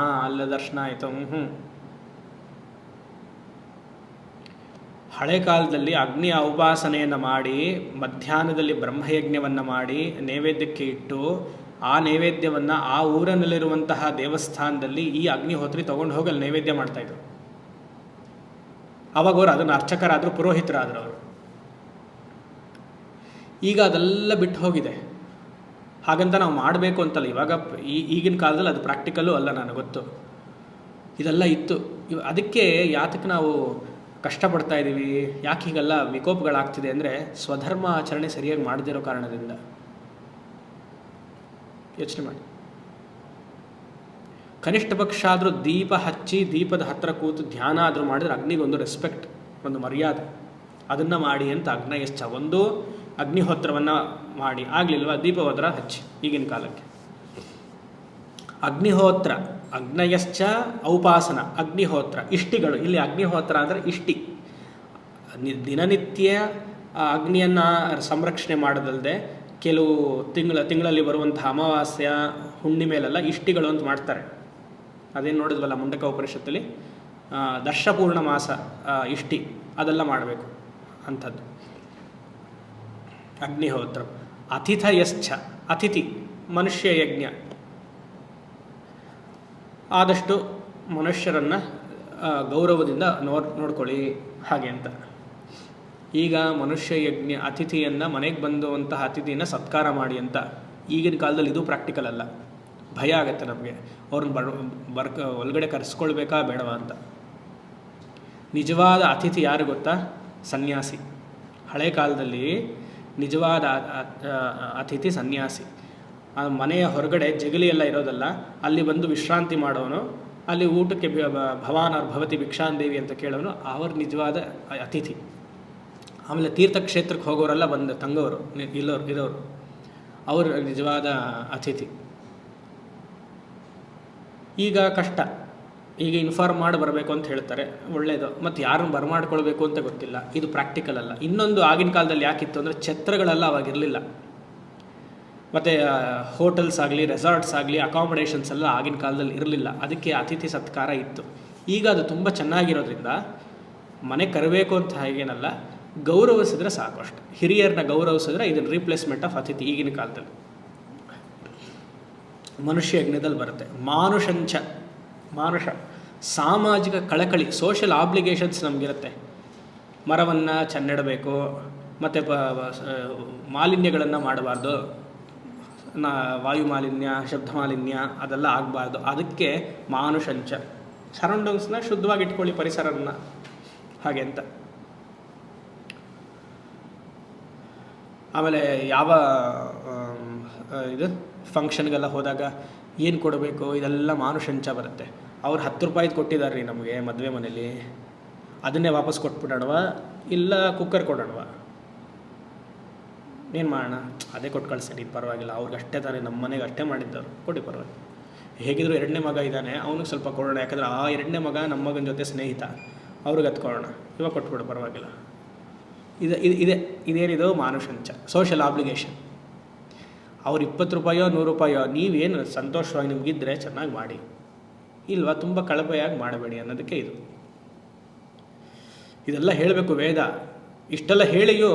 ಅಲ್ಲ ದರ್ಶನ ಆಯಿತು. ಹಳೆ ಕಾಲದಲ್ಲಿ ಅಗ್ನಿಯ ಉಪಾಸನೆಯನ್ನು ಮಾಡಿ, ಮಧ್ಯಾಹ್ನದಲ್ಲಿ ಬ್ರಹ್ಮಯಜ್ಞವನ್ನು ಮಾಡಿ ನೈವೇದ್ಯಕ್ಕೆ ಇಟ್ಟು, ಆ ನೈವೇದ್ಯವನ್ನು ಆ ಊರಿನಲ್ಲಿರುವಂತಹ ದೇವಸ್ಥಾನದಲ್ಲಿ ಈ ಅಗ್ನಿಹೋತ್ರಿ ತೊಗೊಂಡು ಹೋಗಿ ಅಲ್ಲಿ ನೈವೇದ್ಯ ಮಾಡ್ತಾಯಿದ್ರು. ಅವಾಗ ಅವರು ಅದನ್ನು ಅರ್ಚಕರಾದರು, ಪುರೋಹಿತರಾದರು ಅವರು. ಈಗ ಅದೆಲ್ಲ ಬಿಟ್ಟು ಹೋಗಿದೆ. ಹಾಗಂತ ನಾವು ಮಾಡಬೇಕು ಅಂತಲ್ಲ. ಇವಾಗ ಈಗಿನ ಕಾಲದಲ್ಲಿ ಅದು ಪ್ರಾಕ್ಟಿಕಲ್ಲು ಅಲ್ಲ, ನನಗೆ ಗೊತ್ತು. ಇದೆಲ್ಲ ಇತ್ತು. ಅದಕ್ಕೆ ಯಾತಕ್ಕೆ ನಾವು ಕಷ್ಟಪಡ್ತಾ ಇದ್ದೀವಿ, ಯಾಕೆ ಹೀಗೆಲ್ಲ ವಿಕೋಪಗಳಾಗ್ತಿದೆ ಅಂದರೆ ಸ್ವಧರ್ಮ ಆಚರಣೆ ಸರಿಯಾಗಿ ಮಾಡದಿರೋ ಕಾರಣದಿಂದ. ಯೋಚನೆ ಮಾಡಿ. ಕನಿಷ್ಠ ಪಕ್ಷ ಆದರೂ ದೀಪ ಹಚ್ಚಿ ದೀಪದ ಹತ್ತಿರ ಕೂತು ಧ್ಯಾನ ಆದರೂ ಮಾಡಿದ್ರೆ ಅಗ್ನಿಗೊಂದು ರೆಸ್ಪೆಕ್ಟ್, ಒಂದು ಮರ್ಯಾದೆ. ಅದನ್ನು ಮಾಡಿ ಅಂತ ಅಗ್ನಯಶ್ಚ, ಒಂದು ಅಗ್ನಿಹೋತ್ರವನ್ನು ಮಾಡಿ, ಆಗಲಿಲ್ವ ದೀಪೋದ್ರ ಹಚ್ಚಿ. ಈಗಿನ ಕಾಲಕ್ಕೆ ಅಗ್ನಿಹೋತ್ರ, ಅಗ್ನಯಶ್ಚ ಔಪಾಸನ, ಅಗ್ನಿಹೋತ್ರ ಇಷ್ಟಿಗಳು. ಇಲ್ಲಿ ಅಗ್ನಿಹೋತ್ರ ಅಂದರೆ ಇಷ್ಟಿ, ದಿನನಿತ್ಯ ಅಗ್ನಿಯನ್ನು ಸಂರಕ್ಷಣೆ ಮಾಡೋದಲ್ಲದೆ ಕೆಲವು ತಿಂಗಳಲ್ಲಿ ಬರುವಂತಹ ಅಮಾವಾಸ್ಯ ಹುಣ್ಣಿಮೆಲೆಲ್ಲ ಇಷ್ಟಿಗಳು ಅಂತ ಮಾಡ್ತಾರೆ. ಅದೇನು ನೋಡಿದ್ವಲ್ಲ ಮುಂಡಕ ಉಪನಿಷತ್ತಲ್ಲಿ, ದರ್ಶಪೂರ್ಣ ಮಾಸ ಇಷ್ಟಿ, ಅದೆಲ್ಲ ಮಾಡಬೇಕು ಅಂಥದ್ದು. ಅಗ್ನಿಹೋತ್ರ. ಅತಿಥಯಶ್ಚ, ಅತಿಥಿ ಮನುಷ್ಯ ಯಜ್ಞ, ಆದಷ್ಟು ಮನುಷ್ಯರನ್ನು ಗೌರವದಿಂದ ನೋಡ್ಕೊಳ್ಳಿ ಹಾಗೆ ಅಂತ. ಈಗ ಮನುಷ್ಯ ಯಜ್ಞ, ಅತಿಥಿಯನ್ನು ಮನೆಗೆ ಬಂದುವಂತಹ ಅತಿಥಿಯನ್ನು ಸತ್ಕಾರ ಮಾಡಿ ಅಂತ. ಈಗಿನ ಕಾಲದಲ್ಲಿ ಇದು ಪ್ರಾಕ್ಟಿಕಲ್ ಅಲ್ಲ, ಭಯ ಆಗುತ್ತೆ ನಮಗೆ ಅವ್ರನ್ನ ಒಳಗಡೆ ಕರೆಸ್ಕೊಳ್ಬೇಕಾ ಬೇಡವಾ ಅಂತ. ನಿಜವಾದ ಅತಿಥಿ ಯಾರು ಗೊತ್ತಾ? ಸನ್ಯಾಸಿ. ಹಳೆ ಕಾಲದಲ್ಲಿ ನಿಜವಾದ ಅತಿಥಿ ಸನ್ಯಾಸಿ. ಆ ಮನೆಯ ಹೊರಗಡೆ ಜಗಲಿ ಎಲ್ಲ ಇರೋದಲ್ಲ, ಅಲ್ಲಿ ಬಂದು ವಿಶ್ರಾಂತಿ ಮಾಡೋನು, ಅಲ್ಲಿ ಊಟಕ್ಕೆ ಭವಾನರ್ ಭವತಿ ಭಿಕ್ಷಾಂದೇವಿ ಅಂತ ಕೇಳೋನು, ಅವ್ರ ನಿಜವಾದ ಅತಿಥಿ. ಆಮೇಲೆ ತೀರ್ಥಕ್ಷೇತ್ರಕ್ಕೆ ಹೋಗೋರೆಲ್ಲ ಬಂದು ತಂಗೋರು ಇರೋರು, ಅವರು ನಿಜವಾದ ಅತಿಥಿ. ಈಗ ಕಷ್ಟ, ಈಗ ಇನ್ಫಾರ್ಮ್ ಮಾಡಿ ಬರಬೇಕು ಅಂತ ಹೇಳ್ತಾರೆ, ಒಳ್ಳೆಯದು. ಮತ್ತು ಯಾರನ್ನು ಬರಮಾಡ್ಕೊಳ್ಬೇಕು ಅಂತ ಗೊತ್ತಿಲ್ಲ, ಇದು ಪ್ರಾಕ್ಟಿಕಲ್ ಅಲ್ಲ. ಇನ್ನೊಂದು ಆಗಿನ ಕಾಲದಲ್ಲಿ ಯಾಕಿತ್ತು ಅಂದರೆ ಛತ್ರಗಳೆಲ್ಲ ಅವಾಗಿರಲಿಲ್ಲ. ಮತ್ತು ಹೋಟೆಲ್ಸ್ ಆಗಲಿ, ರೆಸಾರ್ಟ್ಸ್ ಆಗಲಿ, ಅಕಾಮಿಡೇಷನ್ಸ್ ಎಲ್ಲ ಆಗಿನ ಕಾಲದಲ್ಲಿ ಇರಲಿಲ್ಲ. ಅದಕ್ಕೆ ಅತಿಥಿ ಸತ್ಕಾರ ಇತ್ತು. ಈಗ ಅದು ತುಂಬ ಚೆನ್ನಾಗಿರೋದ್ರಿಂದ ಮನೆ ಕರಬೇಕು ಅಂತ ಹಾಗೇನಲ್ಲ, ಗೌರವಿಸಿದ್ರೆ ಸಾಕು ಅಷ್ಟೆ. ಹಿರಿಯರನ್ನ ಗೌರವಿಸಿದ್ರೆ ಇದನ್ನು ರೀಪ್ಲೇಸ್ಮೆಂಟ್ ಆಫ್ ಅತಿಥಿ ಈಗಿನ ಕಾಲದಲ್ಲಿ. ಮನುಷ್ಯ ಯಜ್ಞದಲ್ಲಿ ಬರುತ್ತೆ. ಮಾನುಷಂಚ, ಮಾನುಷ ಸಾಮಾಜಿಕ ಕಳಕಳಿ, ಸೋಷಿಯಲ್ ಆಬ್ಲಿಗೇಷನ್ಸ್ ನಮಗಿರುತ್ತೆ. ಮರವನ್ನು ಚೆನ್ನಿಡಬೇಕು, ಮತ್ತು ಮಾಲಿನ್ಯಗಳನ್ನು ಮಾಡಬಾರ್ದು, ವಾಯು ಮಾಲಿನ್ಯ, ಶಬ್ದ ಮಾಲಿನ್ಯ ಅದೆಲ್ಲ ಆಗಬಾರ್ದು. ಅದಕ್ಕೆ ಮಾನುಷಂಚ, ಸರೌಂಡಿಂಗ್ಸ್ನ ಶುದ್ಧವಾಗಿ ಇಟ್ಕೊಳ್ಳಿ, ಪರಿಸರವನ್ನು ಹಾಗೆ ಅಂತ. ಆಮೇಲೆ ಯಾವ ಇದು ಫಂಕ್ಷನ್ಗೆಲ್ಲ ಹೋದಾಗ ಏನು ಕೊಡಬೇಕು ಇದೆಲ್ಲ ಮಾನುಷಂಚ ಬರುತ್ತೆ. ಅವ್ರು 10 ರೂಪಾಯಿದು ಕೊಟ್ಟಿದ್ದಾರೆ ರೀ ನಮಗೆ ಮದುವೆ ಮನೇಲಿ, ಅದನ್ನೇ ವಾಪಸ್ ಕೊಟ್ಬಿಡೋಣವ, ಇಲ್ಲ ಕುಕ್ಕರ್ ಕೊಡೋಣವ, ಏನು ಮಾಡೋಣ, ಅದೇ ಕೊಟ್ಟು ಕಳಿಸ್ತೀನಿ, ಪರವಾಗಿಲ್ಲ, ಅವ್ರಿಗೆ ಅಷ್ಟೇ ತಾನೇ, ನಮ್ಮ ಮನೆಗೆ ಅಷ್ಟೇ ಮಾಡಿದ್ದವರು, ಕೊಡಿ ಪರವಾಗಿಲ್ಲ. ಹೇಗಿದ್ರು 2ನೇ ಮಗ ಇದ್ದಾನೆ, ಅವನಿಗೆ ಸ್ವಲ್ಪ ಕೊಡೋಣ, ಯಾಕಂದರೆ ಆ 2ನೇ ಮಗ ನಮ್ಮ ಮಗನ ಜೊತೆ ಸ್ನೇಹಿತ, ಅವ್ರಿಗೆ ಹತ್ಕೊಳ್ಳೋಣ, ಇವಾಗ ಕೊಟ್ಬಿಡು ಪರವಾಗಿಲ್ಲ. ಇದೇನಿದು ಮಾನುಷಂಚ, ಸೋಷಿಯಲ್ ಆಬ್ಲಿಗೇಷನ್. ಅವ್ರು 20 ರೂಪಾಯೋ 100 ರೂಪಾಯೋ, ನೀವೇನು ಸಂತೋಷವಾಗಿ ನಿಮಗಿದ್ರೆ ಚೆನ್ನಾಗಿ ಮಾಡಿ, ಇಲ್ವಾ ತುಂಬ ಕಳಪೆಯಾಗಿ ಮಾಡಬೇಡಿ ಅನ್ನೋದಕ್ಕೆ ಇದು. ಇದೆಲ್ಲ ಹೇಳಬೇಕು ವೇದ. ಇಷ್ಟೆಲ್ಲ ಹೇಳಿಯೂ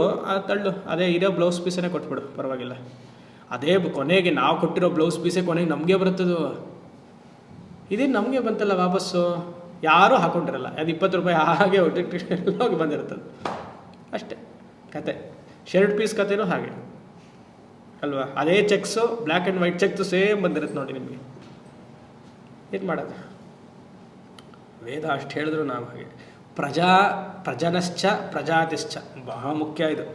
ತಳ್ಳು, ಅದೇ ಇರೋ ಬ್ಲೌಸ್ ಪೀಸನ್ನೇ ಕೊಟ್ಬಿಡು ಪರವಾಗಿಲ್ಲ. ಅದೇ ಕೊನೆಗೆ ನಾವು ಕೊಟ್ಟಿರೋ ಬ್ಲೌಸ್ ಪೀಸೇ ಕೊನೆಗೆ ನಮಗೆ ಬರುತ್ತದು. ಇದೇನು ನಮಗೆ ಬಂತಲ್ಲ ವಾಪಸ್ಸು, ಯಾರೂ ಹಾಕೊಂಡಿರಲ್ಲ, ಅದು 20 ರೂಪಾಯಿ ಹಾಗೆ ಹೋಗಿ ಬಂದಿರ್ತದೆ ಅಷ್ಟೇ ಕತೆ. ಶರ್ಟ್ ಪೀಸ್ ಕತೆನೂ ಹಾಗೆ ಅಲ್ವಾ, ಅದೇ checks, black and white checks same ಬಂದಿರುತ್ತೆ ನೋಡಿ ನಿಮಗೆ. ಏನು ಮಾಡೋದು, ವೇದ ಅಷ್ಟು ಹೇಳಿದ್ರು ನಾವು ಹಾಗೆ. ಪ್ರಜನಶ್ಚ ಪ್ರಜಾತಿಶ್ಚ, ಬಹಳ ಮುಖ್ಯ ಇದು,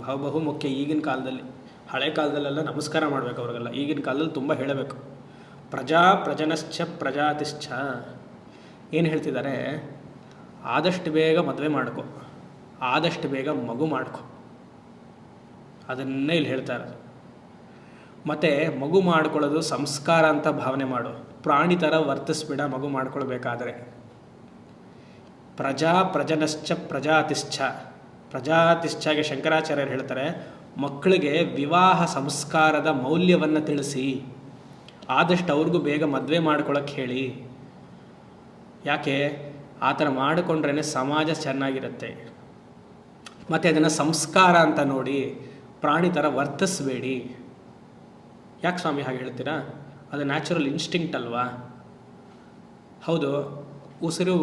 ಬಹು ಮುಖ್ಯ ಈಗಿನ ಕಾಲದಲ್ಲಿ. ಹಳೆ ಕಾಲದಲ್ಲೆಲ್ಲ ನಮಸ್ಕಾರ ಮಾಡಬೇಕು ಅವ್ರಿಗೆಲ್ಲ, ಈಗಿನ ಕಾಲದಲ್ಲಿ ತುಂಬ ಹೇಳಬೇಕು. ಪ್ರಜನಶ್ಚ ಪ್ರಜಾತಿಶ್ಚ ಏನು ಹೇಳ್ತಿದ್ದಾರೆ, ಆದಷ್ಟು ಬೇಗ ಮದುವೆ ಮಾಡ್ಕೊ, ಆದಷ್ಟು ಬೇಗ ಮಗು ಮಾಡ್ಕೊ, ಅದನ್ನೇ ಇಲ್ಲಿ ಹೇಳ್ತಾ ಇರೋದು. ಮತ್ತು ಮಗು ಮಾಡ್ಕೊಳ್ಳೋದು ಸಂಸ್ಕಾರ ಅಂತ ಭಾವನೆ ಮಾಡು, ಪ್ರಾಣಿ ಥರ ವರ್ತಿಸ್ಬಿಡ ಮಗು ಮಾಡ್ಕೊಳ್ಬೇಕಾದ್ರೆ. ಪ್ರಜನಶ್ಚ ಪ್ರಜಾತಿಶ್ಚಗೆ ಶಂಕರಾಚಾರ್ಯರು ಹೇಳ್ತಾರೆ, ಮಕ್ಕಳಿಗೆ ವಿವಾಹ ಸಂಸ್ಕಾರದ ಮೌಲ್ಯವನ್ನು ತಿಳಿಸಿ, ಆದಷ್ಟು ಅವ್ರಿಗೂ ಬೇಗ ಮದುವೆ ಮಾಡ್ಕೊಳ್ಳೋಕ್ಕೆ ಹೇಳಿ. ಯಾಕೆ ಆ ಥರ ಮಾಡಿಕೊಂಡ್ರೇ ಸಮಾಜ ಚೆನ್ನಾಗಿರುತ್ತೆ. ಮತ್ತು ಅದನ್ನು ಸಂಸ್ಕಾರ ಅಂತ ನೋಡಿ, ಪ್ರಾಣಿ ಥರ ವರ್ತಿಸಬೇಡಿ. ಯಾಕೆ ಸ್ವಾಮಿ ಹಾಗೆ ಹೇಳ್ತೀರಾ, ಅದು ನ್ಯಾಚುರಲ್ ಇನ್ಸ್ಟಿಂಕ್ಟ್ ಅಲ್ವಾ? ಹೌದು, ಉಸಿರು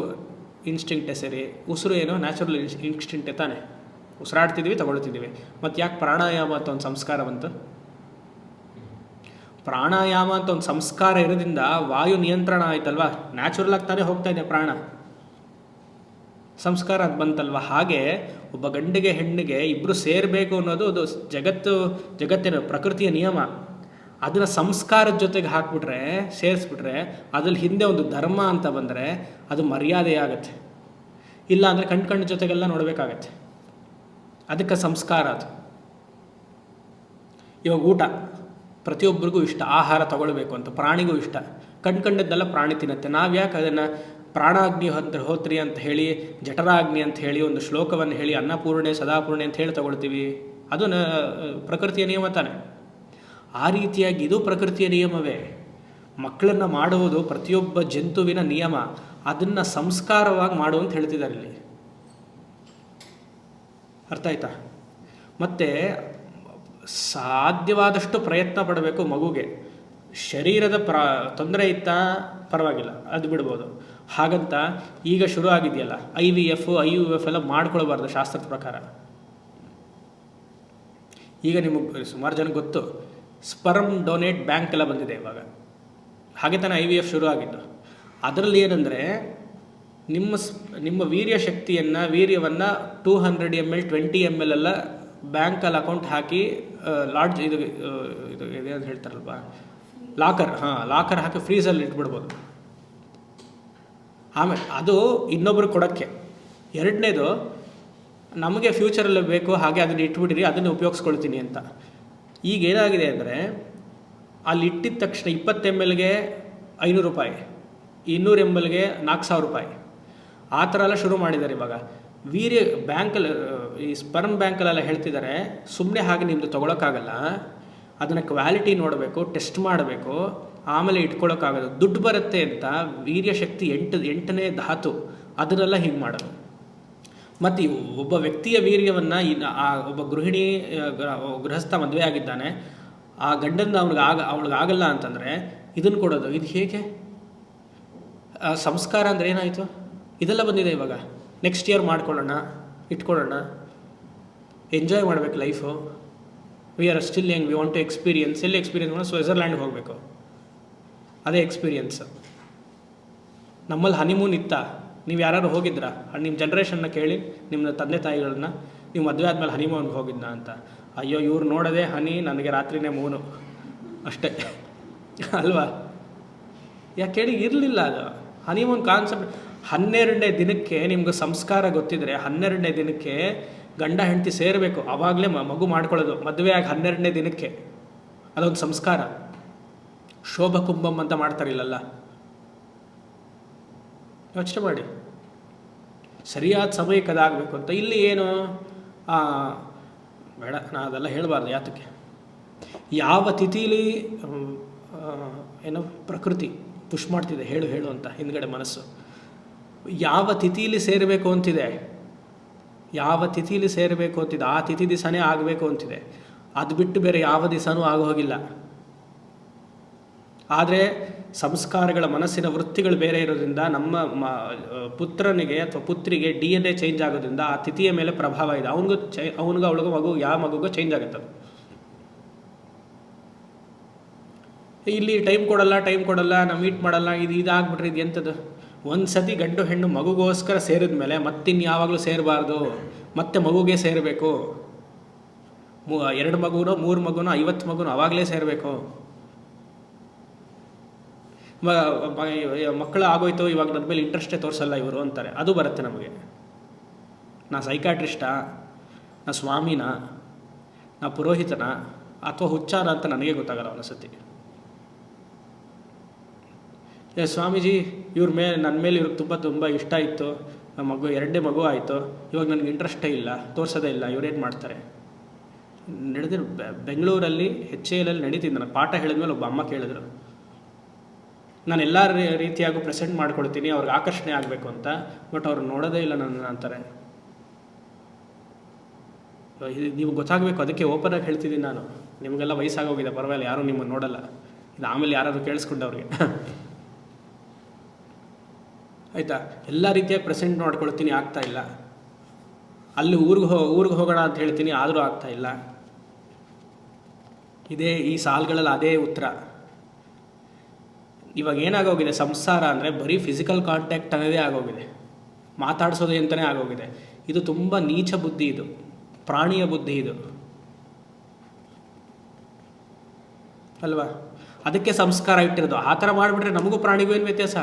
ಇನ್ಸ್ಟಿಂಕ್ಟೇ ಸರಿ, ಉಸಿರು ಏನೋ ನ್ಯಾಚುರಲ್ ಇನ್ಸ್ಟಿಂಕ್ಟೇ ತಾನೆ, ಉಸಿರಾಡ್ತಿದ್ವಿ ತಗೊಳ್ತಿದ್ದೀವಿ. ಮತ್ತು ಯಾಕೆ ಪ್ರಾಣಾಯಾಮ ಅಂತ ಒಂದು ಸಂಸ್ಕಾರ ಬಂತು? ಪ್ರಾಣಾಯಾಮ ಅಂತ ಒಂದು ಸಂಸ್ಕಾರ ಇರೋದ್ರಿಂದ ವಾಯು ನಿಯಂತ್ರಣ ಆಯ್ತಲ್ವಾ, ನ್ಯಾಚುರಲ್ ಆಗಿ ತಾನೇ ಹೋಗ್ತಾ ಇದೆ ಪ್ರಾಣ, ಸಂಸ್ಕಾರ ಅದು ಬಂತಲ್ವ. ಹಾಗೆ ಒಬ್ಬ ಗಂಡಿಗೆ ಹೆಣ್ಣಿಗೆ ಇಬ್ಬರು ಸೇರಬೇಕು ಅನ್ನೋದು ಅದು ಜಗತ್ತಿನ ಪ್ರಕೃತಿಯ ನಿಯಮ. ಅದನ್ನು ಸಂಸ್ಕಾರದ ಜೊತೆಗೆ ಹಾಕ್ಬಿಟ್ರೆ, ಸೇರಿಸ್ಬಿಟ್ರೆ, ಅದ್ರಲ್ಲಿ ಹಿಂದೆ ಒಂದು ಧರ್ಮ ಅಂತ ಬಂದರೆ ಅದು ಮರ್ಯಾದೆ ಆಗುತ್ತೆ. ಇಲ್ಲ ಅಂದರೆ ಕಣ್ಣು ಜೊತೆಗೆಲ್ಲ ನೋಡಬೇಕಾಗತ್ತೆ. ಅದಕ್ಕೆ ಸಂಸ್ಕಾರ ಅದು. ಇವಾಗ ಊಟ ಪ್ರತಿಯೊಬ್ಬರಿಗೂ ಇಷ್ಟ, ಆಹಾರ ತಗೊಳ್ಬೇಕು ಅಂತ, ಪ್ರಾಣಿಗೂ ಇಷ್ಟ. ಕಂಡದ್ದೆಲ್ಲ ಪ್ರಾಣಿ ತಿನ್ನುತ್ತೆ. ನಾವು ಯಾಕೆ ಅದನ್ನು ಪ್ರಾಣಾಗ್ನಿ ಹೋತ್ರಿ ಅಂತ ಹೇಳಿ, ಜಠರಾಗ್ನಿ ಅಂತ ಹೇಳಿ ಒಂದು ಶ್ಲೋಕವನ್ನು ಹೇಳಿ, ಅನ್ನಪೂರ್ಣೆ ಸದಾಪೂರ್ಣೆ ಅಂತ ಹೇಳಿ ತಗೊಳ್ತೀವಿ? ಅದು ಪ್ರಕೃತಿಯ ನಿಯಮ ತಾನೆ. ಆ ರೀತಿಯಾಗಿ ಇದು ಪ್ರಕೃತಿಯ ನಿಯಮವೇ. ಮಕ್ಕಳನ್ನು ಮಾಡುವುದು ಪ್ರತಿಯೊಬ್ಬ ಜಂತುವಿನ ನಿಯಮ. ಅದನ್ನು ಸಂಸ್ಕಾರವಾಗಿ ಮಾಡು ಅಂತ ಹೇಳ್ತಿದ್ದಾರೆ ಇಲ್ಲಿ. ಅರ್ಥ ಆಯ್ತಾ? ಮತ್ತು ಸಾಧ್ಯವಾದಷ್ಟು ಪ್ರಯತ್ನ ಪಡಬೇಕು ಮಗುಗೆ. ಶರೀರದ ತೊಂದರೆ ಇತ್ತಾ ಪರವಾಗಿಲ್ಲ, ಅದು ಬಿಡ್ಬೋದು. ಹಾಗಂತ ಈಗ ಶುರು ಆಗಿದೆಯಲ್ಲ IVF IUF ಎಲ್ಲ ಮಾಡ್ಕೊಳ್ಬಾರ್ದು ಶಾಸ್ತ್ರದ ಪ್ರಕಾರ. ಈಗ ನಿಮಗೆ ಸುಮಾರು ಜನಕ್ಕೆ ಗೊತ್ತು, ಸ್ಪರ್ಮ್ ಡೊನೇಟ್ ಬ್ಯಾಂಕ್ ಎಲ್ಲ ಬಂದಿದೆ ಇವಾಗ. ಹಾಗೆ ತಾನೇ IVF ಶುರು ಆಗಿದ್ದು. ಅದರಲ್ಲಿ ಏನಂದರೆ ನಿಮ್ಮ ವೀರ್ಯ ಶಕ್ತಿಯನ್ನು, ವೀರ್ಯವನ್ನು 200 ml 20 ml ಎಲ್ಲ ಬ್ಯಾಂಕಲ್ಲಿ ಅಕೌಂಟ್ ಹಾಕಿ ಲಾಡ್ಜ್ ಇದು ಅಂತ ಹೇಳ್ತಾರಲ್ವ, ಲಾಕರ್ ಹಾಕಿ ಫ್ರೀಸಲ್ಲಿ ಇಟ್ಬಿಡ್ಬೋದು. ಆಮೇಲೆ ಅದು ಇನ್ನೊಬ್ರು ಕೊಡೋಕ್ಕೆ. ಎರಡನೇದು, ನಮಗೆ ಫ್ಯೂಚರಲ್ಲಿ ಬೇಕು ಹಾಗೆ ಅದನ್ನು ಇಟ್ಬಿಟ್ಟಿರಿ, ಅದನ್ನು ಉಪಯೋಗಿಸ್ಕೊಳ್ತೀನಿ ಅಂತ. ಈಗ ಏನಾಗಿದೆ ಅಂದರೆ, ಅಲ್ಲಿ ಇಟ್ಟಿದ ತಕ್ಷಣ 20 mlಗೆ 500 ರೂಪಾಯಿ, 200 mlಗೆ 4000 ರೂಪಾಯಿ, ಆ ಥರ ಎಲ್ಲ ಶುರು ಮಾಡಿದ್ದಾರೆ ಇವಾಗ. ವೀರ್ಯ ಬ್ಯಾಂಕಲ್ಲಿ, ಈ ಸ್ಪರ್ಮ್ ಬ್ಯಾಂಕಲ್ಲೆಲ್ಲ ಹೇಳ್ತಿದ್ದಾರೆ, ಸುಮ್ಮನೆ ಹಾಗೆ ನಿಮ್ಮದು ತೊಗೊಳಕ್ಕಾಗಲ್ಲ, ಅದನ್ನು ಕ್ವಾಲಿಟಿ ನೋಡಬೇಕು, ಟೆಸ್ಟ್ ಮಾಡಬೇಕು, ಆಮೇಲೆ ಇಟ್ಕೊಳ್ಳೋಕ್ಕಾಗೋದು. ದುಡ್ಡು ಬರುತ್ತೆ ಅಂತ ವೀರ್ಯ ಶಕ್ತಿ 8ನೇ ಧಾತು, ಅದನ್ನೆಲ್ಲ ಹೀಗೆ ಮಾಡೋದು. ಮತ್ತು ಒಬ್ಬ ವ್ಯಕ್ತಿಯ ವೀರ್ಯವನ್ನು ಒಬ್ಬ ಗೃಹಿಣಿ ಗೃಹಸ್ಥ ಮದುವೆ ಆಗಿದ್ದಾನೆ, ಆ ಗಂಡನ ಅವಳಿಗಾಗಲ್ಲ ಅಂತಂದರೆ ಇದನ್ನು ಕೊಡೋದು. ಇದು ಹೇಗೆ ಸಂಸ್ಕಾರ ಅಂದರೆ ಏನಾಯಿತು? ಇದೆಲ್ಲ ಬಂದಿದೆ ಇವಾಗ. ನೆಕ್ಸ್ಟ್ ಇಯರ್ ಮಾಡ್ಕೊಳ್ಳೋಣ, ಇಟ್ಕೊಳ್ಳೋಣ, ಎಂಜಾಯ್ ಮಾಡಬೇಕು life. We are still young, we want to experience. ಎಲ್ಲಿ ಎಕ್ಸ್ಪೀರಿಯನ್ಸ್ ಮಾಡೋ? ಸ್ವಿಟ್ಜರ್ಲ್ಯಾಂಡ್ಗೆ ಹೋಗಬೇಕು, ಅದೇ ಎಕ್ಸ್ಪೀರಿಯನ್ಸ್. ನಮ್ಮಲ್ಲಿ ಹನಿಮೂನ್ ಇತ್ತಾ? ನೀವು ಯಾರು ಹೋಗಿದ್ರಾ? ನಿಮ್ಮ ಜನ್ರೇಷನ್ನ ಕೇಳಿ, ನಿಮ್ಮ ತಂದೆ ತಾಯಿಗಳನ್ನ, ನೀವು ಮದುವೆ ಆದಮೇಲೆ ಹನಿಮೂನ್ಗೆ ಹೋಗಿದ್ನಾ ಅಂತ. ಅಯ್ಯೋ, ಇವ್ರು ನೋಡೋದೇ ಹನಿ, ನನಗೆ ರಾತ್ರಿನೇ ಮೂನು ಅಷ್ಟೇ ಅಲ್ವಾ? ಯಾಕೆ ಕೇಳಿ, ಇರಲಿಲ್ಲ ಅದು ಹನಿಮೂನ್ ಕಾನ್ಸೆಪ್ಟ್. 12ನೇ ದಿನಕ್ಕೆ ನಿಮ್ಗೆ ಸಂಸ್ಕಾರ ಗೊತ್ತಿದ್ರೆ, 12ನೇ ದಿನಕ್ಕೆ ಗಂಡ ಹೆಂಡತಿ ಸೇರಬೇಕು, ಆವಾಗಲೇ ಮಗು ಮಾಡ್ಕೊಳ್ಳೋದು. ಮದುವೆ ಆಗಿ 12ನೇ ದಿನಕ್ಕೆ ಅದೊಂದು ಸಂಸ್ಕಾರ. ಶೋಭಕುಂಭಂ ಅಂತ ಮಾಡ್ತಾರಿಲ್ಲಲ್ಲ, ಯೋಚನೆ ಮಾಡಿ. ಸರಿಯಾದ ಸಮಯಕ್ಕೆ ಅದಾಗಬೇಕು ಅಂತ. ಇಲ್ಲಿ ಏನು ಬೇಡ, ನಾನು ಅದೆಲ್ಲ ಹೇಳಬಾರ್ದು. ಯಾತಕ್ಕೆ? ಯಾವ ತಿಥಿಲಿ ಏನೋ ಪ್ರಕೃತಿ ಪುಷ್ ಮಾಡ್ತಿದೆ, ಹೇಳು ಅಂತ ಹಿಂದ್ಗಡೆ ಮನಸ್ಸು. ಯಾವ ತಿಥಿಲಿ ಸೇರಬೇಕು ಅಂತಿದೆ, ಯಾವ ತಿಥಿಲಿ ಸೇರಬೇಕು ಅಂತಿದೆ, ಆ ತಿಥಿ ದಿವಸನೇ ಆಗಬೇಕು ಅಂತಿದೆ. ಅದು ಬಿಟ್ಟು ಬೇರೆ ಯಾವ ದಿವಸನೂ ಆಗೋಗಿಲ್ಲ. ಆದರೆ ಸಂಸ್ಕಾರಗಳ ಮನಸ್ಸಿನ ವೃತ್ತಿಗಳು ಬೇರೆ ಇರೋದ್ರಿಂದ, ನಮ್ಮ ಪುತ್ರನಿಗೆ ಅಥವಾ ಪುತ್ರಿಗೆ DNA ಚೇಂಜ್ ಆಗೋದ್ರಿಂದ ಆ ತಿಥಿಯ ಮೇಲೆ ಪ್ರಭಾವ ಇದೆ. ಅವನಿಗೂ ಅವಳಿಗೂ ಯಾವ ಮಗುಗೂ ಚೇಂಜ್ ಆಗುತ್ತೆ. ಇಲ್ಲಿ ಟೈಮ್ ಕೊಡಲ್ಲ, ನಾವು ಮೀಟ್ ಮಾಡಲ್ಲ, ಇದಾಗ್ಬಿಟ್ರೆ ಇದು ಎಂಥದ್ದು? ಒಂದು ಸತಿ ಗಂಡು ಹೆಣ್ಣು ಮಗುಗೋಸ್ಕರ ಸೇರಿದ ಮೇಲೆ ಮತ್ತಿನ್ಯಾವಾಗಲೂ ಸೇರಬಾರ್ದು, ಮತ್ತೆ ಮಗುಗೆ ಸೇರಬೇಕು. 2 ಮಗುನೋ 3 ಮಗುನೋ 50 ಮಗುನೋ ಆವಾಗಲೇ ಸೇರಬೇಕು. ಮಕ್ಕಳು ಆಗೋಯ್ತು, ಇವಾಗ ನನ್ನ ಮೇಲೆ ಇಂಟ್ರೆಸ್ಟೇ ತೋರಿಸಲ್ಲ ಇವರು ಅಂತಾರೆ. ಅದು ಬರುತ್ತೆ ನಮಗೆ. ನಾ ಸೈಕಾಟ್ರಿಸ್ಟಾ, ನಾ ಸ್ವಾಮಿನ, ನಾ ಪುರೋಹಿತನ, ಅಥವಾ ಹುಚ್ಚಾರ ಅಂತ ನನಗೆ ಗೊತ್ತಾಗಲ್ಲ ಒಂದ್ಸತಿ. ಸ್ವಾಮೀಜಿ ಇವ್ರ ನನ್ನ ಮೇಲೆ ಇವ್ರಿಗೆ ತುಂಬ ಇಷ್ಟ ಇತ್ತು, ಮಗು 2ನೇ ಮಗು ಆಯಿತು, ಇವಾಗ ನನಗೆ ಇಂಟ್ರೆಸ್ಟೇ ಇಲ್ಲ, ತೋರಿಸೋದೇ ಇಲ್ಲ, ಇವ್ರೇನು ಮಾಡ್ತಾರೆ? ನಡೆದಿರೋ ಬೆಂಗಳೂರಲ್ಲಿ HAL ನಡೀತಿದ್ದು. ನನಗೆ ಪಾಠ ಹೇಳಿದ್ಮೇಲೆ ಒಬ್ಬ ಅಮ್ಮ ಕೇಳಿದ್ರು, ನಾನು ಎಲ್ಲ ರೀತಿಯಾಗೂ ಪ್ರೆಸೆಂಟ್ ಮಾಡ್ಕೊಳ್ತೀನಿ, ಅವ್ರಿಗೆ ಆಕರ್ಷಣೆ ಆಗಬೇಕು ಅಂತ, ಬಟ್ ಅವ್ರು ನೋಡೋದೇ ಇಲ್ಲ ನನ್ನ ಅಂತಾರೆ. ನೀವು ಗೊತ್ತಾಗಬೇಕು, ಅದಕ್ಕೆ ಓಪನಾಗಿ ಹೇಳ್ತಿದ್ದೀನಿ ನಾನು. ನಿಮಗೆಲ್ಲ ವಯಸ್ಸಾಗೋಗಿದೆ, ಪರವಾಗಿಲ್ಲ, ಯಾರೂ ನಿಮ್ಮನ್ನು ನೋಡಲ್ಲ. ಇದು ಆಮೇಲೆ ಯಾರಾದರೂ ಕೇಳಿಸ್ಕೊಂಡವ್ರಿಗೆ ಆಯಿತಾ? ಎಲ್ಲ ರೀತಿಯಾಗಿ ಪ್ರೆಸೆಂಟ್ ಮಾಡ್ಕೊಳ್ತೀನಿ, ಆಗ್ತಾಯಿಲ್ಲ. ಅಲ್ಲಿ ಊರಿಗೆ ಹೋಗೋಣ ಅಂತ ಹೇಳ್ತೀನಿ, ಆದರೂ ಆಗ್ತಾಯಿಲ್ಲ. ಈ ಸಾಲುಗಳಲ್ಲಿ ಅದೇ ಉತ್ತರ. ಇವಾಗ ಏನಾಗೋಗಿದೆ, ಸಂಸಾರ ಅಂದರೆ ಬರೀ ಫಿಸಿಕಲ್ ಕಾಂಟ್ಯಾಕ್ಟ್ ಅನ್ನೋದೇ ಆಗೋಗಿದೆ, ಮಾತಾಡಿಸೋದು ಅಂತಲೇ ಆಗೋಗಿದೆ. ಇದು ತುಂಬ ನೀಚ ಬುದ್ಧಿ, ಇದು ಪ್ರಾಣಿಯ ಬುದ್ಧಿ. ಇದು ಅಲ್ವಾ? ಅದಕ್ಕೆ ಸಂಸ್ಕಾರ ಇಟ್ಟಿರೋದು. ಆ ಥರ ಮಾಡಿಬಿಟ್ರೆ ನಮಗೂ ಪ್ರಾಣಿಗೂ ಏನು ವ್ಯತ್ಯಾಸ?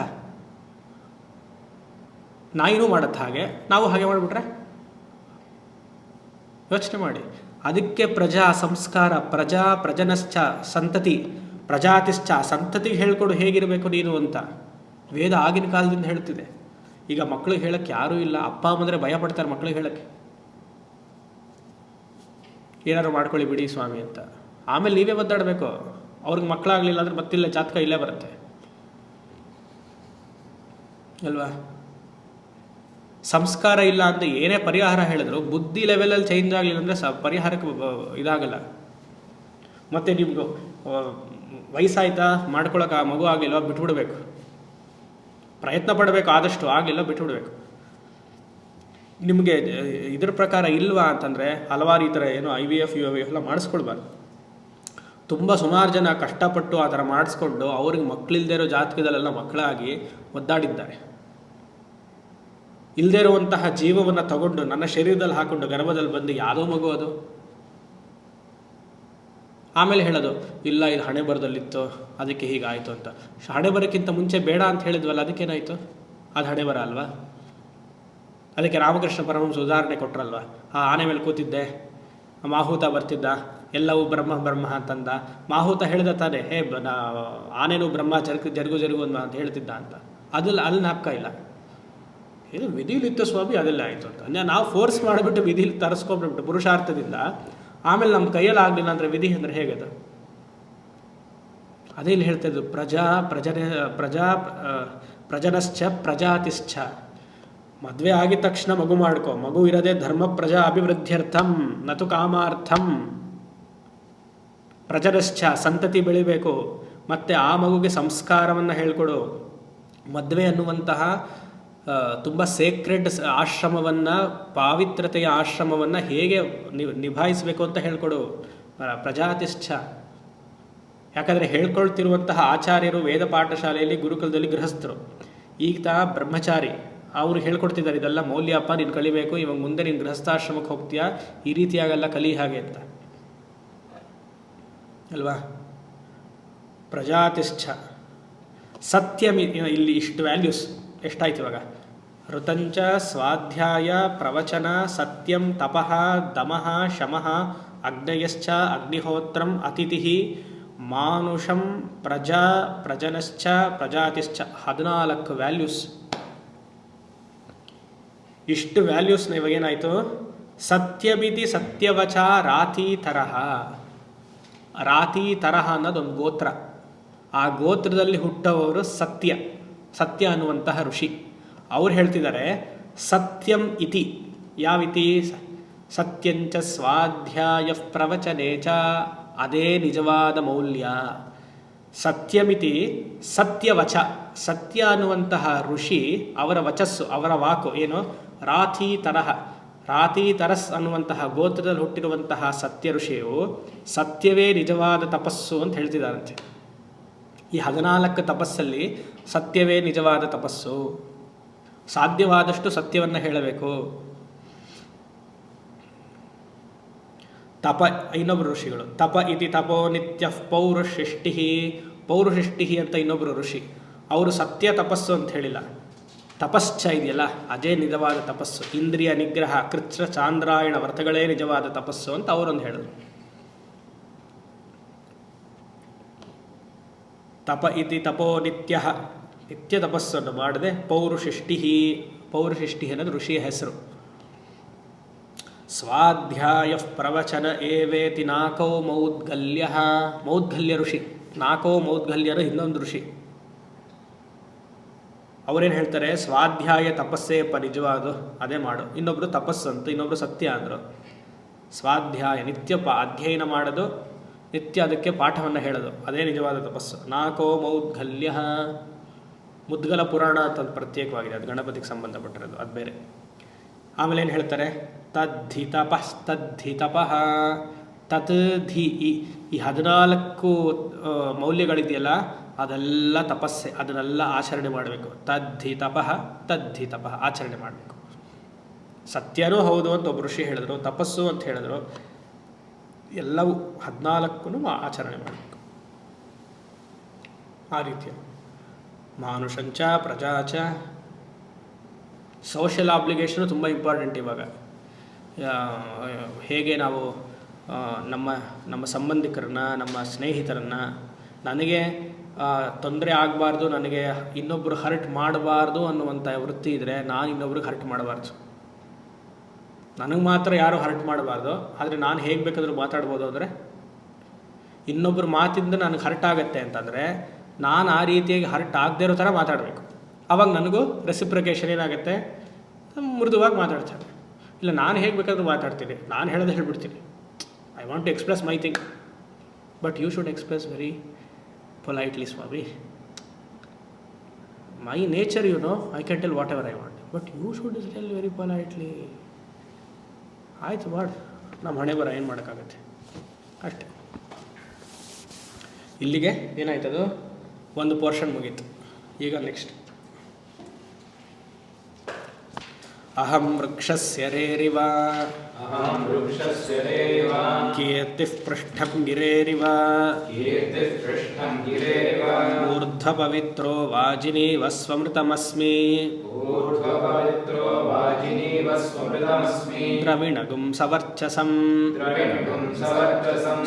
ನಾಯಿನೂ ಮಾಡುತ್ತೆ ಹಾಗೆ, ನಾವು ಹಾಗೆ ಮಾಡಿಬಿಟ್ರೆ ಯೋಚನೆ ಮಾಡಿ. ಅದಕ್ಕೆ ಪ್ರಜಾ ಸಂಸ್ಕಾರ, ಪ್ರಜನಶ್ಚ ಸಂತತಿ, ಪ್ರಜಾತಿಶ್ಚ ಸಂತತಿಗೆ ಹೇಳ್ಕೊಡು ಹೇಗಿರಬೇಕು ನೀನು ಅಂತ ವೇದ ಆಗಿನ ಕಾಲದಿಂದ ಹೇಳ್ತಿದೆ. ಈಗ ಮಕ್ಕಳಿಗೆ ಹೇಳಕ್ಕೆ ಯಾರೂ ಇಲ್ಲ. ಅಪ್ಪ ಅಮ್ಮಂದ್ರೆ ಭಯ ಪಡ್ತಾರೆ ಮಕ್ಕಳಿಗೆ ಹೇಳಕ್ಕೆ, ಏನಾದ್ರು ಮಾಡ್ಕೊಳ್ಳಿ ಬಿಡಿ ಸ್ವಾಮಿ ಅಂತ. ಆಮೇಲೆ ನೀವೇ ಒದ್ದಾಡಬೇಕು. ಅವ್ರಿಗೆ ಮಕ್ಕಳಾಗಲಿಲ್ಲ ಅಂದ್ರೆ ಮತ್ತಿಲ್ಲ, ಜಾತಕ ಇಲ್ಲೇ ಬರುತ್ತೆ ಅಲ್ವಾ? ಸಂಸ್ಕಾರ ಇಲ್ಲ ಅಂತ ಏನೇ ಪರಿಹಾರ ಹೇಳಿದ್ರು ಬುದ್ಧಿ ಲೆವೆಲಲ್ಲಿ ಚೇಂಜ್ ಆಗಲಿಲ್ಲ ಅಂದರೆ ಪರಿಹಾರಕ್ಕೆ ಇದಾಗಲ್ಲ. ಮತ್ತು ನಿಮ್ಗೆ ವಯಸ್ಸಾಯ್ತಾ ಮಾಡ್ಕೊಳಕ್ಕೆ ಆ ಮಗು ಆಗಲಿಲ್ಲ, ಬಿಟ್ಬಿಡ್ಬೇಕು. ಪ್ರಯತ್ನ ಪಡಬೇಕು, ಆದಷ್ಟು ಆಗಲಿಲ್ಲ ಬಿಟ್ಬಿಡ್ಬೇಕು. ನಿಮಗೆ ಇದ್ರ ಪ್ರಕಾರ ಇಲ್ವಾ ಅಂತಂದರೆ ಹಲವಾರು ಈ ಥರ ಏನು IVF UVF ಎಲ್ಲ ಮಾಡಿಸ್ಕೊಳ್ಬಾರ್ದು. ತುಂಬ ಸುಮಾರು ಜನ ಕಷ್ಟಪಟ್ಟು ಆ ಥರ ಮಾಡಿಸ್ಕೊಂಡು ಅವ್ರಿಗೆ ಮಕ್ಕಳಿಲ್ಲದೆ ಇರೋ ಜಾತಕದಲ್ಲೆಲ್ಲ ಮಕ್ಕಳಾಗಿ ಒದ್ದಾಡಿದ್ದಾರೆ. ಇಲ್ಲದೇ ಇರುವಂತಹ ಜೀವವನ್ನು ತಗೊಂಡು ನನ್ನ ಶರೀರದಲ್ಲಿ ಹಾಕೊಂಡು ಗರ್ಭದಲ್ಲಿ ಬಂದು ಯಾವುದೋ ಮಗು ಅದು. ಆಮೇಲೆ ಹೇಳೋದು ಇಲ್ಲ ಇದು ಹಣೆ ಬರದಲ್ಲಿತ್ತು ಅದಕ್ಕೆ ಹೀಗಾಯಿತು ಅಂತ. ಹಣೆ ಬರೋಕ್ಕಿಂತ ಮುಂಚೆ ಬೇಡ ಅಂತ ಹೇಳಿದ್ವಲ್ಲ, ಅದಕ್ಕೇನಾಯಿತು? ಅದು ಹಣೆ ಬರ ಅಲ್ವಾ? ಅದಕ್ಕೆ ರಾಮಕೃಷ್ಣ ಪರಮಹಂಸ ಉದಾಹರಣೆ ಕೊಟ್ರಲ್ವ. ಆ ಆನೆ ಮೇಲೆ ಕೂತಿದ್ದೆ, ಮಾಹುತ ಬರ್ತಿದ್ದ, ಎಲ್ಲವೂ ಬ್ರಹ್ಮ ಬ್ರಹ್ಮ ಅಂತಂದ. ಮಾಹುತ ಹೇಳಿದ ತಾನೆ, ಹೇ ಆನೆನೂ ಬ್ರಹ್ಮ ಜರುಗು ಜರುಗು ಅಂತ ಹೇಳ್ತಿದ್ದ ಅಂತ. ಅಲ್ಲಿ ನಾಪಕ ಇಲ್ಲ. ಇದು ವಿಧಿಲಿತ್ತು ಸ್ವಾಮಿ, ಅದೆಲ್ಲ ಆಯಿತು ಅಂತ ನಾವು ಫೋರ್ಸ್ ಮಾಡಿಬಿಟ್ಟು ವಿಧಿಲಿ ತರಿಸ್ಕೊಂಡ್ಬಿಟ್ಟು ಪುರುಷಾರ್ಥದಿಂದ. ಆಮೇಲೆ ನಮ್ಮ ಕೈಯಲ್ಲಿ ಆಗಲಿಲ್ಲ ಅಂದರೆ ವಿಧಿ ಅಂದರೆ ಹೇಗದು? ಅದೇ ಇಲ್ಲಿ ಹೇಳ್ತಾ ಇದ್ದು ಪ್ರಜನಶ್ಚ ಪ್ರಜಾತಿಶ್ಚ. ಮದುವೆ ಆಗಿದ ತಕ್ಷಣ ಮಗು ಮಾಡ್ಕೊ, ಮಗು ಇರೋದೇ ಧರ್ಮ ಪ್ರಜಾ ಅಭಿವೃದ್ಧ್ಯರ್ಥಂ ನತು ಕಾಮಾರ್ಥಂ. ಪ್ರಜನಶ್ಚ ಸಂತತಿ ಬೆಳಿಬೇಕು, ಮತ್ತು ಆ ಮಗುಗೆ ಸಂಸ್ಕಾರವನ್ನು ಹೇಳ್ಕೊಡು. ಮದುವೆ ಅನ್ನುವಂತಹ ತುಂಬ ಸೇಕ್ರೆಡ್ ಆಶ್ರಮವನ್ನು, ಪಾವಿತ್ರತೆಯ ಆಶ್ರಮವನ್ನು ಹೇಗೆ ನಿಭಾಯಿಸಬೇಕು ಅಂತ ಹೇಳ್ಕೊಡು. ಪ್ರಜಾತಿಶ್ಚ. ಯಾಕಂದರೆ ಹೇಳ್ಕೊಳ್ತಿರುವಂತಹ ಆಚಾರ್ಯರು ವೇದ ಪಾಠಶಾಲೆಯಲ್ಲಿ ಗುರುಕುಲದಲ್ಲಿ ಗೃಹಸ್ಥರು, ಈಗ ಬ್ರಹ್ಮಚಾರಿ. ಅವರು ಹೇಳ್ಕೊಡ್ತಿದ್ದಾರೆ ಇದೆಲ್ಲ ಮೌಲ್ಯಪ್ಪ, ನೀನು ಕಲಿಬೇಕು, ಇವಾಗ ಮುಂದೆ ನೀನು ಗೃಹಸ್ಥಾಶ್ರಮಕ್ಕೆ ಹೋಗ್ತೀಯಾ, ಈ ರೀತಿಯಾಗೆಲ್ಲ ಕಲಿ ಹಾಗೆ ಅಂತ ಅಲ್ವಾ? ಪ್ರಜಾತಿಶ್ಚ ಸತ್ಯಮಿ. ಇಲ್ಲಿ ಇಷ್ಟು ವ್ಯಾಲ್ಯೂಸ್ ಎಷ್ಟಾಯ್ತು ಇವಾಗ? ಋತಂಚ ಸ್ವಾಧ್ಯಾಯ ಪ್ರವಚನ ಸತ್ಯಂ ತಪಃ ದಮಃ ಶಮಃ ಅಗ್ನಯಶ್ಚ ಅಗ್ನಿಹೋತ್ರಂ ಅತಿಥಿ ಮಾನುಷಂ ಪ್ರಜನಶ್ಚ ಪ್ರಜಾತಿಶ್ಚ. 14 ವ್ಯಾಲ್ಯೂಸ್. ಇಷ್ಟು ವ್ಯಾಲ್ಯೂಸ್ನ ಇವಾಗೇನಾಯಿತು? ಸತ್ಯಮಿತಿ ಸತ್ಯವಚ ರಾತಿ ತರಹ. ರಾತಿ ತರಹ ಅನ್ನೋದೊಂದು ಗೋತ್ರ. ಆ ಗೋತ್ರದಲ್ಲಿ ಹುಟ್ಟವರು ಸತ್ಯ ಅನ್ನುವಂತಹ ಋಷಿ. ಅವ್ರು ಹೇಳ್ತಿದ್ದಾರೆ ಸತ್ಯಂ ಇತಿ. ಯಾವಿತಿ? ಸತ್ಯಂಚ ಸ್ವಾಧ್ಯಾಯ ಪ್ರವಚನೆ ಚ. ಅದೇ ನಿಜವಾದ ಮೌಲ್ಯ. ಸತ್ಯಮಿತಿ ಸತ್ಯವಚ. ಸತ್ಯ ಅನ್ನುವಂತಹ ಋಷಿ, ಅವರ ವಚಸ್ಸು, ಅವರ ವಾಕು ಏನು? ರಾತಿ ತರಹ. ರಾತಿ ತರಸ್ ಅನ್ನುವಂತಹ ಗೋತ್ರದಲ್ಲಿ ಹುಟ್ಟಿರುವಂತಹ ಸತ್ಯ ಋಷಿಯು ಸತ್ಯವೇ ನಿಜವಾದ ತಪಸ್ಸು ಅಂತ ಹೇಳ್ತಿದ್ದಾರಂತೆ. ಈ 14 ತಪಸ್ಸಲ್ಲಿ ಸತ್ಯವೇ ನಿಜವಾದ ತಪಸ್ಸು. ಸಾಧ್ಯವಾದಷ್ಟು ಸತ್ಯವನ್ನು ಹೇಳಬೇಕು. ತಪ ಇನ್ನೊಬ್ಬರು ಋಷಿಗಳು. ತಪ ಇತಿ ತಪೋ ನಿತ್ಯ ಪೌರುಷಿಷ್ಟಿ. ಪೌರುಷಿಷ್ಟಿ ಅಂತ ಇನ್ನೊಬ್ಬರು ಋಷಿ. ಅವರು ಸತ್ಯ ತಪಸ್ಸು ಅಂತ ಹೇಳಿಲ್ಲ, ತಪಶ್ಚ ಇದೆಯಲ್ಲ ಅದೇ ನಿಜವಾದ ತಪಸ್ಸು. ಇಂದ್ರಿಯ ನಿಗ್ರಹ, ಕೃಚ್ಛ ಚಾಂದ್ರಾಯಣ ವ್ರತಗಳೇ ನಿಜವಾದ ತಪಸ್ಸು ಅಂತ ಅವರೊಂದು ಹೇಳಿದ್ರು. ತಪ ಇತಿ ತಪೋ ನಿತ್ಯ. ನಿತ್ಯ ತಪಸ್ಸನ್ನು ಮಾಡದೆ ಪೌರುಷಿಷ್ಟಿ. ಪೌರುಷಿಷ್ಟಿ ಅನ್ನೋದು ಋಷಿಯ ಹೆಸರು. ಸ್ವಾಧ್ಯಾಯ ಪ್ರವಚನ ಏವೇತಿ ನಾಕೋ ಮೌದ್ಗಲ್ಯ. ಮೌದ್ಗಲ್ಯ ಋಷಿ. ನಾಕೋ ಮೌದ್ಗಲ್ಯರು ಇನ್ನೊಂದು ಋಷಿ. ಅವರೇನು ಹೇಳ್ತಾರೆ? ಸ್ವಾಧ್ಯಾಯ ತಪಸ್ಸೇ ನಿಜವಾದು, ಅದೇ ಮಾಡು. ಇನ್ನೊಬ್ರು ತಪಸ್ಸು ಅಂತ, ಇನ್ನೊಬ್ರು ಸತ್ಯ ಅಂದರು. ಸ್ವಾಧ್ಯಾಯ ನಿತ್ಯ ಅಧ್ಯಯನ ಮಾಡೋದು, ನಿತ್ಯ ಅದಕ್ಕೆ ಪಾಠವನ್ನು ಹೇಳೋದು, ಅದೇ ನಿಜವಾದ ತಪಸ್ಸು. ನಾಕೋ ಮೌದ್ಗಲ್ಯ. ಮುದ್ಗಲ ಪುರಾಣ ಅಂತ ಪ್ರತ್ಯೇಕವಾಗಿದೆ, ಅದು ಗಣಪತಿಗೆ ಸಂಬಂಧಪಟ್ಟಿರೋದು, ಅದು ಬೇರೆ. ಆಮೇಲೆ ಏನು ಹೇಳ್ತಾರೆ? ತದ್ಧಿ ತಪಃ ತತ್ ಧಿ. ಈ 14 ಮೌಲ್ಯಗಳಿದೆಯಲ್ಲ ಅದೆಲ್ಲ ತಪಸ್ಸೆ, ಅದನ್ನೆಲ್ಲ ಆಚರಣೆ ಮಾಡಬೇಕು. ತದ್ಧಿ ತಪಃ ಆಚರಣೆ ಮಾಡಬೇಕು. ಸತ್ಯನೂ ಹೌದು ಅಂತ ಒಬ್ಬ ಋಷಿ ಹೇಳಿದ್ರು, ತಪಸ್ಸು ಅಂತ ಹೇಳಿದ್ರು. ಎಲ್ಲವೂ 14 ಆಚರಣೆ ಮಾಡಬೇಕು. ಆ ರೀತಿಯ ಮಾನುಷಂಚ ಪ್ರಜಾಚ. ಸೋಷಿಯಲ್ ಆಬ್ಲಿಗೇಷನು ತುಂಬ ಇಂಪಾರ್ಟೆಂಟ್ ಇವಾಗ. ಹೇಗೆ ನಾವು ನಮ್ಮ ನಮ್ಮ ಸಂಬಂಧಿಕರನ್ನ, ನಮ್ಮ ಸ್ನೇಹಿತರನ್ನು, ನನಗೆ ತೊಂದರೆ ಆಗಬಾರ್ದು, ನನಗೆ ಇನ್ನೊಬ್ಬರು ಹರ್ಟ್ ಮಾಡಬಾರ್ದು ಅನ್ನುವಂಥ ವೃತ್ತಿ ಇದ್ದರೆ ನಾನು ಇನ್ನೊಬ್ರಿಗೆ ಹರ್ಟ್ ಮಾಡಬಾರ್ದು. ನನಗೆ ಮಾತ್ರ ಯಾರು ಹರ್ಟ್ ಮಾಡಬಾರ್ದು, ಆದರೆ ನಾನು ಹೇಗೆ ಬೇಕಾದರೂ ಮಾತಾಡ್ಬೋದು. ಅಂದರೆ ಇನ್ನೊಬ್ಬರು ಮಾತಿಂದ ನನಗೆ ಹರ್ಟ್ ಆಗುತ್ತೆ ಅಂತಂದರೆ ನಾನು ಆ ರೀತಿಯಾಗಿ ಹರ್ಟ್ ಆಗದೇ ಇರೋ ಥರ ಮಾತಾಡಬೇಕು. ಆವಾಗ ನನಗೂ ರೆಸಿಪ್ರಿಕೇಷನ್ ಏನಾಗುತ್ತೆ, ಮೃದುವಾಗಿ ಮಾತಾಡ್ತಾರೆ. ಇಲ್ಲ ನಾನು ಹೇಗೆ ಬೇಕಾದರೂ ಮಾತಾಡ್ತೀನಿ, ನಾನು ಹೇಳೋದು ಹೇಳ್ಬಿಡ್ತೀನಿ. I want to express my thing, but you should express very politely ಸ್ವಾಮಿ. My nature you know, I can tell whatever I want, but you should tell very politely. ಆಯಿತು ಮಾಡಿ, ನಮ್ಮ ಹಣೆ ಬರ ಏನು ಮಾಡೋಕ್ಕಾಗತ್ತೆ ಅಷ್ಟೆ. ಇಲ್ಲಿಗೆ ಏನಾಯ್ತದು, ಒಂದು ಪೋರ್ಷನ್ ಮುಗೀತು. ಈಗ ನೆಕ್ಸ್ಟ್. ಅಹಂ ವೃಕ್ಷಸ್ಯ ರೇರಿವ ಕೀರ್ತಿಃ ಪೃಷ್ಠಂ ಗಿರೇರಿವ ಊರ್ಧ್ವಪವಿತ್ರೋ ವಾಜಿನೀವ ಸ್ವಮೃತಮಸ್ಮಿ ದ್ರವಿಣಗುಂ ಸವರ್ಚಸಂ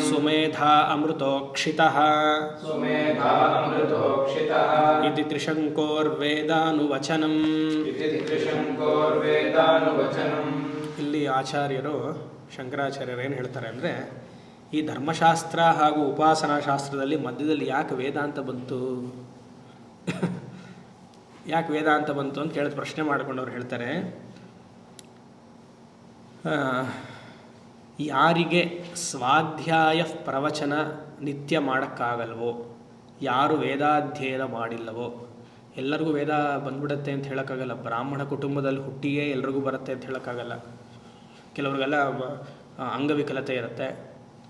ಸುಮೇಧಾ ಅಮೃತೋಕ್ಷಿತಃ ಇತಿ ತ್ರಿಶಂಕೋರ್ವೇದಾನುವಚನಂ. ಇಲ್ಲಿ ಆಚಾರ್ಯರು, ಶಂಕರಾಚಾರ್ಯರು ಏನು ಹೇಳ್ತಾರೆ ಅಂದರೆ, ಈ ಧರ್ಮಶಾಸ್ತ್ರ ಹಾಗೂ ಉಪಾಸನಾಶಾಸ್ತ್ರದಲ್ಲಿ ಮಧ್ಯದಲ್ಲಿ ಯಾಕೆ ವೇದಾಂತ ಬಂತು, ಯಾಕೆ ವೇದಾಂತ ಬಂತು ಅಂತ ಕೇಳಿದ ಪ್ರಶ್ನೆ ಮಾಡಿಕೊಂಡವ್ರು ಹೇಳ್ತಾರೆ, ಯಾರಿಗೆ ಸ್ವಾಧ್ಯಾಯ ಪ್ರವಚನ ನಿತ್ಯ ಮಾಡೋಕ್ಕಾಗಲ್ವೋ, ಯಾರು ವೇದಾಧ್ಯಯನ ಮಾಡಿಲ್ಲವೋ, ಎಲ್ಲರಿಗೂ ವೇದ ಬಂದ್ಬಿಡುತ್ತೆ ಅಂತ ಹೇಳೋಕ್ಕಾಗಲ್ಲ. ಬ್ರಾಹ್ಮಣ ಕುಟುಂಬದಲ್ಲಿ ಹುಟ್ಟಿಯೇ ಎಲ್ರಿಗೂ ಬರುತ್ತೆ ಅಂತ ಹೇಳೋಕ್ಕಾಗಲ್ಲ. ಕೆಲವ್ರಿಗೆಲ್ಲ ಅಂಗವಿಕಲತೆ ಇರುತ್ತೆ,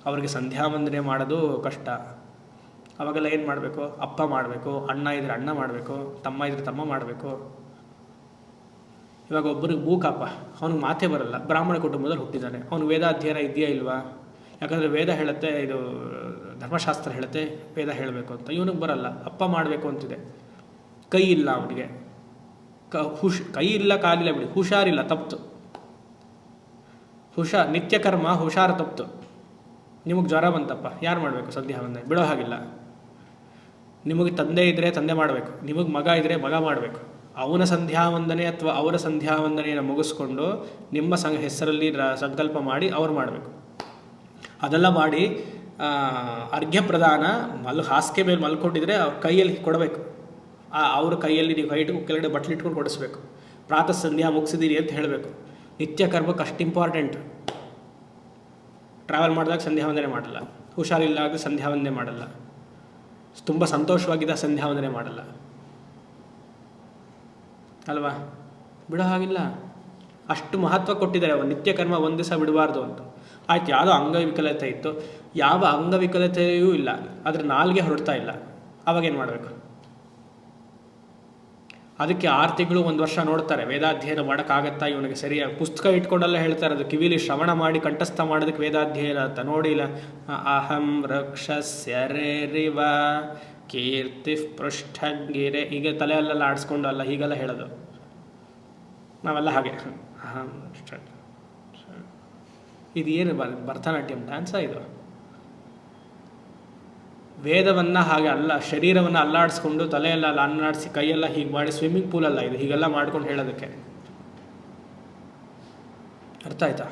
ಅವರಿಗೆ ಸಂಧ್ಯಾ ವಂದನೆ ಮಾಡೋದು ಕಷ್ಟ. ಅವಾಗೆಲ್ಲ ಏನು ಮಾಡಬೇಕು, ಅಪ್ಪ ಮಾಡಬೇಕು, ಅಣ್ಣ ಇದ್ದರೆ ಅಣ್ಣ ಮಾಡಬೇಕು, ತಮ್ಮ ಇದ್ದರೆ ತಮ್ಮ ಮಾಡಬೇಕು. ಇವಾಗ ಒಬ್ಬರಿಗೆ ಮೂಕಪ್ಪ, ಅವ್ನಿಗೆ ಮಾತೇ ಬರಲ್ಲ, ಬ್ರಾಹ್ಮಣ ಕುಟುಂಬದಲ್ಲಿ ಹುಟ್ಟಿದ್ದಾನೆ, ಅವ್ನಿಗೆ ವೇದಾಧ್ಯಯನ ಇದೆಯಾ ಇಲ್ವಾ? ಯಾಕಂದರೆ ವೇದ ಹೇಳುತ್ತೆ, ಇದು ಧರ್ಮಶಾಸ್ತ್ರ ಹೇಳುತ್ತೆ ವೇದ ಹೇಳಬೇಕು ಅಂತ, ಇವನಿಗೆ ಬರಲ್ಲ, ಅಪ್ಪ ಮಾಡಬೇಕು ಅಂತಿದೆ. ಕೈ ಇಲ್ಲ ಅವನಿಗೆ, ಕೈ ಇಲ್ಲ ಕಾಲಿಲ್ಲ ಬಿಡಿ, ಹುಷಾರಿಲ್ಲ, ತಪ್ತು. ನಿತ್ಯ ಕರ್ಮ ಹುಷಾರು ತಪ್ತು. ನಿಮಗೆ ಜ್ವರ ಬಂತಪ್ಪ, ಯಾರು ಮಾಡಬೇಕು ಸಂಧ್ಯಾ ವಂದನೆ? ಬಿಡೋ ಹಾಗಿಲ್ಲ. ನಿಮಗೆ ತಂದೆ ಇದ್ದರೆ ತಂದೆ ಮಾಡಬೇಕು, ನಿಮಗೆ ಮಗ ಇದ್ದರೆ ಮಗ ಮಾಡಬೇಕು. ಅವನ ಸಂಧ್ಯಾ ವಂದನೆ ಅಥವಾ ಅವರ ಸಂಧ್ಯಾ ವಂದನೆಯನ್ನು ಮುಗಿಸ್ಕೊಂಡು ನಿಮ್ಮ ಹೆಸರಲ್ಲಿ ಸಂಕಲ್ಪ ಮಾಡಿ ಅವ್ರು ಮಾಡಬೇಕು. ಅದೆಲ್ಲ ಮಾಡಿ ಅರ್ಘ್ಯ ಪ್ರದಾನ ಹಾಸಿಗೆ ಮೇಲೆ ಮಲ್ಕೊಂಡಿದ್ರೆ ಅವ್ರ ಕೈಯಲ್ಲಿ ಕೊಡಬೇಕು. ಅವ್ರ ಕೈಯಲ್ಲಿ ನೀವು ಕೆಳಗಡೆ ಬಟ್ಲಿಟ್ಕೊಂಡು ಕೊಡಿಸ್ಬೇಕು. ಪ್ರಾತಃ ಸಂಧ್ಯಾ ಮುಗಿಸಿದ್ದೀರಿ ಅಂತ ಹೇಳಬೇಕು. ನಿತ್ಯ ಕರ್ಮಕ್ಕೆ ಅಷ್ಟು ಇಂಪಾರ್ಟೆಂಟ್. ಟ್ರಾವೆಲ್ ಮಾಡಿದಾಗ ಸಂಧ್ಯಾ ವಂದನೆ ಮಾಡಲ್ಲ, ಹುಷಾರಿಲ್ಲಾಗ ಸಂಧ್ಯಾ ವಂದನೆ ಮಾಡಲ್ಲ, ತುಂಬ ಸಂತೋಷವಾಗಿದ್ದ ಸಂಧ್ಯಾ ವಂದನೆ ಮಾಡಲ್ಲ ಅಲ್ವಾ? ಬಿಡೋ ಹಾಗಿಲ್ಲ. ಅಷ್ಟು ಮಹತ್ವ ಕೊಟ್ಟಿದ್ದಾರೆ. ನಿತ್ಯ ಕರ್ಮ ಒಂದು ದಿವಸ ಬಿಡಬಾರ್ದು ಅಂತ. ಆಯ್ತು, ಯಾವುದೋ ಅಂಗವಿಕಲತೆ ಇತ್ತು, ಯಾವ ಅಂಗವಿಕಲತೆಯೂ ಇಲ್ಲ, ಆದರೆ ನಾಲ್ಗೆ ಹೊರಡ್ತಾ ಇಲ್ಲ, ಅವಾಗೇನು ಮಾಡಬೇಕು? ಅದಕ್ಕೆ 6 ತಿಂಗಳು 1 ವರ್ಷ ನೋಡ್ತಾರೆ, ವೇದಾಧ್ಯಯನ ಮಾಡೋಕ್ಕಾಗತ್ತಾ ಇವನಿಗೆ ಸರಿಯಾಗಿ. ಪುಸ್ತಕ ಇಟ್ಕೊಂಡೆಲ್ಲ ಹೇಳ್ತಾರೆ, ಅದು ಕಿವಿಲಿ ಶ್ರವಣ ಮಾಡಿ ಕಂಠಸ್ಥ ಮಾಡೋದಕ್ಕೆ ವೇದಾಧ್ಯಯನ ಅಂತ. ನೋಡಿಲ್ಲ, ಅಹಂ ವೃಕ್ಷಸ್ಯ ರೇರಿವ ಕೀರ್ತಿ ಪೃಷ್ಠಂಗಿರೆ, ಹೀಗೆ ತಲೆಯಲ್ಲೆಲ್ಲ ಆಡಿಸ್ಕೊಂಡು ಅಲ್ಲ, ಹೀಗೆಲ್ಲ ಹೇಳೋದು ನಾವೆಲ್ಲ ಹಾಗೆ. ಅಹಂ ಇದು ಏನು ಭರತನಾಟ್ಯಂ ಡ್ಯಾನ್ಸಾ ಇದು? ವೇದವನ್ನು ಹಾಗೆ ಅಲ್ಲ, ಶರೀರವನ್ನು ಅಲ್ಲಾಡಿಸ್ಕೊಂಡು ತಲೆಯೆಲ್ಲ ಅಲ್ಲಾಡಿಸಿ ಕೈಯೆಲ್ಲ ಹೀಗೆ ಮಾಡಿ, ಸ್ವಿಮ್ಮಿಂಗ್ ಪೂಲಲ್ಲ ಇದು, ಹೀಗೆಲ್ಲ ಮಾಡ್ಕೊಂಡು ಹೇಳೋದಕ್ಕೆ. ಅರ್ಥ ಆಯ್ತಾ?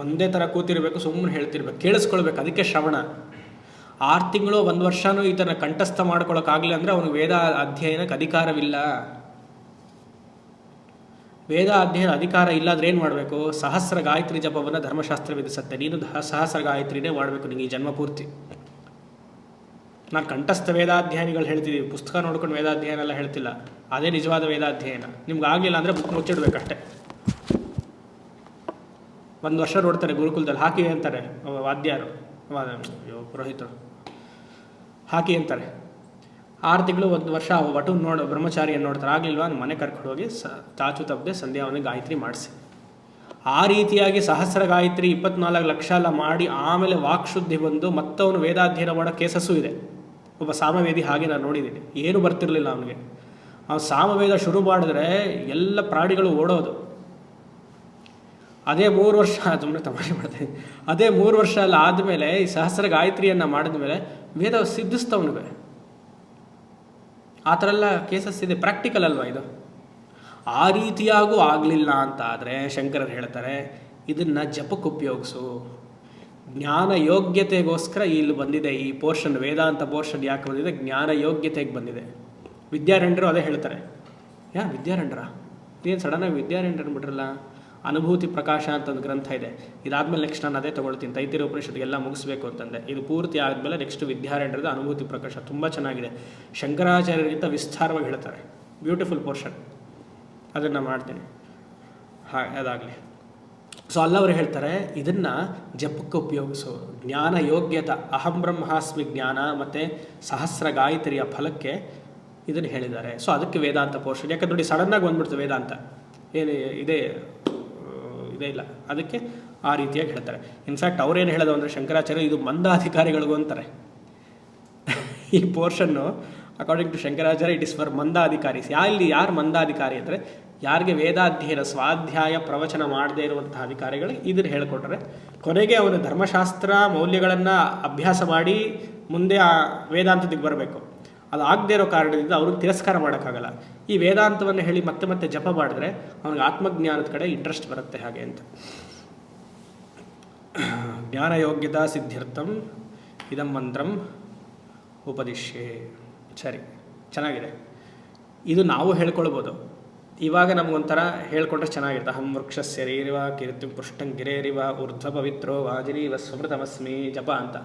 ಒಂದೇ ಥರ ಕೂತಿರ್ಬೇಕು, ಸುಮ್ಮನೆ ಹೇಳ್ತಿರ್ಬೇಕು, ಕೇಳಿಸ್ಕೊಳ್ಬೇಕು. ಅದಕ್ಕೆ ಶ್ರವಣ. 6 ತಿಂಗಳು 1 ವರ್ಷನೂ ಈ ಥರ ಕಂಠಸ್ಥ ಮಾಡ್ಕೊಳಕ್ಕಾಗಲಿ ಅಂದರೆ ಅವನು ವೇದ ಅಧ್ಯಯನಕ್ಕೆ ಅಧಿಕಾರವಿಲ್ಲ. ವೇದ ಅಧ್ಯಯನ ಅಧಿಕಾರ ಇಲ್ಲಾದ್ರೆ ಏನು ಮಾಡಬೇಕು? ಸಹಸ್ರ ಗಾಯತ್ರಿ ಜಪವನ್ನು ಧರ್ಮಶಾಸ್ತ್ರ ವಿಧಿಸುತ್ತೆ. ನೀನು ಸಹಸ್ರ ಗಾಯತ್ರಿನೇ ಮಾಡಬೇಕು ನಿನಗೆ ಈ ಜನ್ಮ ಪೂರ್ತಿ. ನಾನು ಕಂಠಸ್ಥ ವೇದಾಧ್ಯಯನಿಗಳು ಹೇಳ್ತಿದ್ದೀವಿ, ಪುಸ್ತಕ ನೋಡ್ಕೊಂಡು ವೇದಾಧ್ಯಯನ ಎಲ್ಲ ಹೇಳ್ತಿಲ್ಲ. ಅದೇ ನಿಜವಾದ ವೇದಾಧ್ಯಯನ. ನಿಮ್ಗೆ ಆಗಲಿಲ್ಲ ಅಂದರೆ ಬುಕ್ ಮುಚ್ಚಿಡ್ಬೇಕಷ್ಟೆ. 1 ವರ್ಷ ನೋಡ್ತಾರೆ ಗುರುಕುಲದಲ್ಲಿ, ಹಾಕಿ ಅಂತಾರೆ ವಾದ್ಯಾರು, ಪುರೋಹಿತರು ಹಾಕಿ ಅಂತಾರೆ. 6 ತಿಂಗಳು 1 ವರ್ಷ ವಟು ಬ್ರಹ್ಮಚಾರಿಯನ್ನು ನೋಡ್ತಾರೆ. ಆಗಲಿಲ್ವಾ, ಮನೆ ಕರ್ಕೊಂಡು ಹೋಗಿ ಚಾಚು ತಪ್ಪದೆ ಸಂಧ್ಯಾವನ್ನ ಗಾಯತ್ರಿ ಮಾಡಿಸಿ. ಆ ರೀತಿಯಾಗಿ ಸಹಸ್ರ ಗಾಯತ್ರಿ 24 ಲಕ್ಷ ಎಲ್ಲ ಮಾಡಿ ಆಮೇಲೆ ವಾಕ್ಶುದ್ಧಿ ಬಂದು ಮತ್ತವನು ವೇದಾಧ್ಯಯನ ಮಾಡೋ ಕೇಸಸ್ಸು ಇದೆ. ಒಬ್ಬ ಸಾಮವೇದಿ ಹಾಗೆ ನಾನು ನೋಡಿದ್ದೀನಿ, ಏನೂ ಬರ್ತಿರಲಿಲ್ಲ ಅವನಿಗೆ. ಅವನು ಸಾಮವೇದ ಶುರು ಮಾಡಿದ್ರೆ ಎಲ್ಲ ಪ್ರಾಣಿಗಳು ಓಡೋದು. ಅದೇ 3 ವರ್ಷ ಸುಮ್ಮನೆ ತಮಾಷೆ ಮಾಡ್ತೀನಿ, ಅದೇ 3 ವರ್ಷ ಎಲ್ಲ ಆದಮೇಲೆ ಈ ಸಹಸ್ರ ಗಾಯತ್ರಿಯನ್ನು ಮಾಡಿದ ಮೇಲೆ ವೇದ ಸಿದ್ಧಿಸ್ತವನಿಗೆ. ಆ ಥರ ಎಲ್ಲ ಕೇಸಸ್ ಇದೆ, ಪ್ರಾಕ್ಟಿಕಲ್ ಅಲ್ವಾ ಇದು. ಆ ರೀತಿಯಾಗೂ ಆಗಲಿಲ್ಲ ಅಂತ ಆದರೆ ಶಂಕರರು ಹೇಳ್ತಾರೆ, ಇದನ್ನು ಜಪಕ್ಕೆ ಉಪಯೋಗಿಸು. ಜ್ಞಾನ ಯೋಗ್ಯತೆಗೋಸ್ಕರ ಇಲ್ಲಿ ಬಂದಿದೆ ಈ ಪೋರ್ಷನ್, ವೇದಾಂತ ಪೋರ್ಷನ್ ಯಾಕೆ ಬಂದಿದೆ? ಜ್ಞಾನ ಯೋಗ್ಯತೆಗೆ ಬಂದಿದೆ. ವಿದ್ಯಾರಣ್ಯರು ಅದೇ ಹೇಳ್ತಾರೆ. ವಿದ್ಯಾರಣ್ಯರ ಇದೇನು ಸಡನ್ನಾಗಿ ವಿದ್ಯಾರಣ್ಯರು ಬಿಟ್ರಲ್ಲ? ಅನುಭೂತಿ ಪ್ರಕಾಶ ಅಂತ ಒಂದು ಗ್ರಂಥ ಇದೆ. ಇದಾದಮೇಲೆ ನೆಕ್ಸ್ಟ್ ನಾನು ಅದೇ ತೊಗೊಳ್ತೀನಿ, ತೈತಿರೀಯ ಉಪನಿಷತ್ತಿಗೆಲ್ಲ ಮುಗಿಸ್ಬೇಕು ಅಂತಂದೆ. ಇದು ಪೂರ್ತಿ ಆದಮೇಲೆ ನೆಕ್ಸ್ಟ್ ವಿದ್ಯಾರಣ್ಯರದ ಅನುಭೂತಿ ಪ್ರಕಾಶ ತುಂಬ ಚೆನ್ನಾಗಿದೆ. ಶಂಕರಾಚಾರ್ಯರಿಗಿಂತ ವಿಸ್ತಾರವಾಗಿ ಹೇಳ್ತಾರೆ, ಬ್ಯೂಟಿಫುಲ್ ಪೋರ್ಷನ್. ಅದನ್ನು ಮಾಡ್ತೀನಿ, ಅದಾಗಲಿ. ಸೊ ಅಲ್ಲವರು ಹೇಳ್ತಾರೆ, ಇದನ್ನು ಜಪಕ್ಕೆ ಉಪಯೋಗಿಸು. ಜ್ಞಾನ ಯೋಗ್ಯತ ಅಹಂ ಬ್ರಹ್ಮಾಸ್ಮಿ ಜ್ಞಾನ ಮತ್ತು ಸಹಸ್ರ ಗಾಯತ್ರಿಯ ಫಲಕ್ಕೆ ಇದನ್ನು ಹೇಳಿದ್ದಾರೆ. ಸೊ ಅದಕ್ಕೆ ವೇದಾಂತ ಪೋರ್ಷನ್. ಯಾಕಂದ್ರೆ ನೋಡಿ, ಸಡನ್ನಾಗಿ ಬಂದ್ಬಿಡ್ತು ವೇದಾಂತ, ಏನು ಇದೇ ಇಲ್ಲ, ಅದಕ್ಕೆ ಆ ರೀತಿಯಾಗಿ ಹೇಳ್ತಾರೆ. ಇನ್ಫ್ಯಾಕ್ಟ್ ಅವರೇನು ಹೇಳೋದು ಅಂದರೆ, ಶಂಕರಾಚಾರ್ಯ ಇದು ಮಂದಾಧಿಕಾರಿಗಳಿಗೂ ಅಂತಾರೆ. ಈ ಪೋರ್ಷನ್ನು according to Shankaracharya it is for ಮಂದಾಧಿಕಾರೀಸ್. ಯಾರು ಮಂದಾಧಿಕಾರಿ ಅಂದರೆ, ಯಾರಿಗೆ ವೇದಾಧ್ಯಯನ ಸ್ವಾಧ್ಯಾಯ ಪ್ರವಚನ ಮಾಡದೇ ಇರುವಂತಹ ಅಧಿಕಾರಿಗಳಿಗೆ ಇದನ್ನು ಹೇಳಿಕೊಟ್ರೆ, ಕೊನೆಗೆ ಅವನು ಧರ್ಮಶಾಸ್ತ್ರ ಮೌಲ್ಯಗಳನ್ನು ಅಭ್ಯಾಸ ಮಾಡಿ ಮುಂದೆ ಆ ವೇದಾಂತದಿಗೆ ಬರಬೇಕು. ಅದು ಆಗದೇ ಇರೋ ಕಾರಣದಿಂದ ಅವ್ರಿಗೆ ತಿರಸ್ಕಾರ ಮಾಡೋಕ್ಕಾಗಲ್ಲ. ಈ ವೇದಾಂತವನ್ನು ಹೇಳಿ ಮತ್ತೆ ಮತ್ತೆ ಜಪ ಮಾಡಿದ್ರೆ ಅವನಿಗೆ ಆತ್ಮಜ್ಞಾನದ ಕಡೆ ಇಂಟ್ರೆಸ್ಟ್ ಬರುತ್ತೆ. ಹಾಗೆ ಅಂತ ಜ್ಞಾನ ಯೋಗ್ಯತಾ ಸಿದ್ಧ್ಯರ್ಥಂ ಇದಂ ಮಂತ್ರಂ ಉಪದಿಶ್ಯೆ. ಸರಿ, ಚೆನ್ನಾಗಿದೆ. ಇದು ನಾವು ಹೇಳ್ಕೊಳ್ಬೋದು. ಇವಾಗ ನಮಗೊಂಥರ ಹೇಳ್ಕೊಂಡ್ರೆ ಚೆನ್ನಾಗಿರುತ್ತೆ. ಅಹಂ ವೃಕ್ಷಸ್ಯ ರೇರಿವ ಕೀರ್ತಿ ಪೃಷ್ಟಂ ಗಿರೇರಿವ ಊರ್ಧ್ವ ಪವಿತ್ರೋ ವಾಜಿನೀವ ಸ್ವಮೃತಮಸ್ಮಿ ಜಪ ಅಂತ.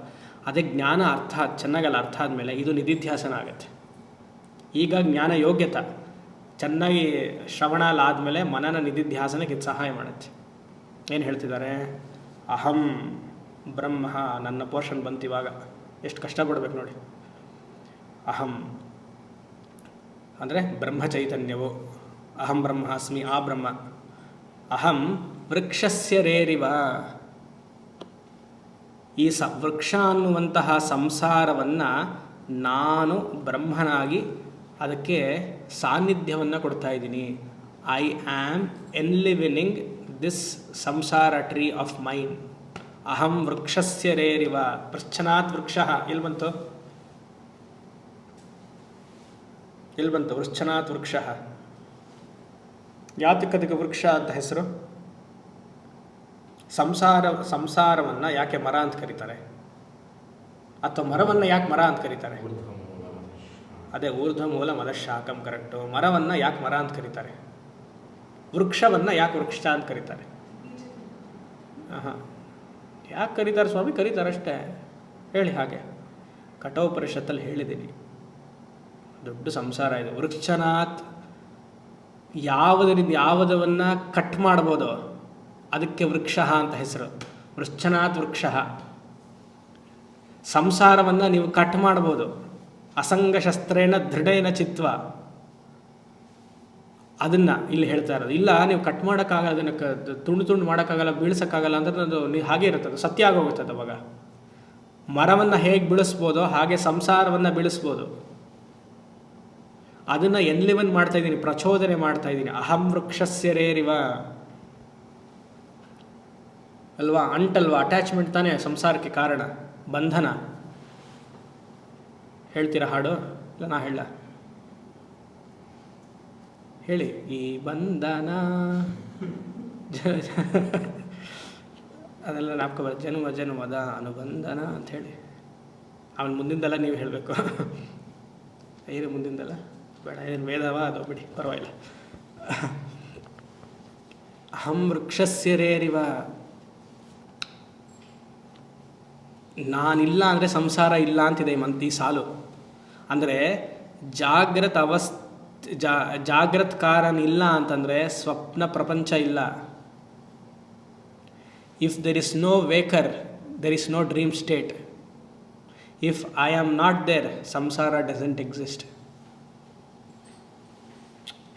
ಅದೇ ಜ್ಞಾನ ಅರ್ಥ ಚೆನ್ನಾಗಲ್ಲ, ಅರ್ಥ ಆದಮೇಲೆ ಇದು ನಿಧಿಧ್ಯಾಸನ ಆಗುತ್ತೆ. ಈಗ ಜ್ಞಾನ ಯೋಗ್ಯತೆ ಚೆನ್ನಾಗಿ ಶ್ರವಣ ಆದಮೇಲೆ ಮನನ ನಿಧಿಧ್ಯಾಸನಕ್ಕೆ ಇದು ಸಹಾಯ ಮಾಡುತ್ತೆ. ಏನು ಹೇಳ್ತಿದ್ದಾರೆ? ಅಹಂ ಬ್ರಹ್ಮ, ನನ್ನ ಪೋರ್ಷನ್ ಬಂತು ಇವಾಗ. ಎಷ್ಟು ಕಷ್ಟಪಡ್ಬೇಕು ನೋಡಿ. ಅಹಂ ಅಂದರೆ ಬ್ರಹ್ಮ ಚೈತನ್ಯವು, ಅಹಂ ಬ್ರಹ್ಮಾಸ್ಮಿ, ಆ ಬ್ರಹ್ಮ. ಅಹಂ ವೃಕ್ಷಸ್ಯ ರೇರಿವ, ಈ ವೃಕ್ಷ ಅನ್ನುವಂತಹ ಸಂಸಾರವನ್ನು ನಾನು ಬ್ರಹ್ಮನಾಗಿ ಅದಕ್ಕೆ ಸಾನ್ನಿಧ್ಯವನ್ನು ಕೊಡ್ತಾ ಇದ್ದೀನಿ. ಐ ಆಮ್ ಎನ್ಲಿವಿನಿಂಗ್ ದಿಸ್ ಸಂಸಾರ ಟ್ರೀ ಆಫ್ ಮೈನ್. ಅಹಂ ವೃಕ್ಷಸ್ಯ ರೇರಿವ ಪೃಚ್ಛನಾತ್ ವೃಕ್ಷ. ಎಲ್ಲಿ ಬಂತು ವೃಶ್ಚನಾತ್ ವೃಕ್ಷ? ಯಾತಕ್ಕದಕ್ಕೆ ವೃಕ್ಷ ಅಂತ ಹೆಸರು? ಸಂಸಾರವನ್ನು ಯಾಕೆ ಮರ ಅಂತ ಕರೀತಾರೆ? ಅಥವಾ ಮರವನ್ನು ಯಾಕೆ ಮರ ಅಂತ ಕರೀತಾರೆ? ಅದೇ ಊರ್ಧ್ವ ಮೂಲ ಮದಶಾಖಂ, ಕರೆಕ್ಟು. ಮರವನ್ನು ಯಾಕೆ ಮರ ಅಂತ ಕರೀತಾರೆ? ವೃಕ್ಷವನ್ನು ಯಾಕೆ ವೃಕ್ಷ ಅಂತ ಕರೀತಾರೆ? ಯಾಕೆ ಕರೀತಾರೆ ಸ್ವಾಮಿ? ಕರೀತಾರೆ ಅಷ್ಟೇ. ಹೇಳಿ. ಹಾಗೆ ಕಠೋಪನಿಷತ್ತಲ್ಲಿ ಹೇಳಿದ್ದೀನಿ, ದೊಡ್ಡ ಸಂಸಾರ ಇದು. ವೃಕ್ಷನಾಥ್, ಯಾವುದನ್ನು ಕಟ್ ಮಾಡ್ಬೋದು ಅದಕ್ಕೆ ವೃಕ್ಷ ಅಂತ ಹೆಸರು. ವೃಶ್ಚನಾತ್ ವೃಕ್ಷ. ಸಂಸಾರವನ್ನು ನೀವು ಕಟ್ ಮಾಡ್ಬೋದು, ಅಸಂಗಶಸ್ತ್ರೇಣ ದೃಢೇನ ಚಿತ್ವ. ಅದನ್ನು ಇಲ್ಲಿ ಹೇಳ್ತಾ ಇರೋದು. ಇಲ್ಲ, ನೀವು ಕಟ್ ಮಾಡೋಕ್ಕಾಗಲ್ಲ, ಅದನ್ನು ತುಂಡು ಮಾಡೋಕ್ಕಾಗಲ್ಲ, ಬೀಳ್ಸೋಕ್ಕಾಗಲ್ಲ ಅಂದ್ರೆ ಅದು ಹಾಗೆ ಇರುತ್ತೆ, ಅದು ಸತ್ಯ ಆಗೋಗುತ್ತದೆ. ಅವಾಗ ಮರವನ್ನು ಹೇಗೆ ಬೀಳಿಸ್ಬೋದೋ ಹಾಗೆ ಸಂಸಾರವನ್ನು ಬೀಳಿಸ್ಬೋದು. ಅದನ್ನು ಎನ್ಲಿವನ್ ಮಾಡ್ತಾ ಇದ್ದೀನಿ, ಪ್ರಚೋದನೆ ಮಾಡ್ತಾ ಇದ್ದೀನಿ. ಅಹಂ ವೃಕ್ಷಸ್ಯ ರೇರಿವ ಅಲ್ವಾ? ಅಂಟಲ್ವಾ? ಅಟ್ಯಾಚ್ಮೆಂಟ್ ತಾನೇ ಸಂಸಾರಕ್ಕೆ ಕಾರಣ, ಬಂಧನ. ಹೇಳ್ತೀರಾ ಹಾಡು? ಇಲ್ಲ ನಾ ಹೇಳ? ಹೇಳಿ. ಈ ಬಂಧನ ಅದೆಲ್ಲ ನಾಪ್ಕೊ ಬರುತ್ತೆ. ಜನ್ಮದ ಅನುಬಂಧನ ಅಂತ ಹೇಳಿ. ಅವನು ಮುಂದಿಂದೆಲ್ಲ ನೀವು ಹೇಳಬೇಕು. ಏನು ಮುಂದಿಂದೆಲ್ಲ ಬೇಡ, ಏನು ವೇದವ ಅದು ಬಿಡಿ, ಪರವಾಗಿಲ್ಲ. ಅಹಂ ವೃಕ್ಷಸ್ಯ ರೇರಿವ, ನಾನಿಲ್ಲ ಅಂದರೆ ಸಂಸಾರ ಇಲ್ಲ ಅಂತಿದೆ ಈ ಸಾಲು. ಅಂದರೆ ಜಾಗ್ರತ್ ಕಾರಣ ಇಲ್ಲ ಅಂತಂದರೆ ಸ್ವಪ್ನ ಪ್ರಪಂಚ ಇಲ್ಲ. If there is no waker, there is no dream state. If I am not there, samsara doesn't exist.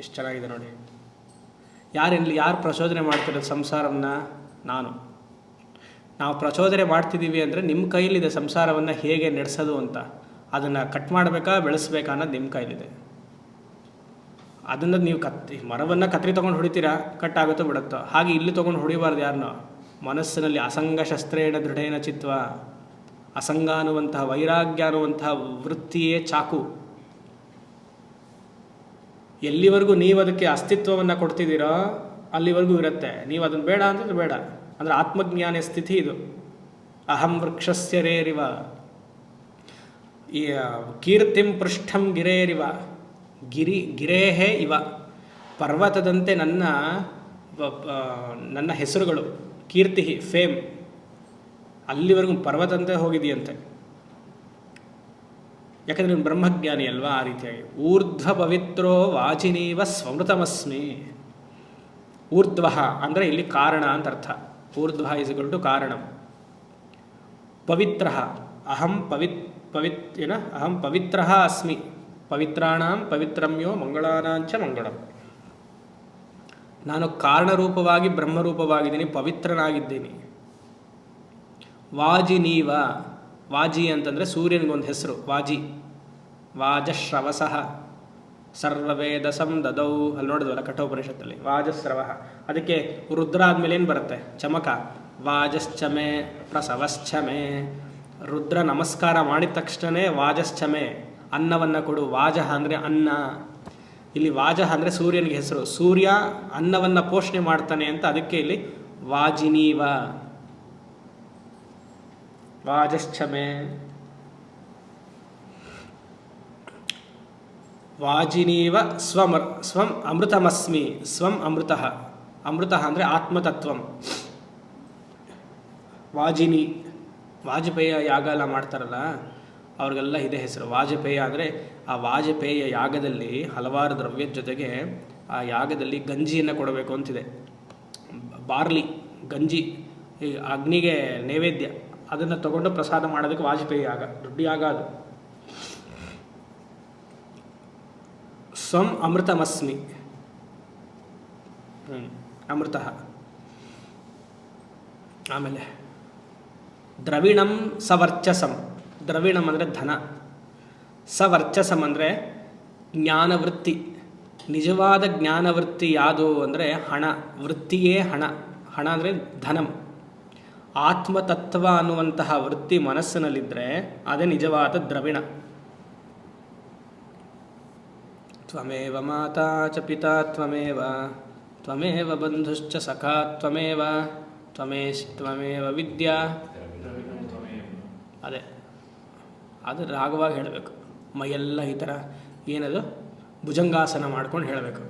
ಎಷ್ಟು ಚೆನ್ನಾಗಿದೆ ನೋಡಿ. ಯಾರು ಪ್ರಚೋದನೆ ಮಾಡ್ತಿರೋದು ಸಂಸಾರವನ್ನು? ನಾನು. ನಾವು ಪ್ರಚೋದನೆ ಮಾಡ್ತಿದ್ದೀವಿ ಅಂದರೆ ನಿಮ್ಮ ಕೈಲಿದೆ ಸಂಸಾರವನ್ನು ಹೇಗೆ ನಡೆಸೋದು ಅಂತ. ಅದನ್ನು ಕಟ್ ಮಾಡಬೇಕಾ ಬೆಳೆಸ್ಬೇಕಾ ಅನ್ನೋದು ನಿಮ್ಮ ಕೈಲಿದೆ. ಅದನ್ನು ನೀವು ಮರವನ್ನು ಕತ್ರಿ ತೊಗೊಂಡು ಹೊಡಿತೀರಾ, ಕಟ್ ಆಗುತ್ತೋ ಬಿಡುತ್ತೋ. ಹಾಗೆ ಇಲ್ಲಿ ತೊಗೊಂಡು ಹೊಡಿಬಾರ್ದು ಯಾರನ್ನೋ. ಮನಸ್ಸಿನಲ್ಲಿ ಅಸಂಗ ಶಸ್ತ್ರೇಣ ದೃಢೇನ ಚಿತ್ವ, ಅಸಂಗ ಅನ್ನುವಂತಹ ವೈರಾಗ್ಯ ಅನ್ನುವಂತಹ ವೃತ್ತಿಯೇ ಚಾಕು. ಎಲ್ಲಿವರೆಗೂ ನೀವು ಅದಕ್ಕೆ ಅಸ್ತಿತ್ವವನ್ನು ಕೊಡ್ತಿದ್ದೀರೋ ಅಲ್ಲಿವರೆಗೂ ಇರುತ್ತೆ. ನೀವು ಅದನ್ನು ಬೇಡ ಅಂತಂದ್ರೆ ಬೇಡ. ಅಂದರೆ ಆತ್ಮಜ್ಞಾನ ಸ್ಥಿತಿ ಇದು. ಅಹಂ ವೃಕ್ಷಸ್ಯ ರೇರಿವ ಕೀರ್ತಿಂ ಪೃಷ್ಠಂ ಗಿರೇರಿವ, ಗಿರೇಹೇ ಇವ, ಪರ್ವತದಂತೆ ನನ್ನ ಹೆಸರುಗಳು, ಕೀರ್ತಿ ಫೇಮ್ ಅಲ್ಲಿವರೆಗೂ ಪರ್ವತದಂತೆ ಹೋಗಿದೆಯಂತೆ. ಯಾಕಂದರೆ ನೀವು ಬ್ರಹ್ಮಜ್ಞಾನಿ ಅಲ್ವಾ. ಆ ರೀತಿಯಾಗಿ ಊರ್ಧ್ವ ಪವಿತ್ರೋ ವಾಚಿನೀವ ಸ್ವಮೃತಮಸ್ಮಿ. ಊರ್ಧ್ವ ಅಂದರೆ ಇಲ್ಲಿ ಕಾರಣ ಅಂತ ಅರ್ಥ. ಊರ್ಧ್ವ ಇಸ್ ಈಕ್ವಲ್ ಟು ಕಾರಣಂ. ಪವಿತ್ರ ಅಹಂ ಅಹಂ ಪವಿತ್ರ ಅಸ್ಮಿ. ಪವಿತ್ರಾಣಾಂ ಪವಿತ್ರಮ್ಯೋ ಮಂಗಳಾನಾಂಚ ಮಂಗಳಂ. ನಾನು ಕಾರಣರೂಪವಾಗಿ ಬ್ರಹ್ಮರೂಪವಾಗಿದ್ದೀನಿ, ಪವಿತ್ರನಾಗಿದ್ದೀನಿ. ವಾಜಿನೀವ, ವಾಜಿ ಅಂತಂದರೆ ಸೂರ್ಯನಿಗೊಂದು ಹೆಸರು ವಾಜಿ. ವಾಜಶ್ರವಸಃ ಸರ್ವವೇದಸಂ ದದೌ, ಅಲ್ಲಿ ನೋಡಿದ್ವಲ್ಲ ಕಠೋಪನಿಷತ್ತಲ್ಲಿ ವಾಜಸ್ರವ. ಅದಕ್ಕೆ ರುದ್ರ ಆದಮೇಲೆ ಏನು ಬರುತ್ತೆ? ಚಮಕ. ವಾಜಶ್ಚಮೆ ಪ್ರಸವಶ್ಚಮೆ. ರುದ್ರ ನಮಸ್ಕಾರ ಮಾಡಿದ ತಕ್ಷಣವೇ ವಾಜಶ್ಚಮೆ, ಅನ್ನವನ್ನು ಕೊಡು. ವಾಜಃ ಅಂದರೆ ಅನ್ನ. ಇಲ್ಲಿ ವಾಜಃ ಅಂದರೆ ಸೂರ್ಯನಿಗೆ ಹೆಸರು. ಸೂರ್ಯ ಅನ್ನವನ್ನು ಪೋಷಣೆ ಮಾಡ್ತಾನೆ ಅಂತ, ಅದಕ್ಕೆ ಇಲ್ಲಿ ವಾಜಿನೀವ ವಾಜಶ್ಚಮೆ. ವಾಜಿನೀವ ಸ್ವಂ ಅಮೃತಮಸ್ಮಿ. ಸ್ವಂ ಅಮೃತಃ. ಅಮೃತಃ ಅಂದರೆ ಆತ್ಮತತ್ವಂ. ವಾಜಿನಿ, ವಾಜಪೇಯ ಯಾಗ ಎಲ್ಲ ಮಾಡ್ತಾರಲ್ಲ ಅವ್ರಿಗೆಲ್ಲ ಇದೇ ಹೆಸರು ವಾಜಪೇಯ. ಅಂದರೆ ಆ ವಾಜಪೇಯ ಯಾಗದಲ್ಲಿ ಹಲವಾರು ದ್ರವ್ಯದ ಜೊತೆಗೆ ಆ ಯಾಗದಲ್ಲಿ ಗಂಜಿಯನ್ನು ಕೊಡಬೇಕು ಅಂತಿದೆ. ಬಾರ್ಲಿ ಗಂಜಿ, ಈ ಅಗ್ನಿಗೆ ನೈವೇದ್ಯ, ಅದನ್ನು ತಗೊಂಡು ಪ್ರಸಾದ ಮಾಡೋದಕ್ಕೆ ವಾಜಪೇಯಿ ಯಾಗ, ದೊಡ್ಡ ಯಾಗ ಅದು. ಸ್ವಂ ಅಮೃತಮಸ್ಮಿ. ಅಮೃತ. ಆಮೇಲೆ ದ್ರವಿಣಂ ಸವರ್ಚಸಂ. ದ್ರವಿಣಂ ಅಂದರೆ ಧನ. ಸವರ್ಚಸಂ ಅಂದರೆ ಜ್ಞಾನವೃತ್ತಿ. ನಿಜವಾದ ಜ್ಞಾನವೃತ್ತಿ ಯಾವುದು ಅಂದರೆ ಹಣ. ವೃತ್ತಿಯೇ ಹಣ. ಹಣ ಅಂದರೆ ಧನಂ. ಆತ್ಮತತ್ವ ಅನ್ನುವಂತಹ ವೃತ್ತಿ ಮನಸ್ಸಿನಲ್ಲಿದ್ದರೆ ಅದೇ ನಿಜವಾದ ದ್ರವಿಣ. ತ್ವಮೇವ ಮಾತಾ ಚ ಪಿತಾ ತ್ವಮೇವ, ತ್ವಮೇವ ಬಂಧುಶ್ಚ ಸಖಾ ತ್ವಮೇವ, ತ್ವಮೇವ ವಿದ್ಯಾ. ಅದೇ ಅದು ರಾಗವಾಗಿ ಹೇಳಬೇಕು. ಮೈಯೆಲ್ಲ ಈ ಥರ ಏನದು ಭುಜಂಗಾಸನ ಮಾಡ್ಕೊಂಡು ಹೇಳಬೇಕು.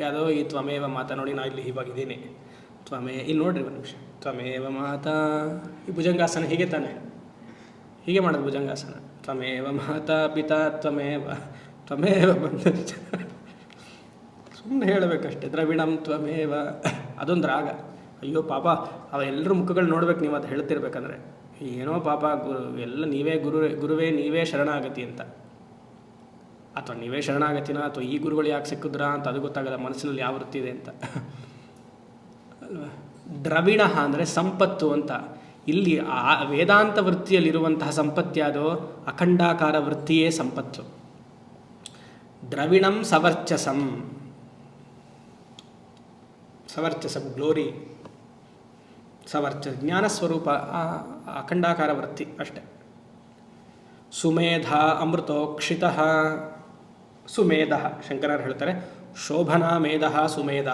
ಯಾವುದೋ ಈ ತ್ವಮೇವ ಮಾತಾ ನೋಡಿ, ನಾ ಇಲ್ಲಿ ಇವಾಗಿದ್ದೀನಿ. ಇಲ್ಲಿ ನೋಡ್ರಿ ಒಂದು ನಿಮಿಷ. ತ್ವಮೇವ ಮಾತಾ, ಈ ಭುಜಂಗಾಸನ ಹೀಗೆ ತಾನೆ, ಹೀಗೆ ಮಾಡೋದು ಭುಜಂಗಾಸನ. ತ್ವಮೇವ ಮಾತಾ ಪಿತಾ ತ್ವಮೇವ ಬಂಧು. ಸುಮ್ಮನೆ ಹೇಳಬೇಕಷ್ಟೆ. ದ್ರವಿಣಂ ತ್ವಮೇವ, ಅದೊಂದು ರಾಗ. ಅಯ್ಯೋ ಪಾಪ ಅವೆಲ್ಲರೂ ಮುಖಗಳು ನೋಡ್ಬೇಕು ನೀವು ಅದು ಹೇಳ್ತಿರ್ಬೇಕಂದ್ರೆ. ಏನೋ ಪಾಪ ಎಲ್ಲ ನೀವೇ ಗುರುವೇ ನೀವೇ ಶರಣಾಗತಿ ಅಂತ, ಅಥವಾ ನೀವೇ ಶರಣಾಗತಿನ, ಅಥವಾ ಈ ಗುರುಗಳು ಯಾಕೆ ಸಿಕ್ಕಿದ್ರಾ ಅಂತ ಅದು ಗೊತ್ತಾಗಲ್ಲ. ಮನಸ್ಸಿನಲ್ಲಿ ಯಾವ ವೃತ್ತಿ ಇದೆ ಅಂತ ಅಲ್ವಾ. ದ್ರವಿಣ ಅಂದರೆ ಸಂಪತ್ತು ಅಂತ. ಇಲ್ಲಿ ಆ ವೇದಾಂತ ವೃತ್ತಿಯಲ್ಲಿರುವಂತಹ ಸಂಪತ್ತು ಯಾವುದೋ ಅಖಂಡಾಕಾರ ವೃತ್ತಿಯೇ ಸಂಪತ್ತು. ದ್ರವಿಣಂ ಸವರ್ಚಸಂ. ಸವರ್ಚಸಂ ಗ್ಲೋರಿ. ಸವರ್ಚ ಜ್ಞಾನಸ್ವರೂಪ, ಅಖಂಡಾಕಾರ ವೃತ್ತಿ ಅಷ್ಟೆ. ಸುಮೇಧ ಅಮೃತೋಕ್ಷಿತ. ಸುಮೇಧ ಶಂಕರರು ಹೇಳ್ತಾರೆ ಶೋಭನಾ ಮೇಧ ಸುಮೇಧ.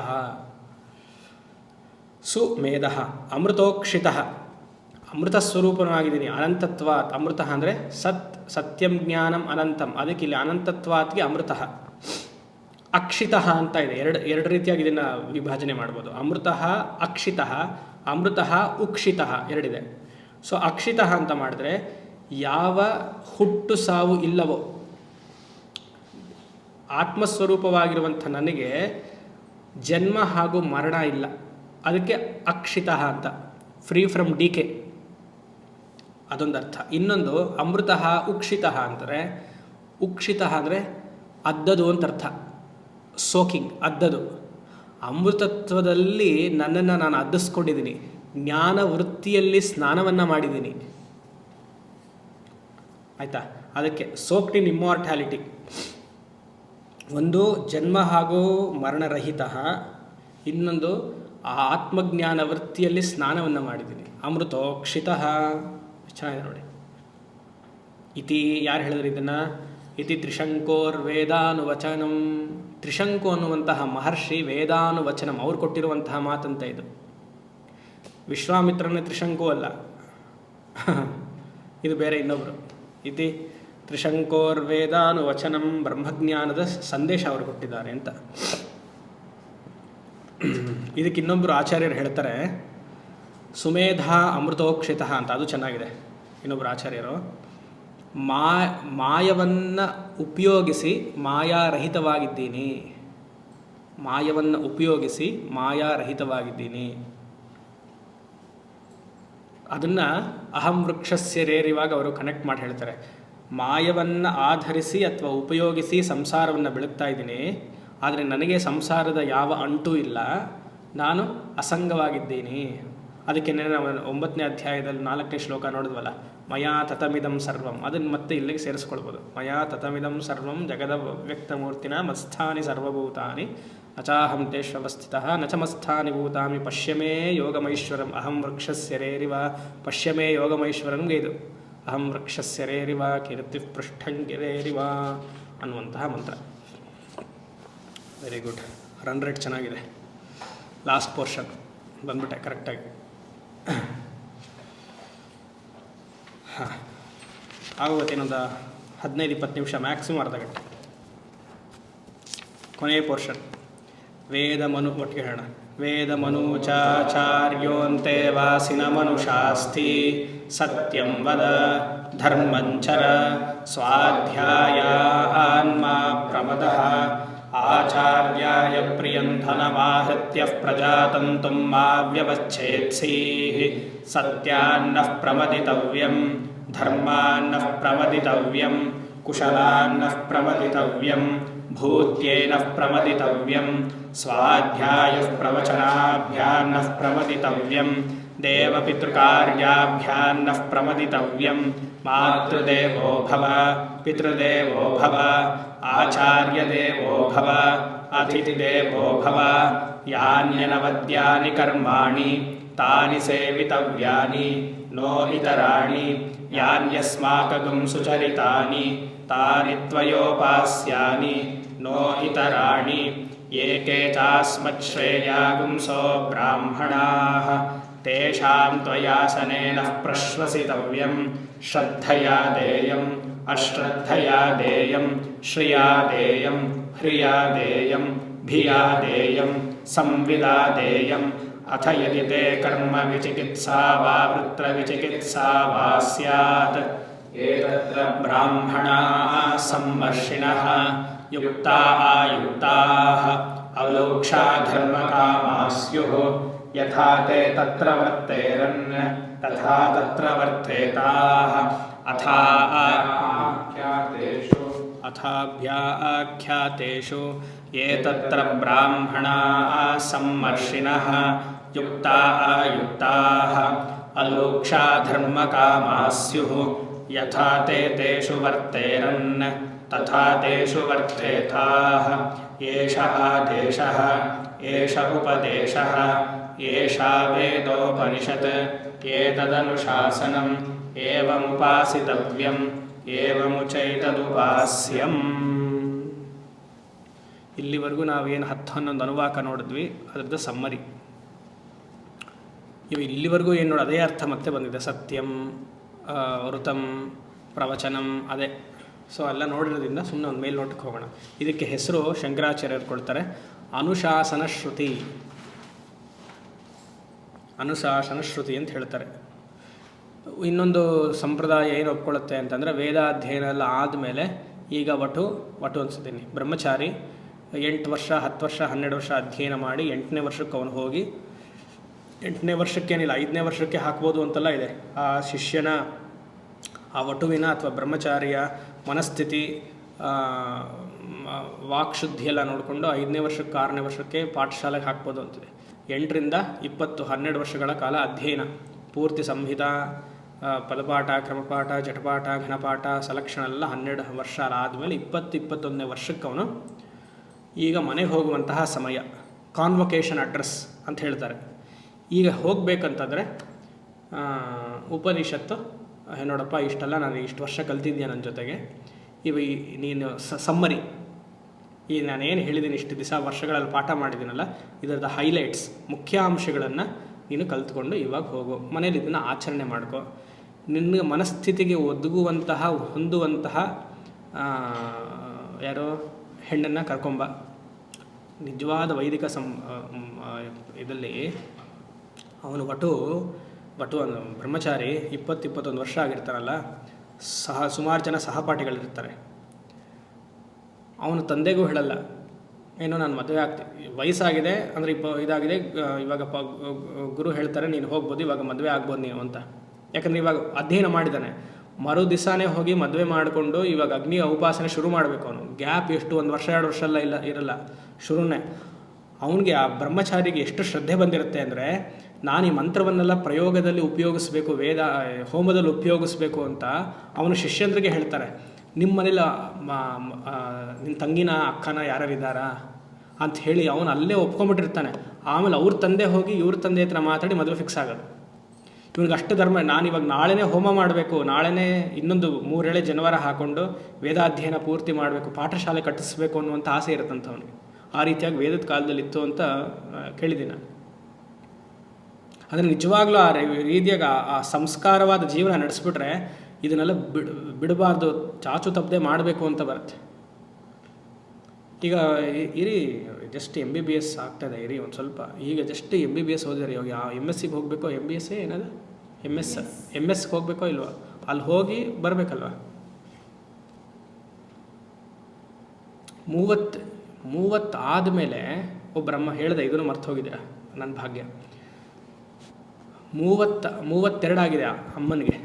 ಸುಮೇಧ ಅಮೃತೋಕ್ಷಿತ. ಅಮೃತ ಸ್ವರೂಪನಾಗಿದ್ದೀನಿ. ಅನಂತತ್ವಾತ್. ಅಮೃತ ಅಂದರೆ ಸತ್ಯಂ ಜ್ಞಾನಂ ಅನಂತಂ. ಅದಕ್ಕೆ ಇಲ್ಲಿ ಅನಂತತ್ವಾತ್ಗೆ ಅಮೃತ. ಅಕ್ಷಿತ ಅಂತ ಇದೆ. ಎರಡು ರೀತಿಯಾಗಿ ಇದನ್ನು ವಿಭಜನೆ ಮಾಡ್ಬೋದು. ಅಮೃತ ಅಕ್ಷಿತ, ಅಮೃತ ಉಕ್ಷಿತ ಎರಡಿದೆ. ಸೊ ಅಕ್ಷಿತ ಅಂತ ಮಾಡಿದ್ರೆ ಯಾವ ಹುಟ್ಟು ಸಾವು ಇಲ್ಲವೋ, ಆತ್ಮಸ್ವರೂಪವಾಗಿರುವಂಥ ನನಗೆ ಜನ್ಮ ಹಾಗೂ ಮರಣ ಇಲ್ಲ, ಅದಕ್ಕೆ ಅಕ್ಷಿತ ಅಂತ. ಫ್ರೀ ಫ್ರಮ್ ಡಿಕೆ, ಅದೊಂದು ಅರ್ಥ. ಇನ್ನೊಂದು ಅಮೃತ ಉಕ್ಷಿತ ಅಂದರೆ, ಉಕ್ಷಿತ ಅಂದರೆ ಅದ್ದದು ಅಂತ ಅರ್ಥ. ಸೋಕಿಂಗ್, ಅದ್ದದು. ಅಮೃತತ್ವದಲ್ಲಿ ನನ್ನನ್ನು ನಾನು ಅದ್ದಿಸ್ಕೊಂಡಿದ್ದೀನಿ. ಜ್ಞಾನ ವೃತ್ತಿಯಲ್ಲಿ ಸ್ನಾನವನ್ನು ಮಾಡಿದ್ದೀನಿ. ಆಯಿತಾ. ಅದಕ್ಕೆ ಸೋಕ್ಡ್ ಇನ್ ಇಮ್ಮೋರ್ಟ್ಯಾಲಿಟಿ. ಒಂದು ಜನ್ಮ ಹಾಗೂ ಮರಣರಹಿತ, ಇನ್ನೊಂದು ಆ ಆತ್ಮಜ್ಞಾನ ವೃತ್ತಿಯಲ್ಲಿ ಸ್ನಾನವನ್ನು ಮಾಡಿದ್ದೀನಿ. ಅಮೃತೋಕ್ಷಿತಃ, ಚೆನ್ನಾಗಿದೆ ನೋಡಿ. ಇತಿ ಯಾರು ಹೇಳಿದ್ರು ಇದನ್ನು? ಇತಿ ತ್ರಿಶಂಕೋರ್ ವೇದಾನುವಚನಂ. ತ್ರಿಶಂಕು ಅನ್ನುವಂತಹ ಮಹರ್ಷಿ ವೇದಾನುವಚನಂ ಅವ್ರು ಕೊಟ್ಟಿರುವಂತಹ ಮಾತಂತ ಇದು. ವಿಶ್ವಾಮಿತ್ರನೇ ತ್ರಿಶಂಕು ಅಲ್ಲ, ಇದು ಬೇರೆ ಇನ್ನೊಬ್ಬರು. ಇತಿ ತ್ರಿಶಂಕೋರ್ ವೇದಾನುವಚನಂ, ಬ್ರಹ್ಮಜ್ಞಾನದ ಸಂದೇಶ ಅವರು ಕೊಟ್ಟಿದ್ದಾರೆ ಅಂತ. ಇದಕ್ಕೆ ಇನ್ನೊಬ್ಬರು ಆಚಾರ್ಯರು ಹೇಳ್ತಾರೆ ಸುಮೇಧ ಅಮೃತೋಕ್ಷಿತ ಅಂತ, ಅದು ಚೆನ್ನಾಗಿದೆ. ಇನ್ನೊಬ್ಬರು ಆಚಾರ್ಯರು ಮಾಯವನ್ನು ಉಪಯೋಗಿಸಿ ಮಾಯಾರಹಿತವಾಗಿದ್ದೀನಿ, ಮಾಯವನ್ನು ಉಪಯೋಗಿಸಿ ಮಾಯಾರಹಿತವಾಗಿದ್ದೀನಿ. ಅದನ್ನು ಅಹಂ ವೃಕ್ಷಸ್ಯ ರೇರಿವಾಗ ಅವರು ಕನೆಕ್ಟ್ ಮಾಡಿ ಹೇಳ್ತಾರೆ. ಮಾಯವನ್ನು ಆಧರಿಸಿ ಅಥವಾ ಉಪಯೋಗಿಸಿ ಸಂಸಾರವನ್ನು ಬೆಳಗ್ತಾ ಇದ್ದೀನಿ, ಆದರೆ ನನಗೆ ಸಂಸಾರದ ಯಾವ ಅಂಟೂ ಇಲ್ಲ, ನಾನು ಅಸಂಗವಾಗಿದ್ದೀನಿ. ಅದಕ್ಕೆ ನಾವು 9ನೇ ಅಧ್ಯಾಯದಲ್ಲಿ 4ನೇ ಶ್ಲೋಕ ನೋಡಿದ್ವಲ್ಲ, ಮಯಾ ತತಮಿದಂ ಸರ್ವಂ, ಅದನ್ನು ಮತ್ತೆ ಇಲ್ಲಿಗೆ ಸೇರಿಸ್ಕೊಳ್ಬೋದು. ಮಯಾ ತತಮಿದಂ ಸರ್ವಂ ಜಗದ ವ್ಯಕ್ತಮೂರ್ತಿನ ಮತ್ಸ್ಥಾನಿ ಸರ್ವಭೂತಾನಿ ಅಚಾಹಂ ತೇಷ್ವಸ್ಥಿತಃ ನ ಚ ಮತ್ಸ್ಥಾನಿ ಭೂತಾನಿ ಪಶ್ಯಮೇ ಯೋಗಮೈಶ್ವರಂ ಅಹಂ ವೃಕ್ಷಸ್ಯ ರೇರಿವ ಪಶ್ಯಮೇ ಯೋಗಮೈಶ್ವರಂಗೆ ಇದು ಅಹಂ ವೃಕ್ಷಸ್ಯ ರೇರಿವ ಕೀರ್ತಿ ಪೃಷ್ಠಂಗಿರೇರಿವ ಅನ್ನುವಂತಹ ಮಂತ್ರ. ವೆರಿ ಗುಡ್, ರನ್ ರೇಟ್ ಚೆನ್ನಾಗಿದೆ. ಲಾಸ್ಟ್ ಪೋರ್ಷನ್ ಬಂದ್ಬಿಟ್ಟೆ ಕರೆಕ್ಟಾಗಿ. ಹಾಂ, ಆಗೋಗುತ್ತೆ ಇನ್ನೊಂದು 15-20 ನಿಮಿಷ, ಮ್ಯಾಕ್ಸಿಮಮ್ ಅರ್ಧ ಗಂಟೆ. ಕೊನೆಯ ಪೋರ್ಷನ್ ವೇದಮನು, ಒಟ್ಟಿಗೆ ಹೇಳೋಣ. ವೇದಮನೂಚಾಚಾರ್ಯೋಂತೆ ವಾಸಿನ ಮನುಷಾಸ್ತಿ ಸತ್ಯಂ ವದ ಧರ್ಮಂಚರ ಸ್ವಾಧ್ಯಾಯ ಆನ್ಮಾ ಪ್ರಮದಃ ಆಚಾರ್ಯಾಯ ಪ್ರಿಯಂಧನಮಾಹೃತ್ಯ ಪ್ರಜಾತಂತುಂ ಮಾ ವ್ಯವಚ್ಛೇತ್ಸೀಃ ಸತ್ಯಾನ್ನಃ ಪ್ರಮದಿತವ್ಯಂ ಧರ್ಮಾನ್ನಃ ಪ್ರಮದಿತವ್ಯಂ ಕುಶಲಾನ್ನಃ ಪ್ರಮದಿತವ್ಯಂ ಭೂತ್ಯೇನಃ ಪ್ರಮದಿತವ್ಯಂ ಸ್ವಾಧ್ಯಾಯಃ ಪ್ರವಚನಾಭ್ಯಾನ್ನಃ ಪ್ರಮದಿತವ್ಯಂ ದೇವಪಿತೃಕಾರ್ಯಾಭ್ಯಾನ್ನಃ ಪ್ರಮದಿತವ್ಯಂ ಮಾತೃದೇವೋ ಭವ ಪಿತೃದೇವೋ ಭವ ಆಚಾರ್ಯದೇವೋ ಭವ ಅತಿಥಿದೇವೋ ಭವ ಯಾನ್ಯನವದ್ಯಾನಿ ಕರ್ಮಾಣಿ ತಾನಿ ಸೇವಿತವ್ಯಾನಿ ನೋ ಇತರಾಣಿ ಯಾನ್ಯಸ್ಮಾಕಂ ಸುಚರಿತಾನಿ ತಾನಿ ತ್ವಯೋಪಾಸ್ಯಾನಿ ನೋ ಇತರಾಣಿ ಏಕೆ ಚಾಸ್ಮಚ್ಶ್ರೇಯಾಗುಂಸೋ ಬ್ರಾಹ್ಮಣಾಃ ತೇಷಾಂ ತ್ವಯಾಸನೇನ ಪ್ರಶ್ವಸಿತವ್ಯಂ ಶ್ರದ್ಧಯಾ ದೇಯಂ ಅಶ್ರದ್ಧಯಾ ದೇಯಂ ಶ್ರಿಯಾ ದೇಯಂ ಹ್ರಿಯಾ ದೇಯಂ ಭಿಯಾ ದೇಯಂ ಸಂವಿದಾ ದೇಯಂ ಅಥ ಯದಿ ತೇ ಕರ್ಮ ವಿಚಿಕಿತ್ಸಾ ವಾ ವೃತ್ರ ವಿಚಿಕಿತ್ಸಾ ವಾ ಸ್ಯಾತ್ ಏತತ್ರ ಬ್ರಾಹ್ಮಣಾಃ ಸಂವರ್ಷಿಣಃ ಯುಕ್ತಾ ಆಯುಕ್ತಾಃ ಅವಲೋಕ್ಷಾ ಧರ್ಮಕಾಮಾಃ ಸ್ಯುಃ ಯಥಾ ತೇ ತತ್ರ ವರ್ತೇರನ್ ತಥಾ ತತ್ರ ವರ್ತೇತಾಃ ಅಥಾಭ್ಯಾಖ್ಯಾತೇಷು ಯೇ ತತ್ರ ಬ್ರಾಹ್ಮಣಾಃ ಸಂವರ್ಷಿಣಃ ಯುಕ್ತಾ ಆಯುಕ್ತಾಃ ಅಲೋಕ್ಷಾ ಧರ್ಮಕಾಮಾಃ ಸ್ಯುಃ ಯಥಾ ತೇ ತೇಷು ವರ್ತೇರನ್ ತಥಾ ತೇಷು ವರ್ತೇತಾಃ ಏಷ ಆದೇಶಃ ಏಷ ಉಪದೇಶಃ ಏಷಾ ವೇದೋಪನಿಷತ್ ಏತದನುಶಾಸನಂ ಏವಮುಪಾಸಿತವ್ಯಂ ಏವಮುಚೈತದುಪಾಸ್ಯಂ. ಇಲ್ಲಿವರೆಗೂ ನಾವೇನು 10-11 ಅನುವಾಕ ನೋಡಿದ್ವಿ, ಅದರದ್ದು ಸಮ್ಮರಿ. ಇಲ್ಲಿವರೆಗೂ ಏನು ನೋಡಿ ಅದೇ ಅರ್ಥ ಮತ್ತೆ ಬಂದಿದೆ. ಸತ್ಯಂ, ವೃತಂ, ಪ್ರವಚನಂ, ಅದೇ. ಸೊ ಎಲ್ಲ ನೋಡಿರೋದ್ರಿಂದ ಸುಮ್ಮನೆ ಒಂದು ಮೇಲ್ ನೋಟಕ್ಕೆ ಹೋಗೋಣ. ಇದಕ್ಕೆ ಹೆಸರು ಶಂಕರಾಚಾರ್ಯರು ಕೊಡ್ತಾರೆ ಅನುಶಾಸನ ಶ್ರುತಿ. ಅನುಶಾಸನ ಶ್ರುತಿ ಅಂತ ಹೇಳ್ತಾರೆ. ಇನ್ನೊಂದು ಸಂಪ್ರದಾಯ ಏನು ಒಪ್ಕೊಳ್ಳುತ್ತೆ ಅಂತಂದರೆ, ವೇದಾಧ್ಯಯನ ಎಲ್ಲ ಆದಮೇಲೆ ಈಗ ವಟು ಅನಿಸ್ತೀನಿ ಬ್ರಹ್ಮಚಾರಿ 8 ವರ್ಷ 10 ವರ್ಷ 12 ವರ್ಷ ಅಧ್ಯಯನ ಮಾಡಿ 8ನೇ ವರ್ಷಕ್ಕೆ ಅವನು ಹೋಗಿ 8ನೇ ವರ್ಷಕ್ಕೇನಿಲ್ಲ 5ನೇ ವರ್ಷಕ್ಕೆ ಹಾಕ್ಬೋದು ಅಂತೆಲ್ಲ ಇದೆ. ಆ ಶಿಷ್ಯನ ಆ ವಟುವಿನ ಅಥವಾ ಬ್ರಹ್ಮಚಾರಿಯ ಮನಸ್ಥಿತಿ ವಾಕ್ಶುದ್ಧಿ ಎಲ್ಲ ನೋಡಿಕೊಂಡು 5ನೇ ವರ್ಷಕ್ಕೆ 6ನೇ ವರ್ಷಕ್ಕೆ ಪಾಠಶಾಲೆಗೆ ಹಾಕ್ಬೋದು ಅಂತಿದೆ. 8ರಿಂದ 20 12 ವರ್ಷಗಳ ಕಾಲ ಅಧ್ಯಯನ, ಪೂರ್ತಿ ಸಂಹಿತ ಪದಪಾಠ, ಕ್ರಮಪಾಠ, ಜಟಪಾಠ, ಘನಪಾಠ, ಸಲಕ್ಷಣ ಎಲ್ಲ 12 ವರ್ಷ ಆದಮೇಲೆ 21ನೇ ವರ್ಷಕ್ಕೆ ಅವನು ಈಗ ಮನೆಗೆ ಹೋಗುವಂತಹ ಸಮಯ, ಕಾನ್ವೊಕೇಶನ್ ಅಡ್ರೆಸ್ ಅಂತ ಹೇಳ್ತಾರೆ. ಈಗ ಹೋಗಬೇಕಂತಂದರೆ ಉಪನಿಷತ್ತು, ನೋಡಪ್ಪ ಇಷ್ಟೆಲ್ಲ ನಾನು ಇಷ್ಟು ವರ್ಷ ಕಲ್ತಿದ್ಯಾ ನನ್ನ ಜೊತೆಗೆ, ನೀನು ಸಮ್ಮರಿ, ಈ ನಾನೇನು ಹೇಳಿದ್ದೀನಿ ಇಷ್ಟು ದಿವಸ ವರ್ಷಗಳಲ್ಲಿ ಪಾಠ ಮಾಡಿದ್ದೀನಲ್ಲ, ಇದರದ ಹೈಲೈಟ್ಸ್, ಮುಖ್ಯಾಂಶಗಳನ್ನು ನೀನು ಕಲ್ತ್ಕೊಂಡು ಇವಾಗ ಹೋಗು, ಮನೇಲಿ ಇದನ್ನು ಆಚರಣೆ ಮಾಡ್ಕೊ, ನಿನ್ನ ಮನಸ್ಥಿತಿಗೆ ಒದಗುವಂತಹ ಹೊಂದುವಂತಹ ಯಾರೋ ಹೆಣ್ಣನ್ನು ಕರ್ಕೊಂಬ. ನಿಜವಾದ ವೈದಿಕ ಇದರಲ್ಲಿ ಅವನು ವಟು ಬ್ರಹ್ಮಚಾರಿ 20-21 ವರ್ಷ ಆಗಿರ್ತಾರಲ್ಲ, ಸುಮಾರು ಜನ ಸಹಪಾಠಿಗಳಿರ್ತಾರೆ. ಅವನು ತಂದೆಗೂ ಹೇಳಲ್ಲ, ಏನೋ ನಾನು ಮದುವೆ ಆಗ್ತೀನಿ, ವಯಸ್ಸಾಗಿದೆ ಅಂದರೆ ಇದಾಗಿದೆ, ಇವಾಗ ಗುರು ಹೇಳ್ತಾರೆ ನೀನು ಹೋಗ್ಬೋದು, ಇವಾಗ ಮದುವೆ ಆಗ್ಬೋದು ನೀನು ಅಂತ. ಯಾಕಂದರೆ ಇವಾಗ ಅಧ್ಯಯನ ಮಾಡಿದ್ದಾನೆ. ಮರು ದಿವಸನೇ ಹೋಗಿ ಮದುವೆ ಮಾಡಿಕೊಂಡು ಇವಾಗ ಅಗ್ನಿ ಉಪಾಸನೆ ಶುರು ಮಾಡಬೇಕು. ಅವನು ಗ್ಯಾಪ್ ಎಷ್ಟು 1 ವರ್ಷ 2 ವರ್ಷ ಎಲ್ಲ ಇರಲ್ಲ, ಶುರುನೇ. ಅವನಿಗೆ ಆ ಬ್ರಹ್ಮಚಾರಿಗೆ ಎಷ್ಟು ಶ್ರದ್ಧೆ ಬಂದಿರುತ್ತೆ ಅಂದರೆ, ನಾನು ಈ ಮಂತ್ರವನ್ನೆಲ್ಲ ಪ್ರಯೋಗದಲ್ಲಿ ಉಪಯೋಗಿಸ್ಬೇಕು, ಹೋಮದಲ್ಲಿ ಉಪಯೋಗಿಸ್ಬೇಕು ಅಂತ ಅವನು ಶಿಷ್ಯಂದ್ರಿಗೆ ಹೇಳ್ತಾರೆ. ನಿಮ್ಮ ಮನೇಲಿ ನಿನ್ನ ತಂಗಿನ ಅಕ್ಕನ ಯಾರಿದ್ದಾರಾ ಅಂತ ಹೇಳಿ ಅವನು ಅಲ್ಲೇ ಒಪ್ಕೊಂಬಿಟ್ಟಿರ್ತಾನೆ. ಆಮೇಲೆ ಅವ್ರ ತಂದೆ ಹೋಗಿ ಇವ್ರ ತಂದೆ ಹತ್ರ ಮಾತಾಡಿ ಮದುವೆ ಫಿಕ್ಸ್ ಆಗೋದು. ಇವ್ನಿಗೆ ಅಷ್ಟು ಧರ್ಮ, ನಾನಿವಾಗ ನಾಳೆನೇ ಹೋಮ ಮಾಡಬೇಕು, ನಾಳೆನೇ ಇನ್ನೊಂದು 3 ಎಳೆ ಜನವಾರ ಹಾಕ್ಕೊಂಡು ವೇದಾಧ್ಯಯನ ಪೂರ್ತಿ ಮಾಡಬೇಕು, ಪಾಠಶಾಲೆ ಕಟ್ಟಿಸ್ಬೇಕು ಅನ್ನುವಂಥ ಆಸೆ ಇರುತ್ತಂತ ಅವನಿಗೆ. ಆ ರೀತಿಯಾಗಿ ವೇದದ ಕಾಲದಲ್ಲಿ ಇತ್ತು ಅಂತ ಕೇಳಿದ್ದೀನಿ ನಾನು. ಅದನ್ನು ನಿಜವಾಗ್ಲೂ ಆ ರೀತಿಯಾಗಿ ಆ ಸಂಸ್ಕಾರವಾದ ಜೀವನ ನಡೆಸ್ಬಿಟ್ರೆ ಇದನ್ನೆಲ್ಲ ಬಿಡಬಾರ್ದು, ಚಾಚು ತಪ್ಪದೆ ಮಾಡಬೇಕು ಅಂತ ಬರುತ್ತೆ. ಈಗ ಇರಿ ಜಸ್ಟ್ MBBS ಆಗ್ತಾಯಿದೆ, ಇರಿ ಒಂದು ಸ್ವಲ್ಪ, ಈಗ ಜಸ್ಟ್ MBBS ಓದಿರಿ, ಇವಾಗ MScಗೆ ಹೋಗಬೇಕೋ, MBS ಏನದು MS ಹೋಗಬೇಕೋ ಇಲ್ವೋ, ಅಲ್ಲಿ ಹೋಗಿ ಬರಬೇಕಲ್ವ. 30 ಆದಮೇಲೆ ಒಬ್ಬರಮ್ಮ ಹೇಳಿದೆ, ಇದನ್ನು ಮರ್ತು ಹೋಗಿದ್ದೀರಾ, ನನ್ನ ಭಾಗ್ಯ. 32 ಆಗಿದೆ ಅಮ್ಮನಿಗೆ,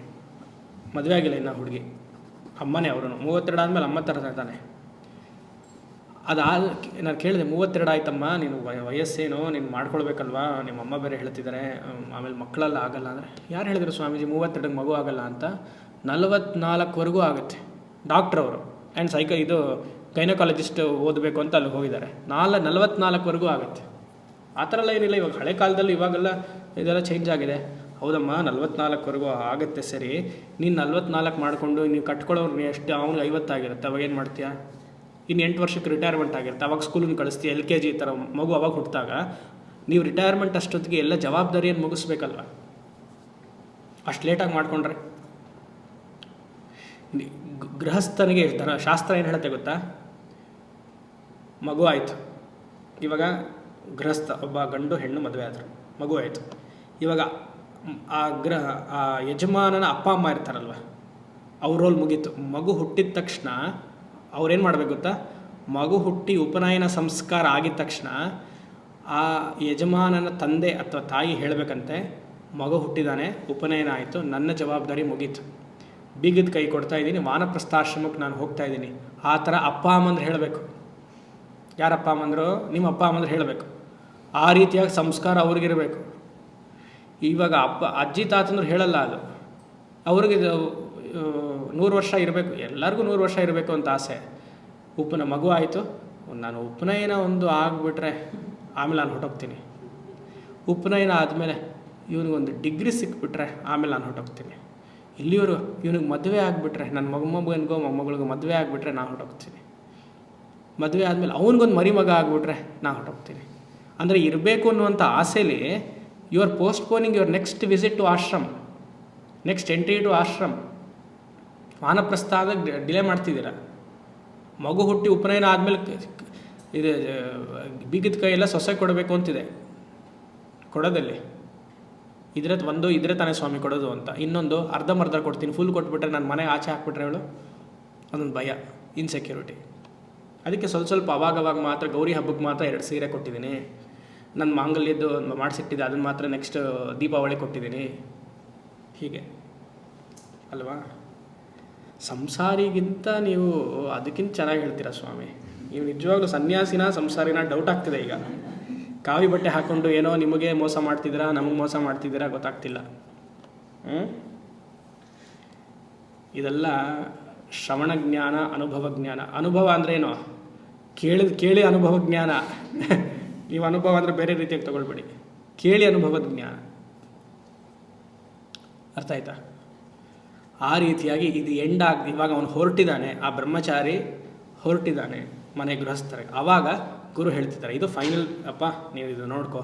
ಮದುವೆ ಆಗಿಲ್ಲ ಇನ್ನು ಹುಡುಗಿ, ಅಮ್ಮನೇ ಅವರು. 32 ಆದಮೇಲೆ ಅಮ್ಮ ಥರ ತಾನೆ. ನಾನು ಕೇಳಿದೆ, 32 ಆಯ್ತಮ್ಮ, ನೀನು ವಯಸ್ಸೇನು, ನೀನು ಮಾಡ್ಕೊಳ್ಬೇಕಲ್ವಾ, ನಿಮ್ಮ ಅಮ್ಮ ಬೇರೆ ಹೇಳ್ತಿದ್ದಾರೆ, ಆಮೇಲೆ ಮಕ್ಕಳೆಲ್ಲ ಆಗಲ್ಲ ಅಂದರೆ. ಯಾರು ಹೇಳಿದ್ರು ಸ್ವಾಮೀಜಿ 32ಗೆ ಮಗು ಆಗಲ್ಲ ಅಂತ? 44ವರೆಗೂ ಆಗುತ್ತೆ. ಡಾಕ್ಟ್ರ್ ಅವರು ಆ್ಯಂಡ್ ಇದು ಗೈನಕಾಲಜಿಸ್ಟ್ ಓದಬೇಕು ಅಂತ ಅಲ್ಲಿ ಹೋಗಿದ್ದಾರೆ. 44ವರೆಗೂ ಆಗುತ್ತೆ. ಆ ಥರ ಎಲ್ಲ ಏನಿಲ್ಲ. ಇವಾಗ ಹಳೆ ಕಾಲದಲ್ಲಿ ಇವಾಗೆಲ್ಲ ಇದೆಲ್ಲ ಚೇಂಜ್ ಆಗಿದೆ. ಹೌದಮ್ಮ 44ವರೆಗೂ ಆಗುತ್ತೆ, ಸರಿ. ನೀನು 44 ಮಾಡಿಕೊಂಡು ನೀವು ಕಟ್ಕೊಳ್ಳೋರು ಎಷ್ಟು, ಅವ್ನಿಗೆ 50 ಆಗಿರುತ್ತೆ, ಅವಾಗ ಏನು ಮಾಡ್ತೀಯಾ? ಇನ್ನು 8 ವರ್ಷಕ್ಕೆ ರಿಟೈರ್ಮೆಂಟ್ ಆಗಿರುತ್ತೆ, ಅವಾಗ ಸ್ಕೂಲಿಗೆ ಕಳಿಸ್ತೀಯ, LKG ಈ ಥರ ಮಗು ಅವಾಗ ಹುಟ್ಟಿದಾಗ. ನೀವು ರಿಟೈರ್ಮೆಂಟ್ ಅಷ್ಟೊತ್ತಿಗೆ ಎಲ್ಲ ಜವಾಬ್ದಾರಿಯನ್ನು ಮುಗಿಸ್ಬೇಕಲ್ವ. ಅಷ್ಟು ಲೇಟಾಗಿ ಮಾಡಿಕೊಂಡ್ರೆ ಗೃಹಸ್ಥನಿಗೆ ಶಾಸ್ತ್ರ ಏನು ಹೇಳುತ್ತೆ ಗೊತ್ತಾ? ಮಗು ಆಯಿತು, ಇವಾಗ ಗೃಹಸ್ಥ ಒಬ್ಬ ಗಂಡು ಹೆಣ್ಣು ಮದುವೆ ಆದರು, ಮಗು ಆಯಿತು. ಇವಾಗ ಆ ಯಜಮಾನನ ಅಪ್ಪ ಅಮ್ಮ ಇರ್ತಾರಲ್ವ, ಅವ್ರ ರೋಲ್ ಮುಗೀತು. ಮಗು ಹುಟ್ಟಿದ ತಕ್ಷಣ ಅವ್ರೇನು ಮಾಡಬೇಕು ಗೊತ್ತಾ? ಮಗು ಹುಟ್ಟಿ ಉಪನಯನ ಸಂಸ್ಕಾರ ಆಗಿದ ತಕ್ಷಣ ಆ ಯಜಮಾನನ ತಂದೆ ಅಥವಾ ತಾಯಿ ಹೇಳಬೇಕಂತೆ, ಮಗು ಹುಟ್ಟಿದಾನೆ, ಉಪನಯನ ಆಯಿತು, ನನ್ನ ಜವಾಬ್ದಾರಿ ಮುಗೀತು, ಬೀಗದ ಕೈ ಕೊಡ್ತಾ ಇದ್ದೀನಿ, ವಾನಪ್ರಸ್ಥಾಶ್ರಮಕ್ಕೆ ನಾನು ಹೋಗ್ತಾ ಇದ್ದೀನಿ. ಆ ಥರ ಅಪ್ಪ ಅಮ್ಮಂದ್ರೆ ಹೇಳಬೇಕು. ಯಾರಪ್ಪ ಅಮ್ಮಂದ್ರು? ನಿಮ್ಮ ಅಪ್ಪ ಅಮ್ಮಂದ್ರೆ ಹೇಳಬೇಕು. ಆ ರೀತಿಯಾಗಿ ಸಂಸ್ಕಾರ ಅವ್ರಿಗಿರಬೇಕು. ಇವಾಗ ಅಜ್ಜಿ ತಾತಂದ್ರೆ ಹೇಳಲ್ಲ ಅದು. ಅವ್ರಿಗೆ 100 ವರ್ಷ ಇರಬೇಕು, ಎಲ್ಲರಿಗೂ 100 ವರ್ಷ ಇರಬೇಕು ಅಂತ ಆಸೆ. ಮಗು ಆಯಿತು, ನಾನು ಉಪನಯನ ಒಂದು ಆಗಿಬಿಟ್ರೆ ಆಮೇಲೆ ನಾನು ಹೊರಟೋಗ್ತೀನಿ. ಉಪನಯನ ಆದಮೇಲೆ ಇವನಿಗೊಂದು ಡಿಗ್ರಿ ಸಿಕ್ಬಿಟ್ರೆ ಆಮೇಲೆ ನಾನು ಹೊರಟೋಗ್ತೀನಿ. ಇಲ್ಲಿಯವರು ಇವನಿಗೆ ಮದುವೆ ಆಗಿಬಿಟ್ರೆ, ನನ್ನ ಮೊಮ್ಮಗನಿಗೋ ಮೊಮ್ಮಗಳಿಗೋ ಮದುವೆ ಆಗಿಬಿಟ್ರೆ ನಾನು ಹೊರಟೋಗ್ತೀನಿ. ಮದುವೆ ಆದಮೇಲೆ ಅವನಿಗೊಂದು ಮರಿಮಗ ಆಗಿಬಿಟ್ರೆ ನಾನು ಹೊರಟೋಗ್ತೀನಿ. ಅಂದರೆ ಇರಬೇಕು ಅನ್ನುವಂಥ ಆಸೆಯಲ್ಲಿ you are postponing your next visit to ashram, next entry to ashram. ವಾನಪ್ರಸ್ಥ ಆದಾಗ ಡಿಲೇ ಮಾಡ್ತಿದ್ದೀರ. ಮಗು ಹುಟ್ಟಿ ಉಪನಯನ ಆದಮೇಲೆ ಇದು ಬೀಗದ ಕೈಯೆಲ್ಲ ಸೊಸೆ ಕೊಡಬೇಕು ಅಂತಿದೆ. ಕೊಡೋದಲ್ಲಿ ಇದ್ರೆ ತಾನೇ ಸ್ವಾಮಿ ಕೊಡೋದು ಅಂತ. ಇನ್ನೊಂದು ಅರ್ಧಂಬರ್ಧ ಕೊಡ್ತೀನಿ, ಫುಲ್ ಕೊಟ್ಬಿಟ್ರೆ ನನ್ನ ಮನೆ ಆಚೆ ಹಾಕ್ಬಿಟ್ರೆ ಅವಳು, ಅದೊಂದು ಭಯ, ಇನ್ಸೆಕ್ಯೂರಿಟಿ. ಅದಕ್ಕೆ ಸ್ವಲ್ಪ ಅವಾಗವಾಗ ಮಾತ್ರ, ಗೌರಿ ಹಬ್ಬಕ್ಕೆ ಮಾತ್ರ 2 ಸೀರೆ ಕೊಟ್ಟಿದ್ದೀನಿ, ನನ್ನ ಮಾಂಗಲ್ಯದ್ದು ಮಾಡಿಸಿಟ್ಟಿದ್ದೆ ಅದನ್ನು ಮಾತ್ರ ನೆಕ್ಸ್ಟ್ ದೀಪಾವಳಿ ಕೊಟ್ಟಿದ್ದೀನಿ. ಹೀಗೆ ಅಲ್ವಾ? ಸಂಸಾರಿಗಿಂತ ನೀವು ಅದಕ್ಕಿಂತ ಚೆನ್ನಾಗಿ ಹೇಳ್ತೀರಾ ಸ್ವಾಮಿ. ನೀವು ನಿಜವಾಗ್ಲೂ ಸನ್ಯಾಸಿನ ಸಂಸಾರಿನ ಡೌಟ್ ಆಗ್ತಿದೆ ಈಗ. ಕಾವಿ ಬಟ್ಟೆ ಹಾಕ್ಕೊಂಡು ಏನೋ ನಿಮಗೆ ಮೋಸ ಮಾಡ್ತಿದ್ದೀರಾ, ನಮಗೆ ಮೋಸ ಮಾಡ್ತಿದ್ದೀರಾ ಗೊತ್ತಾಗ್ತಿಲ್ಲ. ಇದೆಲ್ಲ ಶ್ರವಣ ಜ್ಞಾನ, ಅನುಭವ ಜ್ಞಾನ. ಅನುಭವ ಅಂದರೆ ಏನು? ಕೇಳಿ ಅನುಭವ ಜ್ಞಾನ. ನೀವು ಅನುಭವ ಅಂದರೆ ಬೇರೆ ರೀತಿಯಾಗಿ ತಗೊಳ್ಬೇಡಿ. ಕೇಳಿ ಅನುಭವದ ಜ್ಞಾನ. ಅರ್ಥ ಆಯ್ತಾ? ಆ ರೀತಿಯಾಗಿ ಇದು ಇವಾಗ ಅವನು ಹೊರಟಿದ್ದಾನೆ, ಆ ಬ್ರಹ್ಮಚಾರಿ ಹೊರಟಿದ್ದಾನೆ ಮನೆ ಗೃಹಸ್ಥರಿಗೆ. ಆವಾಗ ಗುರು ಹೇಳ್ತಿದ್ದಾರೆ, ಇದು ಫೈನಲ್ ಅಪ್ಪ, ನೀವು ಇದು ನೋಡ್ಕೊ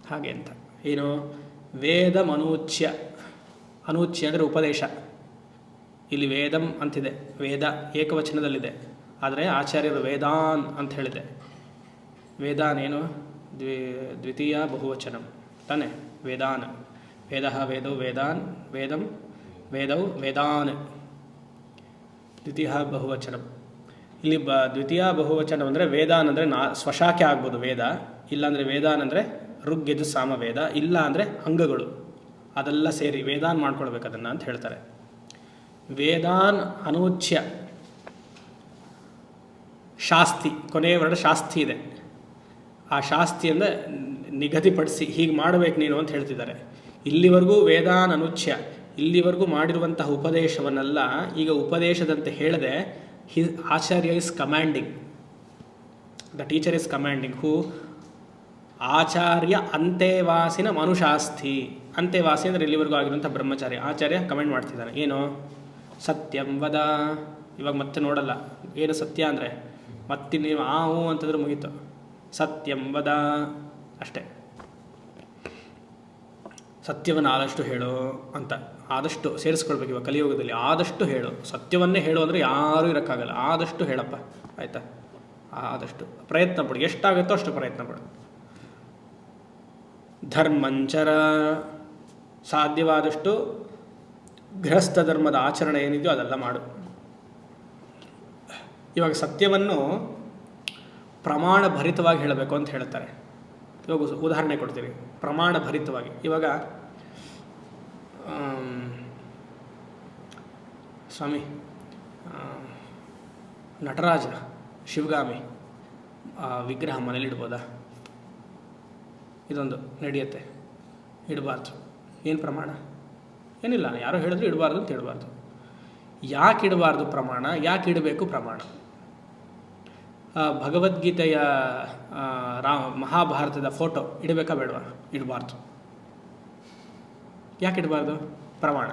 ಹಾಗೆ ಅಂತ. ಏನು? ವೇದಂ ಅನೂಚ್ಯ. ಅನೂಚ್ಯ ಅಂದರೆ ಉಪದೇಶ. ಇಲ್ಲಿ ವೇದಂ ಅಂತಿದೆ, ವೇದ ಏಕವಚನದಲ್ಲಿದೆ. ಆದರೆ ಆಚಾರ್ಯರು ವೇದಾನ್ ಅಂತ ಹೇಳಿದೆ. ವೇದಾನ್ ಏನು? ದ್ವಿತೀಯ ಬಹುವಚನಂ ತಾನೆ. ವೇದಾನ್, ವೇದ ವೇದೌ ವೇದಾನ್, ವೇದಂ ವೇದೌ ವೇದಾನ್. ದ್ವಿತೀಯ ಬಹುವಚನಂ. ಇಲ್ಲಿ ದ್ವಿತೀಯ ಬಹುವಚನ ಅಂದರೆ ವೇದಾನ್ ಅಂದರೆ ಸ್ವಶಾಖೆ ಆಗ್ಬೋದು ವೇದ. ಇಲ್ಲಾಂದರೆ ವೇದಾನ್ ಅಂದರೆ ಋಗ್ಯಜು ಸಾಮ ವೇದ. ಇಲ್ಲ ಅಂದರೆ ಅಂಗಗಳು, ಅದೆಲ್ಲ ಸೇರಿ ವೇದಾನ್ ಮಾಡ್ಕೊಳ್ಬೇಕು ಅದನ್ನು ಅಂತ ಹೇಳ್ತಾರೆ. ವೇದಾನ್ ಅನೂಚ್ಯ. ಶಾಸ್ತಿ, ಕೊನೆಯ ವರ್ಣ ಶಾಸ್ತಿ ಇದೆ. ಆ ಶಾಸ್ತಿ ಅಂದರೆ ನಿಗದಿಪಡಿಸಿ ಹೀಗೆ ಮಾಡಬೇಕು ನೀನು ಅಂತ ಹೇಳ್ತಿದ್ದಾರೆ. ಇಲ್ಲಿವರೆಗೂ ವೇದಾನ್ ಅನುಚ್ಯ, ಇಲ್ಲಿವರೆಗೂ ಮಾಡಿರುವಂತಹ ಉಪದೇಶವನ್ನೆಲ್ಲ ಈಗ ಉಪದೇಶದಂತೆ ಹೇಳದೆ acharya is commanding. The teacher is commanding. Who? ಆಚಾರ್ಯ ಅಂತೆವಾಸಿನ ಮನುಷಾಸ್ತಿ. ಅಂತೆವಾಸಿ ಅಂದರೆ ಇಲ್ಲಿವರೆಗೂ ಆಗಿರುವಂಥ ಬ್ರಹ್ಮಚಾರಿ. ಆಚಾರ್ಯ ಕಮೆಂಟ್ ಮಾಡ್ತಿದ್ದಾನೆ. ಏನು? ಸತ್ಯಂ ವದ. ಇವಾಗ ಮತ್ತೆ ನೋಡಲ್ಲ ಏನು ಸತ್ಯ ಅಂದರೆ, ಮತ್ತೆ ನೀವು ಹೂ ಅಂತಂದ್ರೆ ಮುಗೀತು. ಸತ್ಯಂ ವದ ಅಷ್ಟೇ. ಸತ್ಯವನ್ನು ಆದಷ್ಟು ಹೇಳು ಅಂತ. ಆದಷ್ಟು ಸೇರಿಸ್ಕೊಳ್ಬೇಕು ಇವಾಗ ಕಲಿಯುಗದಲ್ಲಿ. ಆದಷ್ಟು ಹೇಳು, ಸತ್ಯವನ್ನೇ ಹೇಳು ಅಂದರೆ ಯಾರೂ ಇರೋಕ್ಕಾಗಲ್ಲ. ಆದಷ್ಟು ಹೇಳಪ್ಪ, ಆಯಿತಾ? ಆದಷ್ಟು ಪ್ರಯತ್ನ ಪಡು, ಎಷ್ಟಾಗುತ್ತೋ ಅಷ್ಟು ಪ್ರಯತ್ನ ಪಡು. ಧರ್ಮಂಚರ. ಸಾಧ್ಯವಾದಷ್ಟು ಗೃಹಸ್ಥ ಧರ್ಮದ ಆಚರಣೆ ಏನಿದೆಯೋ ಅದೆಲ್ಲ ಮಾಡು. ಇವಾಗ ಸತ್ಯವನ್ನು ಪ್ರಮಾಣ ಭರಿತವಾಗಿ ಹೇಳಬೇಕು ಅಂತ ಹೇಳ್ತಾರೆ. ಇವಾಗ ಉದಾಹರಣೆ ಕೊಡ್ತೀವಿ. ಪ್ರಮಾಣ ಭರಿತವಾಗಿ ಇವಾಗ ಸ್ವಾಮಿ ನಟರಾಜ ಶಿವಗಾಮಿ ವಿಗ್ರಹ ಮನೇಲಿ ಇಡ್ಬೋದಾ? ಇದೊಂದು ನಡೆಯುತ್ತೆ. ಇಡಬಾರ್ದು. ಏನು ಪ್ರಮಾಣ? ಏನಿಲ್ಲ, ಯಾರೋ ಹೇಳಿದ್ರು ಇಡಬಾರ್ದು ಅಂತ ಇಡಬಾರ್ದು. ಯಾಕೆ ಇಡಬಾರ್ದು ಪ್ರಮಾಣ? ಯಾಕೆ ಇಡಬೇಕು ಪ್ರಮಾಣ? ಭಗವದ್ಗೀತೆಯ ಮಹಾಭಾರತದ ಫೋಟೋ ಇಡಬೇಕಾ ಬೇಡವಾ? ಇಡಬಾರ್ದು. ಯಾಕೆ ಇಡಬಾರ್ದು? ಪ್ರಮಾಣ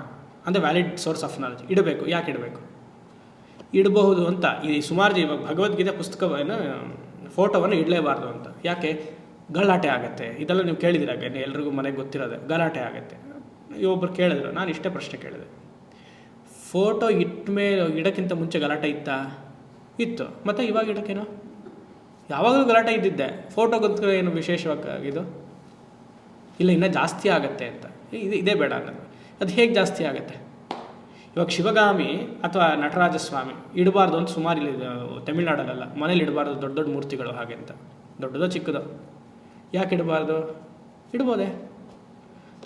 ಅಂದರೆ ವ್ಯಾಲಿಡ್ ಸೋರ್ಸ್ ಆಫ್ ನಾಲೆಜ್. ಇಡಬೇಕು. ಯಾಕೆ ಇಡಬೇಕು? ಇಡಬಹುದು ಅಂತ ಈ ಸುಮಾರು ಇವಾಗ ಭಗವದ್ಗೀತೆ ಪುಸ್ತಕವನ್ನು ಫೋಟೋವನ್ನು ಇಡಲೇಬಾರ್ದು ಅಂತ. ಯಾಕೆ? ಗಲಾಟೆ ಆಗುತ್ತೆ. ಇದೆಲ್ಲ ನೀವು ಕೇಳಿದಿರ, ಎಲ್ರಿಗೂ ಮನೆಗೆ ಗೊತ್ತಿರೋದೆ. ಗಲಾಟೆ ಆಗುತ್ತೆ. ಒಬ್ಬರು ಕೇಳಿದ್ರು, ನಾನು ಇಷ್ಟೇ ಪ್ರಶ್ನೆ ಕೇಳಿದೆ. ಫೋಟೋ ಇಟ್ಟ ಮೇಲೆ ಇಡೋಕ್ಕಿಂತ ಮುಂಚೆ ಗಲಾಟೆ ಇತ್ತಾ? ಇತ್ತು. ಮತ್ತು ಇವಾಗ ಇಡೋಕ್ಕೇನು? ಯಾವಾಗಲೂ ಗಲಾಟೆ ಇದ್ದಿದ್ದೆ. ಫೋಟೋಗೋಸ್ಕರ ಏನು ವಿಶೇಷವಾಗಿದ್ದು? ಇಲ್ಲ, ಇನ್ನೂ ಜಾಸ್ತಿ ಆಗುತ್ತೆ ಅಂತ. ಇದೇ ಬೇಡ ಅನ್ನೋದು. ಅದು ಹೇಗೆ ಜಾಸ್ತಿ ಆಗುತ್ತೆ? ಇವಾಗ ಶಿವಗಾಮಿ ಅಥವಾ ನಟರಾಜಸ್ವಾಮಿ ಇಡಬಾರ್ದು ಅಂತ ಸುಮಾರು ಇಲ್ಲಿ ತಮಿಳ್ನಾಡಲ್ಲೆಲ್ಲ ಮನೇಲಿ ಇಡಬಾರ್ದು, ದೊಡ್ಡ ದೊಡ್ಡ ಮೂರ್ತಿಗಳು ಹಾಗೆ ಅಂತ. ದೊಡ್ಡದೋ ಚಿಕ್ಕದೋ? ಯಾಕೆ ಇಡಬಾರ್ದು? ಇಡ್ಬೋದೆ.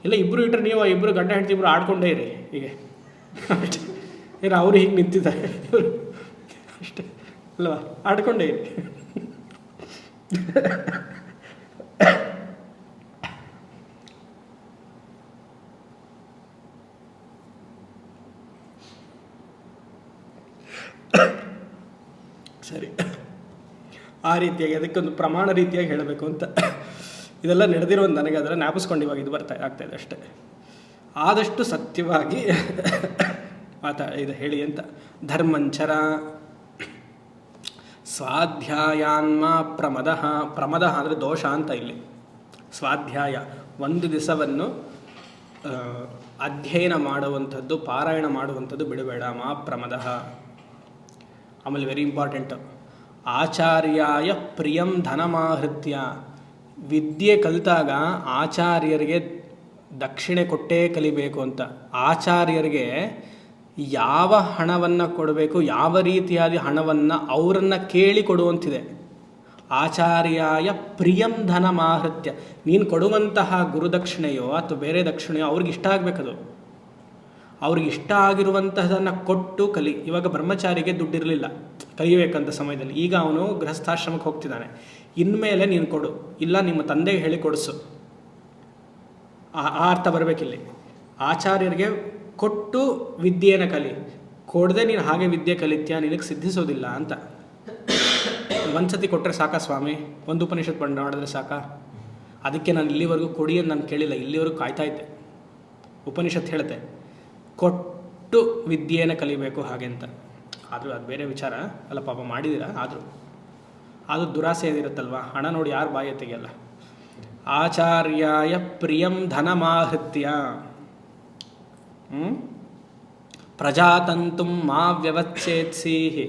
ಇಲ್ಲ, ಇಬ್ಬರು ಇಟ್ಟರೆ ನೀವು ಇಬ್ಬರು ಗಂಡ ಹೆಂಡತಿ ಇಬ್ಬರು ಆಡ್ಕೊಂಡೇ ಇರಿ ಹೀಗೆ. ಏನು ಅವರು ಹೀಗೆ ನಿಂತಿದ್ದಾರೆ ಇವರು ಅಷ್ಟೇ ಅಲ್ವಾ? ಆಡ್ಕೊಂಡೇ ಇರಿ. ಸರಿ, ಆ ರೀತಿಯಾಗಿ ಅದಕ್ಕೊಂದು ಪ್ರಮಾಣ ರೀತಿಯಾಗಿ ಹೇಳಬೇಕು ಅಂತ. ಇದೆಲ್ಲ ನಡೆದಿರೋದು ನನಗೆ ಅದರ ಜ್ಞಾಪಿಸ್ಕೊಂಡು ಇವಾಗ ಇದು ಆಗ್ತಾಯಿದೆ ಅಷ್ಟೇ. ಆದಷ್ಟು ಸತ್ಯವಾಗಿ ಇದು ಹೇಳಿ ಅಂತ. ಧರ್ಮಂಚರ. ಸ್ವಾಧ್ಯಾಯಾನ್ಮ ಪ್ರಮದ. ಪ್ರಮದ ಅಂದರೆ ದೋಷ ಅಂತ ಇಲ್ಲಿ. ಸ್ವಾಧ್ಯಾಯ ಒಂದು ದಿವಸವನ್ನು ಅಧ್ಯಯನ ಮಾಡುವಂಥದ್ದು, ಪಾರಾಯಣ ಮಾಡುವಂಥದ್ದು ಬಿಡಬೇಡ. ಮಾ ಪ್ರಮದ. ಆಮೇಲೆ ವೆರಿ ಇಂಪಾರ್ಟೆಂಟು, ಆಚಾರ್ಯಾಯ ಪ್ರಿಯಂ ಧನಮಾಹೃತ್ಯ. ವಿದ್ಯೆ ಕಲಿತಾಗ ಆಚಾರ್ಯರಿಗೆ ದಕ್ಷಿಣೆ ಕೊಟ್ಟೇ ಕಲಿಬೇಕು ಅಂತ. ಆಚಾರ್ಯರಿಗೆ ಯಾವ ಹಣವನ್ನು ಕೊಡಬೇಕು, ಯಾವ ರೀತಿಯಾದ ಹಣವನ್ನು ಅವರನ್ನು ಕೇಳಿ ಕೊಡುವಂತಿದೆ. ಆಚಾರ್ಯಾಯ ಪ್ರಿಯಂ ಧನಮಾಹೃತ್ಯ. ನೀನು ಕೊಡುವಂತಹ ಗುರುದಕ್ಷಿಣೆಯೋ ಅಥವಾ ಬೇರೆ ದಕ್ಷಿಣೆಯೋ ಅವ್ರಿಗೆ ಇಷ್ಟ ಆಗಬೇಕದು. ಅವ್ರಿಗೆ ಇಷ್ಟ ಆಗಿರುವಂತಹದನ್ನು ಕೊಟ್ಟು ಕಲಿ. ಇವಾಗ ಬ್ರಹ್ಮಚಾರಿಗೆ ದುಡ್ಡಿರಲಿಲ್ಲ ಕಲಿಯಬೇಕಂತ ಸಮಯದಲ್ಲಿ. ಈಗ ಅವನು ಗೃಹಸ್ಥಾಶ್ರಮಕ್ಕೆ ಹೋಗ್ತಿದ್ದಾನೆ. ಇನ್ಮೇಲೆ ನೀನು ಕೊಡು, ಇಲ್ಲ ನಿಮ್ಮ ತಂದೆಗೆ ಹೇಳಿ ಕೊಡಿಸು. ಆ ಅರ್ಥ ಬರಬೇಕಿಲ್ಲಿ. ಆಚಾರ್ಯರಿಗೆ ಕೊಟ್ಟು ವಿದ್ಯೆಯನ್ನು ಕಲಿ, ಕೊಡದೆ ನೀನು ಹಾಗೆ ವಿದ್ಯೆ ಕಲಿತ್ಯಾ, ನಿನಗೆ ಸಿದ್ಧಿಸೋದಿಲ್ಲ ಅಂತ. ಒಂದು ಸತಿ ಕೊಟ್ಟರೆ ಸಾಕಾ ಸ್ವಾಮಿ, ಒಂದು ಉಪನಿಷತ್ ಬಂದು ಮಾಡಿದ್ರೆ ಸಾಕಾ? ಅದಕ್ಕೆ ನಾನು ಇಲ್ಲಿವರೆಗೂ ಕೊಡಿ ಅಂತ ನಾನು ಕೇಳಿಲ್ಲ, ಇಲ್ಲಿವರೆಗೂ ಕಾಯ್ತಾ ಇದ್ದೆ. ಉಪನಿಷತ್ ಹೇಳುತ್ತೆ ಕೊಟ್ಟು ವಿದ್ಯೆಯನ್ನು ಕಲಿಬೇಕು ಹಾಗೆ ಅಂತ. ಆದರೂ ಅದು ಬೇರೆ ವಿಚಾರ ಅಲ್ಲ, ಪಾಪ ಮಾಡಿದ್ದೀರಾ. ಆದರೂ ಅದು ದುರಾಸೆ ಏನಿರುತ್ತಲ್ವ, ಹಣ ನೋಡಿ ಯಾರು ಬಾಯಿ ತೆಗೆಯಲ್ಲ. ಆಚಾರ್ಯಾಯ ಪ್ರಿಯಂ ಧನಮಾಹೃತ್ಯ ಪ್ರಜಾತಂತು ಮಾ ವ್ಯವಚ್ಛೇತ್ಸೀಹಿ.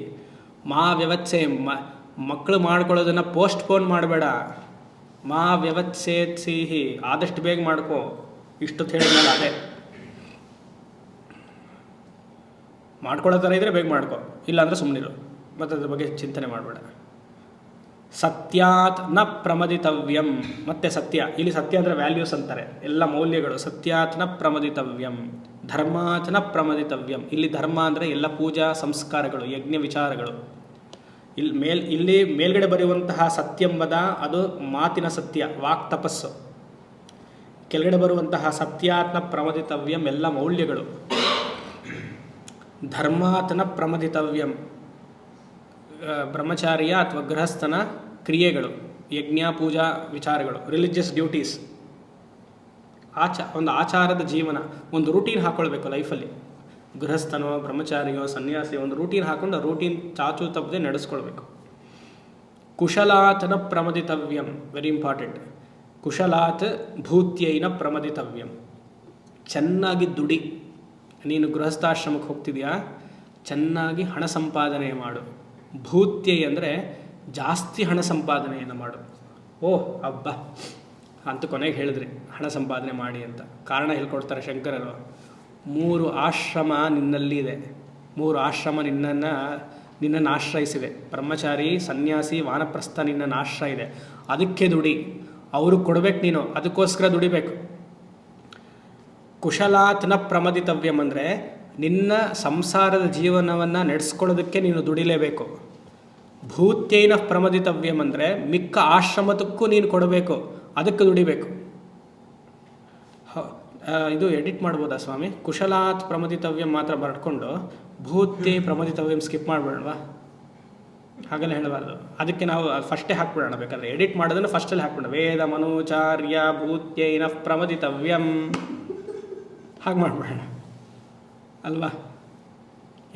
ಮಾ ವ್ಯವಚ್ಛೆ ಮಕ್ಕಳು ಮಾಡ್ಕೊಳ್ಳೋದನ್ನು ಪೋಸ್ಟ್ಪೋನ್ ಮಾಡಬೇಡ. ಮಾ ವ್ಯವಚ್ಛೇತ್ಸೀಹಿ, ಆದಷ್ಟು ಬೇಗ ಮಾಡ್ಕೋ. ಇಷ್ಟು ಹೇಳಿದ್ಮೇಲೆ ಅದೇ ಮಾಡ್ಕೊಳ್ಳೋ ಥರ ಇದ್ದರೆ ಬೇಗ ಮಾಡ್ಕೋ, ಇಲ್ಲಾಂದರೆ ಸುಮ್ಮನಿರು, ಮತ್ತು ಅದ್ರ ಬಗ್ಗೆ ಚಿಂತನೆ ಮಾಡಬೇಡ. ಸತ್ಯಾತ್ ನ ಪ್ರಮದಿತವ್ಯಂ. ಮತ್ತೆ ಸತ್ಯ, ಇಲ್ಲಿ ಸತ್ಯ ಅಂದರೆ ವ್ಯಾಲ್ಯೂಸ್ ಅಂತಾರೆ, ಎಲ್ಲ ಮೌಲ್ಯಗಳು. ಸತ್ಯಾತ್ ನ ಪ್ರಮದಿತವ್ಯಂ, ಧರ್ಮಾತ್ ನ ಪ್ರಮದಿತವ್ಯಂ. ಇಲ್ಲಿ ಧರ್ಮ ಅಂದರೆ ಎಲ್ಲ ಪೂಜಾ ಸಂಸ್ಕಾರಗಳು, ಯಜ್ಞ ವಿಚಾರಗಳು. ಇಲ್ಲಿ ಮೇಲ್ಗಡೆ ಬರುವಂತಹ ಸತ್ಯಂಬದ ಅದು ಮಾತಿನ ಸತ್ಯ, ವಾಕ್ ತಪಸ್ಸು. ಕೆಳಗಡೆ ಬರುವಂತಹ ಸತ್ಯಾತ್ನ ಪ್ರಮದಿತವ್ಯಂ ಎಲ್ಲ ಮೌಲ್ಯಗಳು. ಧರ್ಮಾತ್ನ ಪ್ರಮದಿತವ್ಯಂ ಬ್ರಹ್ಮಚಾರ್ಯ ಅಥವಾ ಗೃಹಸ್ಥನ ಕ್ರಿಯೆಗಳು, ಯಜ್ಞ ಪೂಜಾ ವಿಚಾರಗಳು, ರಿಲಿಜಿಯಸ್ ಡ್ಯೂಟೀಸ್. ಒಂದು ಆಚಾರದ ಜೀವನ, ಒಂದು ರೂಟೀನ್ ಹಾಕ್ಕೊಳ್ಬೇಕು ಲೈಫಲ್ಲಿ. ಗೃಹಸ್ಥನೋ ಬ್ರಹ್ಮಚಾರಿಯೋ ಸನ್ಯಾಸಿ ಒಂದು ರೂಟೀನ್ ಹಾಕ್ಕೊಂಡು ಆ ರೂಟೀನ್ ಚಾಚು ತಪ್ಪದೆ ನಡೆಸ್ಕೊಳ್ಬೇಕು. ಕುಶಲಾತನ ಪ್ರಮದಿತವ್ಯಂ, ವೆರಿ ಇಂಪಾರ್ಟೆಂಟ್. ಕುಶಲಾತ್ ಭೂತ್ಯೈನ ಪ್ರಮದಿತವ್ಯಂ. ಚೆನ್ನಾಗಿ ದುಡಿ. ನೀನು ಗೃಹಸ್ಥಾಶ್ರಮಕ್ಕೆ ಹೋಗ್ತಿದ್ಯಾ, ಚೆನ್ನಾಗಿ ಹಣ ಸಂಪಾದನೆ ಮಾಡು. ಭೂತ್ಯೈ ಅಂದರೆ ಜಾಸ್ತಿ ಹಣ ಸಂಪಾದನೆಯನ್ನು ಮಾಡು. ಓಹ್ ಹಬ್ಬ ಅಂತ ಕೊನೆಗೆ ಹೇಳಿದ್ರಿ ಹಣ ಸಂಪಾದನೆ ಮಾಡಿ ಅಂತ. ಕಾರಣ ಹೇಳ್ಕೊಡ್ತಾರೆ ಶಂಕರರು. 3 ಆಶ್ರಮ ನಿನ್ನಲ್ಲಿ ಇದೆ. 3 ಆಶ್ರಮ ನಿನ್ನನ್ನು ಆಶ್ರಯಿಸಿದೆ. ಬ್ರಹ್ಮಚಾರಿ, ಸನ್ಯಾಸಿ, ವಾನಪ್ರಸ್ಥ ನಿನ್ನನ್ನು ಆಶ್ರಯ ಇದೆ. ಅದಕ್ಕೆ ದುಡಿ. ಅವರು ಕೊಡಬೇಕು, ನೀನು ಅದಕ್ಕೋಸ್ಕರ ದುಡಿಬೇಕು. ಕುಶಲಾತ್ನ ಪ್ರಮದಿತವ್ಯಂ ಅಂದರೆ ನಿನ್ನ ಸಂಸಾರದ ಜೀವನವನ್ನು ನಡೆಸ್ಕೊಳ್ಳೋದಕ್ಕೆ ನೀನು ದುಡಿಲೇಬೇಕು. ಭೂತ್ಯೈನ ಪ್ರಮದಿತವ್ಯಂ ಅಂದರೆ ಮಿಕ್ಕ ಆಶ್ರಮದಕ್ಕೂ ನೀನು ಕೊಡಬೇಕು, ಅದಕ್ಕೆ ದುಡಿಬೇಕು. ಇದು ಎಡಿಟ್ ಮಾಡ್ಬೋದಾ ಸ್ವಾಮಿ? ಕುಶಲಾತ್ ಪ್ರಮದಿತವ್ಯಂ ಮಾತ್ರ ಬರ್ಕೊಂಡು ಭೂತ್ಯೈ ಪ್ರಮದಿತವ್ಯಂ ಸ್ಕಿಪ್ ಮಾಡಬೇಡವಾ? ಹಾಗೆಲ್ಲ ಹೇಳಬಾರ್ದು. ಅದಕ್ಕೆ ನಾವು ಫಸ್ಟೇ ಹಾಕ್ಬಿಡೋಣ, ಬೇಕಾದ್ರೆ ಎಡಿಟ್ ಮಾಡೋದನ್ನು ಫಸ್ಟಲ್ಲಿ ಹಾಕ್ಬಿಡೋಣ. ವೇದ ಮನೋಚಾರ್ಯ ಭೂತ್ಯೈನ ಪ್ರಮದಿತವ್ಯಂ ಹಾಗೆ ಮಾಡಿಬಿಡೋಣ ಅಲ್ವಾ?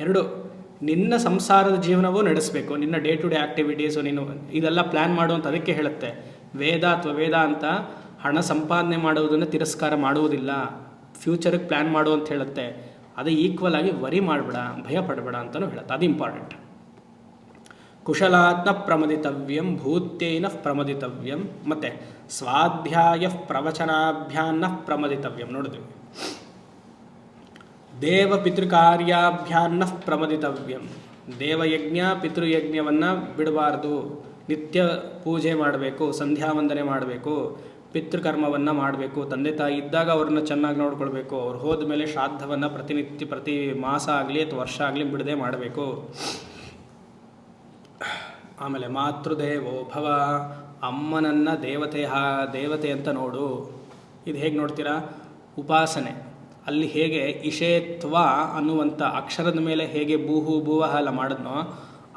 2, ನಿನ್ನ ಸಂಸಾರದ ಜೀವನವೂ ನಡೆಸಬೇಕು, ನಿನ್ನ ಡೇ ಟು ಡೇ ಆ್ಯಕ್ಟಿವಿಟೀಸು ನೀನು ಇದೆಲ್ಲ ಪ್ಲ್ಯಾನ್ ಮಾಡುವಂತ ಅದಕ್ಕೆ ಹೇಳುತ್ತೆ. ವೇದ ಅಥವಾ ವೇದ ಅಂತ ಹಣ ಸಂಪಾದನೆ ಮಾಡುವುದನ್ನು ತಿರಸ್ಕಾರ ಮಾಡುವುದಿಲ್ಲ, ಫ್ಯೂಚರಿಗೆ ಪ್ಲ್ಯಾನ್ ಮಾಡು ಅಂತ ಹೇಳುತ್ತೆ. ಅದು ಈಕ್ವಲ್ ಆಗಿ ವರಿ ಮಾಡಬೇಡ, ಭಯ ಪಡಬೇಡ ಅಂತಲೂ ಹೇಳುತ್ತೆ. ಅದು ಇಂಪಾರ್ಟೆಂಟ್. ಕುಶಲಾತ್ನ ಪ್ರಮದಿತವ್ಯಂ ಭೂತ್ಯೈನ ಪ್ರಮದಿತವ್ಯಂ. ಮತ್ತು ಸ್ವಾಧ್ಯಾಯ ಪ್ರವಚನಾಭ್ಯಾನ್ನ ಪ್ರಮದಿತವ್ಯಂ ನೋಡಿದ್ವಿ. ದೇವ ಪಿತೃಕಾರ್ಯಾಭ್ಯಾನ್ನ ಪ್ರಮದಿತವ್ಯಂ. ದೇವಯಜ್ಞ ಪಿತೃಯಜ್ಞವನ್ನು ಬಿಡಬಾರ್ದು. ನಿತ್ಯ ಪೂಜೆ ಮಾಡಬೇಕು, ಸಂಧ್ಯಾವಂದನೆ ಮಾಡಬೇಕು, ಪಿತೃಕರ್ಮವನ್ನು ಮಾಡಬೇಕು. ತಂದೆ ತಾಯಿ ಇದ್ದಾಗ ಅವ್ರನ್ನ ಚೆನ್ನಾಗಿ ನೋಡ್ಕೊಳ್ಬೇಕು. ಅವ್ರು ಹೋದ ಮೇಲೆ ಶ್ರಾದ್ದವನ್ನು ಪ್ರತಿನಿತ್ಯ ಪ್ರತಿ ಮಾಸ ಆಗಲಿ ಅಥವಾ ವರ್ಷ ಆಗಲಿ ಬಿಡದೆ ಮಾಡಬೇಕು. ಆಮೇಲೆ ಮಾತೃದೇವೋ ಭವ, ಅಮ್ಮನನ್ನು ದೇವತೆ ಅಂತ ನೋಡು. ಇದು ಹೇಗೆ ನೋಡ್ತೀರಾ? ಉಪಾಸನೆ. ಅಲ್ಲಿ ಹೇಗೆ ಇಷೇತ್ವ ಅನ್ನುವಂಥ ಅಕ್ಷರದ ಮೇಲೆ ಹೇಗೆ ಭೂಹು ಭೂವಹ ಎಲ್ಲ ಮಾಡಿದ್ನೋ,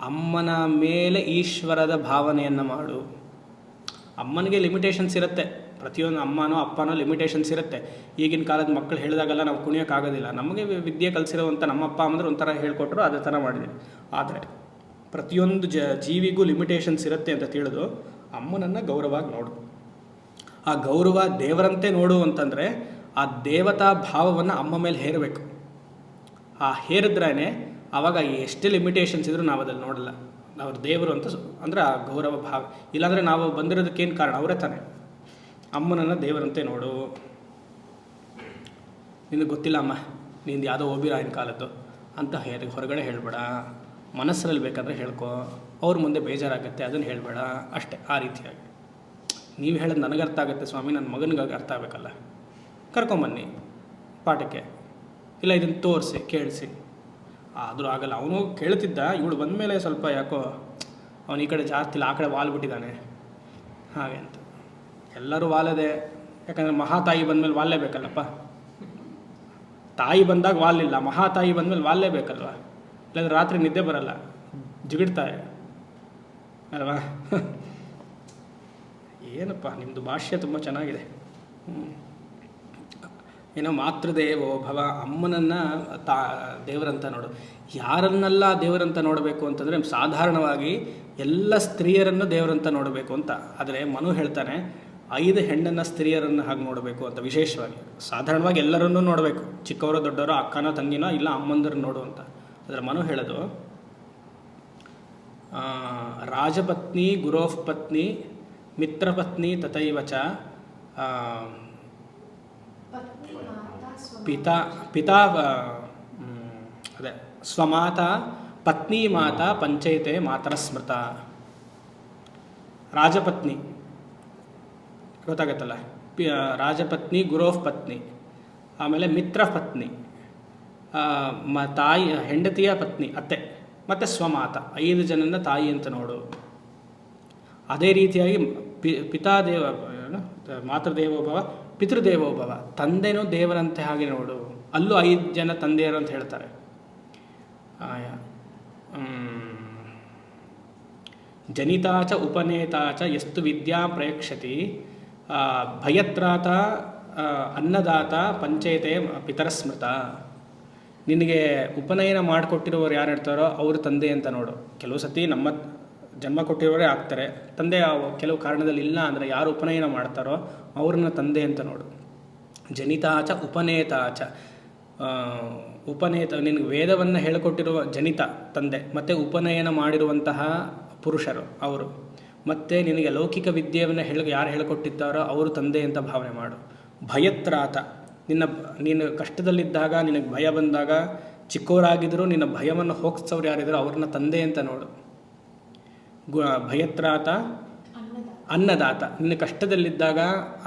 ಅಮ್ಮನ ಮೇಲೆ ಈಶ್ವರದ ಭಾವನೆಯನ್ನು ಮಾಡು. ಅಮ್ಮನಿಗೆ ಲಿಮಿಟೇಷನ್ಸ್ ಇರುತ್ತೆ, ಪ್ರತಿಯೊಂದು ಅಮ್ಮನೋ ಅಪ್ಪನೋ ಲಿಮಿಟೇಷನ್ಸ್ ಇರುತ್ತೆ. ಈಗಿನ ಕಾಲದ ಮಕ್ಕಳು ಹೇಳಿದಾಗೆಲ್ಲ ನಾವು ಕುಣಿಯೋಕ್ಕಾಗೋದಿಲ್ಲ. ನಮಗೆ ವಿದ್ಯೆ ಕಲಿಸಿರುವಂಥ ನಮ್ಮ ಅಪ್ಪ ಅಂದರೆ ಒಂಥರ ಹೇಳ್ಕೊಟ್ರು, ಅದೇ ಥರ ಮಾಡಿದೆ. ಆದರೆ ಪ್ರತಿಯೊಂದು ಜೀವಿಗೂ ಲಿಮಿಟೇಷನ್ಸ್ ಇರುತ್ತೆ ಅಂತ ತಿಳಿದು ಅಮ್ಮನನ್ನು ಗೌರವವಾಗಿ ನೋಡು. ಆ ಗೌರವ ದೇವರಂತೆ ನೋಡು ಅಂತಂದರೆ ಆ ದೇವತಾ ಭಾವವನ್ನು ಅಮ್ಮ ಮೇಲೆ ಹೇರಬೇಕು. ಆ ಹೇರಿದ್ರೇ ಆವಾಗ ಎಷ್ಟೇ ಲಿಮಿಟೇಷನ್ಸ್ ಇದ್ರೂ ನಾವು ಅದಲ್ಲಿ ನೋಡಲ್ಲ. ಅವ್ರ ದೇವರು ಅಂತ ಅಂದರೆ ಆ ಗೌರವ ಭಾವ. ಇಲ್ಲಾಂದರೆ ನಾವು ಬಂದಿರೋದಕ್ಕೇನು ಕಾರಣ? ಅವರೇ ತಾನೆ. ಅಮ್ಮನನ್ನು ದೇವರಂತೆ ನೋಡು. ನಿನಗೆ ಗೊತ್ತಿಲ್ಲ ಅಮ್ಮ, ನಿಂದು ಯಾವುದೋ ಓಬಿರಾಯನ ಕಾಲದ್ದು ಅಂತ ಹೊರಗಡೆ ಹೇಳಬೇಡ. ಮನಸ್ಸಲ್ಲಿ ಬೇಕಾದರೆ ಹೇಳ್ಕೊ, ಅವ್ರ ಮುಂದೆ ಬೇಜಾರಾಗುತ್ತೆ, ಅದನ್ನು ಹೇಳಬೇಡ ಅಷ್ಟೇ. ಆ ರೀತಿಯಾಗಿ ನೀವು ಹೇಳೋದು ನನಗೆ ಅರ್ಥ ಆಗುತ್ತೆ ಸ್ವಾಮಿ, ನನ್ನ ಮಗನಿಗೆ ಅರ್ಥ ಆಗಬೇಕಲ್ಲ. ಕರ್ಕೊಂಬನ್ನಿ ಪಾಠಕ್ಕೆ, ಇಲ್ಲ ಇದನ್ನು ತೋರಿಸಿ ಕೇಳಿಸಿ. ಆದರೂ ಆಗಲ್ಲ. ಅವನು ಕೇಳ್ತಿದ್ದ, ಇವಳು ಬಂದಮೇಲೆ ಸ್ವಲ್ಪ ಯಾಕೋ ಅವನು ಈ ಕಡೆ ಜಾಸ್ತಿ ಇಲ್ಲ, ಆ ಕಡೆ ವಾಲ್ ಬಿಟ್ಟಿದ್ದಾನೆ ಹಾಗೆ ಅಂತ. ಎಲ್ಲರೂ ವಾಲದೆ, ಯಾಕಂದರೆ ಮಹಾತಾಯಿ ಬಂದಮೇಲೆ ವಾಲೇ ಬೇಕಲ್ಲಪ್ಪ. ತಾಯಿ ಬಂದಾಗ ವಾಲಿಲ್ಲ, ಮಹಾತಾಯಿ ಬಂದಮೇಲೆ ವಾಲ್ಲೇ ಬೇಕಲ್ವ, ಇಲ್ಲಾಂದ್ರೆ ರಾತ್ರಿ ನಿದ್ದೆ ಬರಲ್ಲ, ಜಿಗಿಡ್ತಾರೆ ಅಲ್ವಾ. ಏನಪ್ಪ ನಿಮ್ಮದು ಭಾಷ್ಯ ತುಂಬ ಚೆನ್ನಾಗಿದೆ. ಏನೋ ಮಾತೃದೇವೋ ಭವ, ಅಮ್ಮನನ್ನು ದೇವರಂತ ನೋಡು. ಯಾರನ್ನೆಲ್ಲ ದೇವರಂತ ನೋಡಬೇಕು ಅಂತಂದರೆ ಸಾಧಾರಣವಾಗಿ ಎಲ್ಲ ಸ್ತ್ರೀಯರನ್ನು ದೇವರಂತ ನೋಡಬೇಕು ಅಂತ. ಆದರೆ ಮನು ಹೇಳ್ತಾನೆ 5 ಹೆಣ್ಣನ್ನು ಸ್ತ್ರೀಯರನ್ನು ಹಾಗೆ ನೋಡಬೇಕು ಅಂತ ವಿಶೇಷವಾಗಿ. ಸಾಧಾರಣವಾಗಿ ಎಲ್ಲರನ್ನೂ ನೋಡಬೇಕು, ಚಿಕ್ಕವರೋ ದೊಡ್ಡವರೋ, ಅಕ್ಕನೋ ತಂಗಿನೋ ಇಲ್ಲ ಅಮ್ಮಂದರನ್ನು ನೋಡು ಅಂತ. ಆದರೆ ಮನು ಹೇಳೋದು ರಾಜಪತ್ನಿ ಗುರೋಃ ಪತ್ನಿ ಮಿತ್ರಪತ್ನಿ ತಥೈವಚ ಪಿತಾ ಅದೇ ಸ್ವಮಾತಾ ಪತ್ನಿ ಮಾತಾ ಪಂಚೈತೆ ಮಾತರ ಸ್ಮೃತ. ರಾಜಪತ್ನಿ ಗೊತ್ತಾಗತ್ತಲ್ಲ, ರಾಜಪತ್ನಿ ಗುರೋಃ ಪತ್ನಿ, ಆಮೇಲೆ ಮಿತ್ರ ಪತ್ನಿ, ತಾಯಿ ಹೆಂಡತಿಯ ಪತ್ನಿ ಅತ್ತೆ, ಮತ್ತು ಸ್ವಮಾತ, 5 ಜನನ ತಾಯಿ ಅಂತ ನೋಡು. ಅದೇ ರೀತಿಯಾಗಿ ಪಿತಾದೇವ ಮಾತೃದೇವೋಭವ ಪಿತೃದೇವೋಭವ, ತಂದೆನೂ ದೇವರಂತೆ ಹಾಗೆ ನೋಡು. ಅಲ್ಲೂ 5 ಜನ ತಂದೆಯರು ಅಂತ ಹೇಳ್ತಾರೆ. ಜನಿತಾಚ ಉಪನೇತಾಚ ಎಷ್ಟು ವಿದ್ಯಾ ಪ್ರಯಕ್ಷತಿ ಭಯತ್ರಾತ ಅನ್ನದಾತ ಪಂಚೇತೆ ಪಿತರಸ್ಮೃತ. ನಿನಗೆ ಉಪನಯನ ಮಾಡಿಕೊಟ್ಟಿರೋರು ಯಾರು ಇರ್ತಾರೋ ಅವರು ತಂದೆ ಅಂತ ನೋಡು. ಕೆಲವು ಸತಿ ನಮ್ಮ ಜನ್ಮ ಕೊಟ್ಟಿರೋರೇ ಆಗ್ತಾರೆ, ತಂದೆ ಕೆಲವು ಕಾರಣದಲ್ಲಿ ಇಲ್ಲ ಅಂದರೆ ಯಾರು ಉಪನಯನ ಮಾಡ್ತಾರೋ ಅವ್ರನ್ನ ತಂದೆ ಅಂತ ನೋಡು. ಜನಿತಾಚ ಉಪನೇತಾಚ, ಉಪನೇತ ನಿನಗೆ ವೇದವನ್ನು ಹೇಳಿಕೊಟ್ಟಿರುವ ಜನಿತ ತಂದೆ, ಮತ್ತು ಉಪನಯನ ಮಾಡಿರುವಂತಹ ಪುರುಷರು ಅವರು, ಮತ್ತು ನಿನಗೆ ಲೌಕಿಕ ವಿದ್ಯೆಯನ್ನು ಯಾರು ಹೇಳಿಕೊಟ್ಟಿದ್ದಾರೋ ಅವರು ತಂದೆ ಅಂತ ಭಾವನೆ ಮಾಡು. ಭಯತ್ರಾತ, ನೀನು ಕಷ್ಟದಲ್ಲಿದ್ದಾಗ, ನಿನಗೆ ಭಯ ಬಂದಾಗ, ಚಿಕ್ಕವರಾಗಿದ್ದರೂ ನಿನ್ನ ಭಯವನ್ನು ಹೋಗಿಸೋರು ಯಾರಿದ್ರು ಅವ್ರನ್ನ ತಂದೆ ಅಂತ ನೋಡು. ಭಯತ್ರಾತ ಅನ್ನದಾತ, ನಿನ್ನ ಕಷ್ಟದಲ್ಲಿದ್ದಾಗ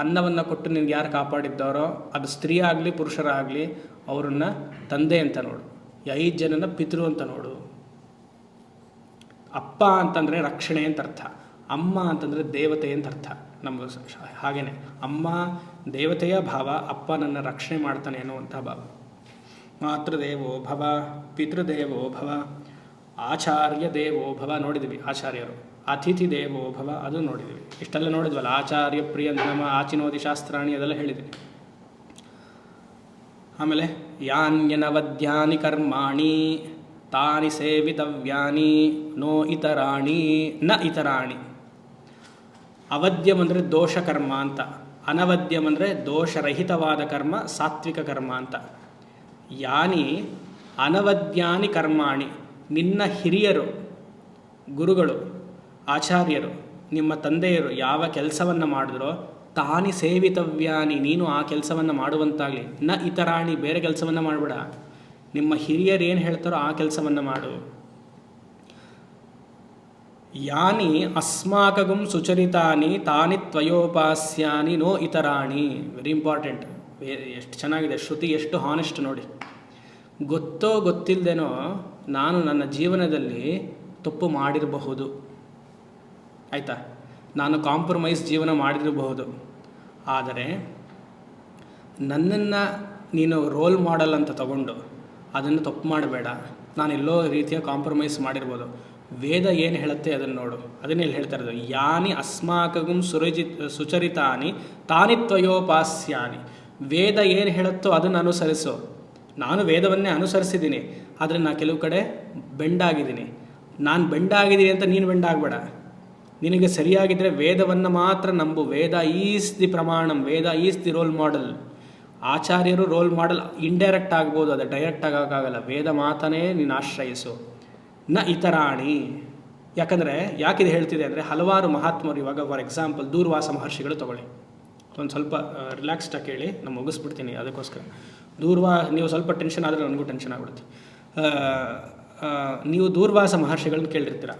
ಅನ್ನವನ್ನು ಕೊಟ್ಟು ನಿನಗೆ ಯಾರು ಕಾಪಾಡಿದ್ದಾರೋ ಅದು ಸ್ತ್ರೀ ಆಗಲಿ ಪುರುಷರಾಗಲಿ ಅವರನ್ನು ತಂದೆ ಅಂತ ನೋಡು. 5 ಜನನ ಪಿತೃ ಅಂತ ನೋಡು. ಅಪ್ಪ ಅಂತಂದರೆ ರಕ್ಷಣೆ ಅಂತ ಅರ್ಥ, ಅಮ್ಮ ಅಂತಂದರೆ ದೇವತೆ ಅಂತ ಅರ್ಥ. ನಮ್ಮ ಹಾಗೇನೆ ಅಮ್ಮ ದೇವತೆಯ ಭಾವ, ಅಪ್ಪ ನನ್ನ ರಕ್ಷಣೆ ಮಾಡ್ತಾನೆ ಅನ್ನುವಂಥ ಭಾವ. ಮಾತೃದೇವೋ ಭವ ಪಿತೃದೇವೋ ಭವ ಆಚಾರ್ಯ ದೇವೋ ಭವ ನೋಡಿದ್ವಿ, ಆಚಾರ್ಯರು. ಅತಿಥಿ ದೇವೋ ಭವ ಅದು ನೋಡಿದ್ವಿ. ಇಷ್ಟೆಲ್ಲ ನೋಡಿದ್ವಲ್ಲ, ಆಚಾರ್ಯ ಪ್ರಿಯ ನಮ ಆಚಿನೋದಿ ಶಾಸ್ತ್ರಾಣಿ ಅದೆಲ್ಲ ಹೇಳಿದ್ವಿ. ಆಮೇಲೆ ಯಾನ್ಯನವದ್ಯಾನಿ ಕರ್ಮಾಣಿ ತಾನಿ ಸೇವಿತವ್ಯಾನಿ ನೋ ಇತರಾಣಿ ನ ಇತರಾಣಿ. ಅವದ್ಯಂ ಅಂದರೆ ದೋಷ ಕರ್ಮ ಅಂತ, ಅನವದ್ಯಂ ಅಂದರೆ ದೋಷರಹಿತವಾದ ಕರ್ಮ, ಸಾತ್ವಿಕ ಕರ್ಮ ಅಂತ. ಯಾನಿ ಅನವದ್ಯಾನಿ ಕರ್ಮಾಣಿ, ನಿನ್ನ ಹಿರಿಯರು, ಗುರುಗಳು, ಆಚಾರ್ಯರು, ನಿಮ್ಮ ತಂದೆಯರು ಯಾವ ಕೆಲಸವನ್ನು ಮಾಡಿದ್ರೋ ತಾನಿ ಸೇವಿತವ್ಯಾನಿ, ನೀನು ಆ ಕೆಲಸವನ್ನು ಮಾಡುವಂತಾಗಲಿ. ನ ಇತರಾಣಿ, ಬೇರೆ ಕೆಲಸವನ್ನು ಮಾಡಬೇಡ. ನಿಮ್ಮ ಹಿರಿಯರು ಏನು ಹೇಳ್ತಾರೋ ಆ ಕೆಲಸವನ್ನು ಮಾಡು. ಯಾನಿ ಅಸ್ಮಾಕಗುಂ ಸುಚರಿತಾನಿ ತಾನಿ ತ್ವಯೋಪಾಸ್ಯಾನಿ ನೋ ಇತರಾಣಿ. Very important. ಎಷ್ಟು ಚೆನ್ನಾಗಿದೆ ಶ್ರುತಿ, ಎಷ್ಟು ಹಾನೆಸ್ಟ್ ನೋಡಿ. ಗೊತ್ತೋ ಗೊತ್ತಿಲ್ಲದೇನೋ ನಾನು ನನ್ನ ಜೀವನದಲ್ಲಿ ತಪ್ಪು ಮಾಡಿರಬಹುದು, ಆಯಿತಾ, ನಾನು ಕಾಂಪ್ರಮೈಸ್ ಜೀವನ ಮಾಡಿರಬಹುದು. ಆದರೆ ನನ್ನನ್ನು ನೀನು ರೋಲ್ ಮಾಡೆಲ್ ಅಂತ ತಗೊಂಡು ಅದನ್ನು ತಪ್ಪು ಮಾಡಬೇಡ. ನಾನೆಲ್ಲೋ ರೀತಿಯ ಕಾಂಪ್ರಮೈಸ್ ಮಾಡಿರ್ಬೋದು. ವೇದ ಏನು ಹೇಳುತ್ತೆ ಅದನ್ನು ನೋಡು. ಅದನ್ನೇ ಹೇಳ್ತಾ ಇರೋದು. ಯಾನಿ ಅಸ್ಮಾಕಗುಂ ಸುಚರಿತಾನಿ ತಾನಿ ತ್ವಯೋಪಾಸ್ಯಾನಿ. ವೇದ ಏನು ಹೇಳುತ್ತೋ ಅದನ್ನು ಅನುಸರಿಸು. ನಾನು ವೇದವನ್ನೇ ಅನುಸರಿಸಿದ್ದೀನಿ, ಆದರೆ ನಾನು ಕೆಲವು ಕಡೆ ಬೆಂಡಾಗಿದ್ದೀನಿ. ನಾನು ಬೆಂಡಾಗಿದ್ದೀನಿ ಅಂತ ನೀನು ಬೆಂಡಾಗಬೇಡ. ನಿನಗೆ ಸರಿಯಾಗಿದ್ದರೆ ವೇದವನ್ನು ಮಾತ್ರ ನಂಬು. Veda is the pramanam, Veda is the role model. ಆಚಾರ್ಯರು ರೋಲ್ ಮಾಡೆಲ್ ಇಂಡೈರೆಕ್ಟ್ ಆಗ್ಬೋದು, ಅದು ಡೈರೆಕ್ಟ್ ಆಗೋಕ್ಕಾಗಲ್ಲ. ವೇದ ಮಾತನೇ ನೀನು ಆಶ್ರಯಿಸು. ನ ಇತರಾಣಿ. ಯಾಕಂದರೆ ಯಾಕಿದು ಹೇಳ್ತಿದೆ ಅಂದರೆ, ಹಲವಾರು ಮಹಾತ್ಮರು, ಇವಾಗ ಫಾರ್ ಎಕ್ಸಾಂಪಲ್ ದೂರ್ವಾಸ ಮಹರ್ಷಿಗಳು ತಗೊಳ್ಳಿ. ಒಂದು ಸ್ವಲ್ಪ ರಿಲ್ಯಾಕ್ಸ್ಡಾಗಿ ಕೇಳಿ, ನಾನು ಮುಗಿಸ್ಬಿಡ್ತೀನಿ ಅದಕ್ಕೋಸ್ಕರ. ನೀವು ಸ್ವಲ್ಪ ಟೆನ್ಷನ್ ಆದರೆ ನನಗೂ ಟೆನ್ಷನ್ ಆಗ್ಬಿಡುತ್ತೆ. ನೀವು ದೂರ್ವಾಸ ಮಹರ್ಷಿಗಳನ್ನ ಕೇಳಿರ್ತೀರ.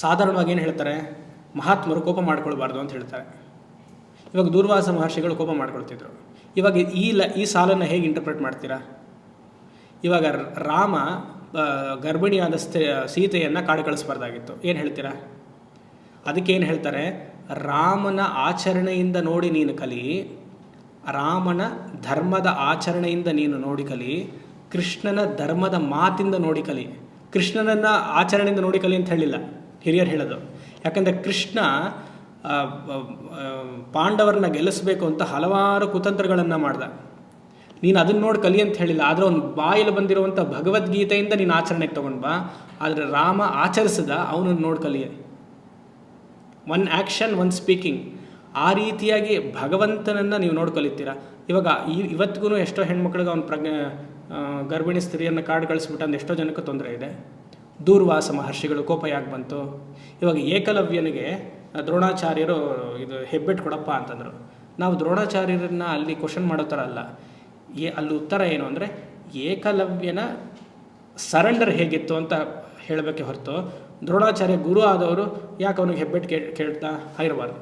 ಸಾಧಾರಣವಾಗಿ ಏನು ಹೇಳ್ತಾರೆ, ಮಹಾತ್ಮರು ಕೋಪ ಮಾಡ್ಕೊಳ್ಬಾರ್ದು ಅಂತ ಹೇಳ್ತಾರೆ. ಇವಾಗ ದೂರ್ವಾಸ ಮಹರ್ಷಿಗಳು ಕೋಪ ಮಾಡ್ಕೊಳ್ತಿದ್ರು. ಇವಾಗ ಈ ಸಾಲನ್ನು ಹೇಗೆ ಇಂಟರ್ಪ್ರೆಟ್ ಮಾಡ್ತೀರಾ? ಇವಾಗ ರಾಮ ಗರ್ಭಿಣಿಯಾದ ಸೀತೆಯನ್ನು ಕಾಡು ಕಳಿಸ್ಬಾರ್ದಾಗಿತ್ತು, ಏನು ಹೇಳ್ತೀರಾ? ಅದಕ್ಕೇನು ಹೇಳ್ತಾರೆ, ರಾಮನ ಆಚರಣೆಯಿಂದ ನೋಡಿ ನೀನು ಕಲಿ, ರಾಮನ ಧರ್ಮದ ಆಚರಣೆಯಿಂದ ನೀನು ನೋಡಿ ಕಲಿ, ಕೃಷ್ಣನ ಧರ್ಮದ ಮಾತಿಂದ ನೋಡಿ ಕಲಿ. ಕೃಷ್ಣನನ್ನು ಆಚರಣೆಯಿಂದ ನೋಡಿ ಕಲಿ ಅಂತ ಹೇಳಿಲ್ಲ ಹಿರಿಯರು ಹೇಳೋದು. ಯಾಕಂದರೆ ಕೃಷ್ಣ ಪಾಂಡವರನ್ನ ಗೆಲ್ಲಿಸಬೇಕು ಅಂತ ಹಲವಾರು ಕುತಂತ್ರಗಳನ್ನು ಮಾಡ್ದ. ನೀನು ಅದನ್ನು ನೋಡಿ ಕಲಿ ಅಂತ ಹೇಳಿಲ್ಲ. ಆದರೆ ಅವ್ನು ಬಾಯಲ್ಲಿ ಬಂದಿರುವಂಥ ಭಗವದ್ಗೀತೆಯಿಂದ ನೀನು ಆಚರಣೆಗೆ ತೊಗೊಂಡು ಬಾ. ಆದರೆ ರಾಮ ಆಚರಿಸಿದ, ಅವನನ್ನು ನೋಡಿ ಕಲಿಯ. One action one speaking. ಆ ರೀತಿಯಾಗಿ ಭಗವಂತನನ್ನು ನೀವು ನೋಡಿ ಕಲಿತೀರ. ಇವಾಗ ಇವತ್ತಿಗೂ ಎಷ್ಟೋ ಹೆಣ್ಮಕ್ಳಿಗೆ ಅವ್ನು ಗರ್ಭಿಣಿ ಸ್ತ್ರೀಯನ್ನು ಕಾಡು ಕಳಿಸ್ಬಿಟ್ಟು ಅಂದು ಎಷ್ಟೋ ಜನಕ್ಕೆ ತೊಂದರೆ ಇದೆ. ದೂರ್ವಾಸ ಮಹರ್ಷಿಗಳು ಕೋಪ ಯಾಕೆ ಬಂತು? ಇವಾಗ ಏಕಲವ್ಯನಿಗೆ ದ್ರೋಣಾಚಾರ್ಯರು ಇದು ಹೆಬ್ಬೆಟ್ಟು ಕೊಡಪ್ಪ ಅಂತಂದರು. ನಾವು ದ್ರೋಣಾಚಾರ್ಯರನ್ನು ಅಲ್ಲಿ ಕ್ವಶನ್ ಮಾಡೋ ಥರ ಅಲ್ಲ. ಅಲ್ಲಿ ಉತ್ತರ ಏನು ಅಂದರೆ, ಏಕಲವ್ಯನ ಸರೆಂಡರ್ ಹೇಗಿತ್ತು ಅಂತ ಹೇಳಬೇಕೆ ಹೊರತು ದ್ರೋಣಾಚಾರ್ಯ ಗುರು ಆದವರು ಯಾಕೆ ಅವನಿಗೆ ಹೆಬ್ಬೆಟ್ಟು ಕೇಳ್ತಾ ಆಗಿರಬಾರ್ದು.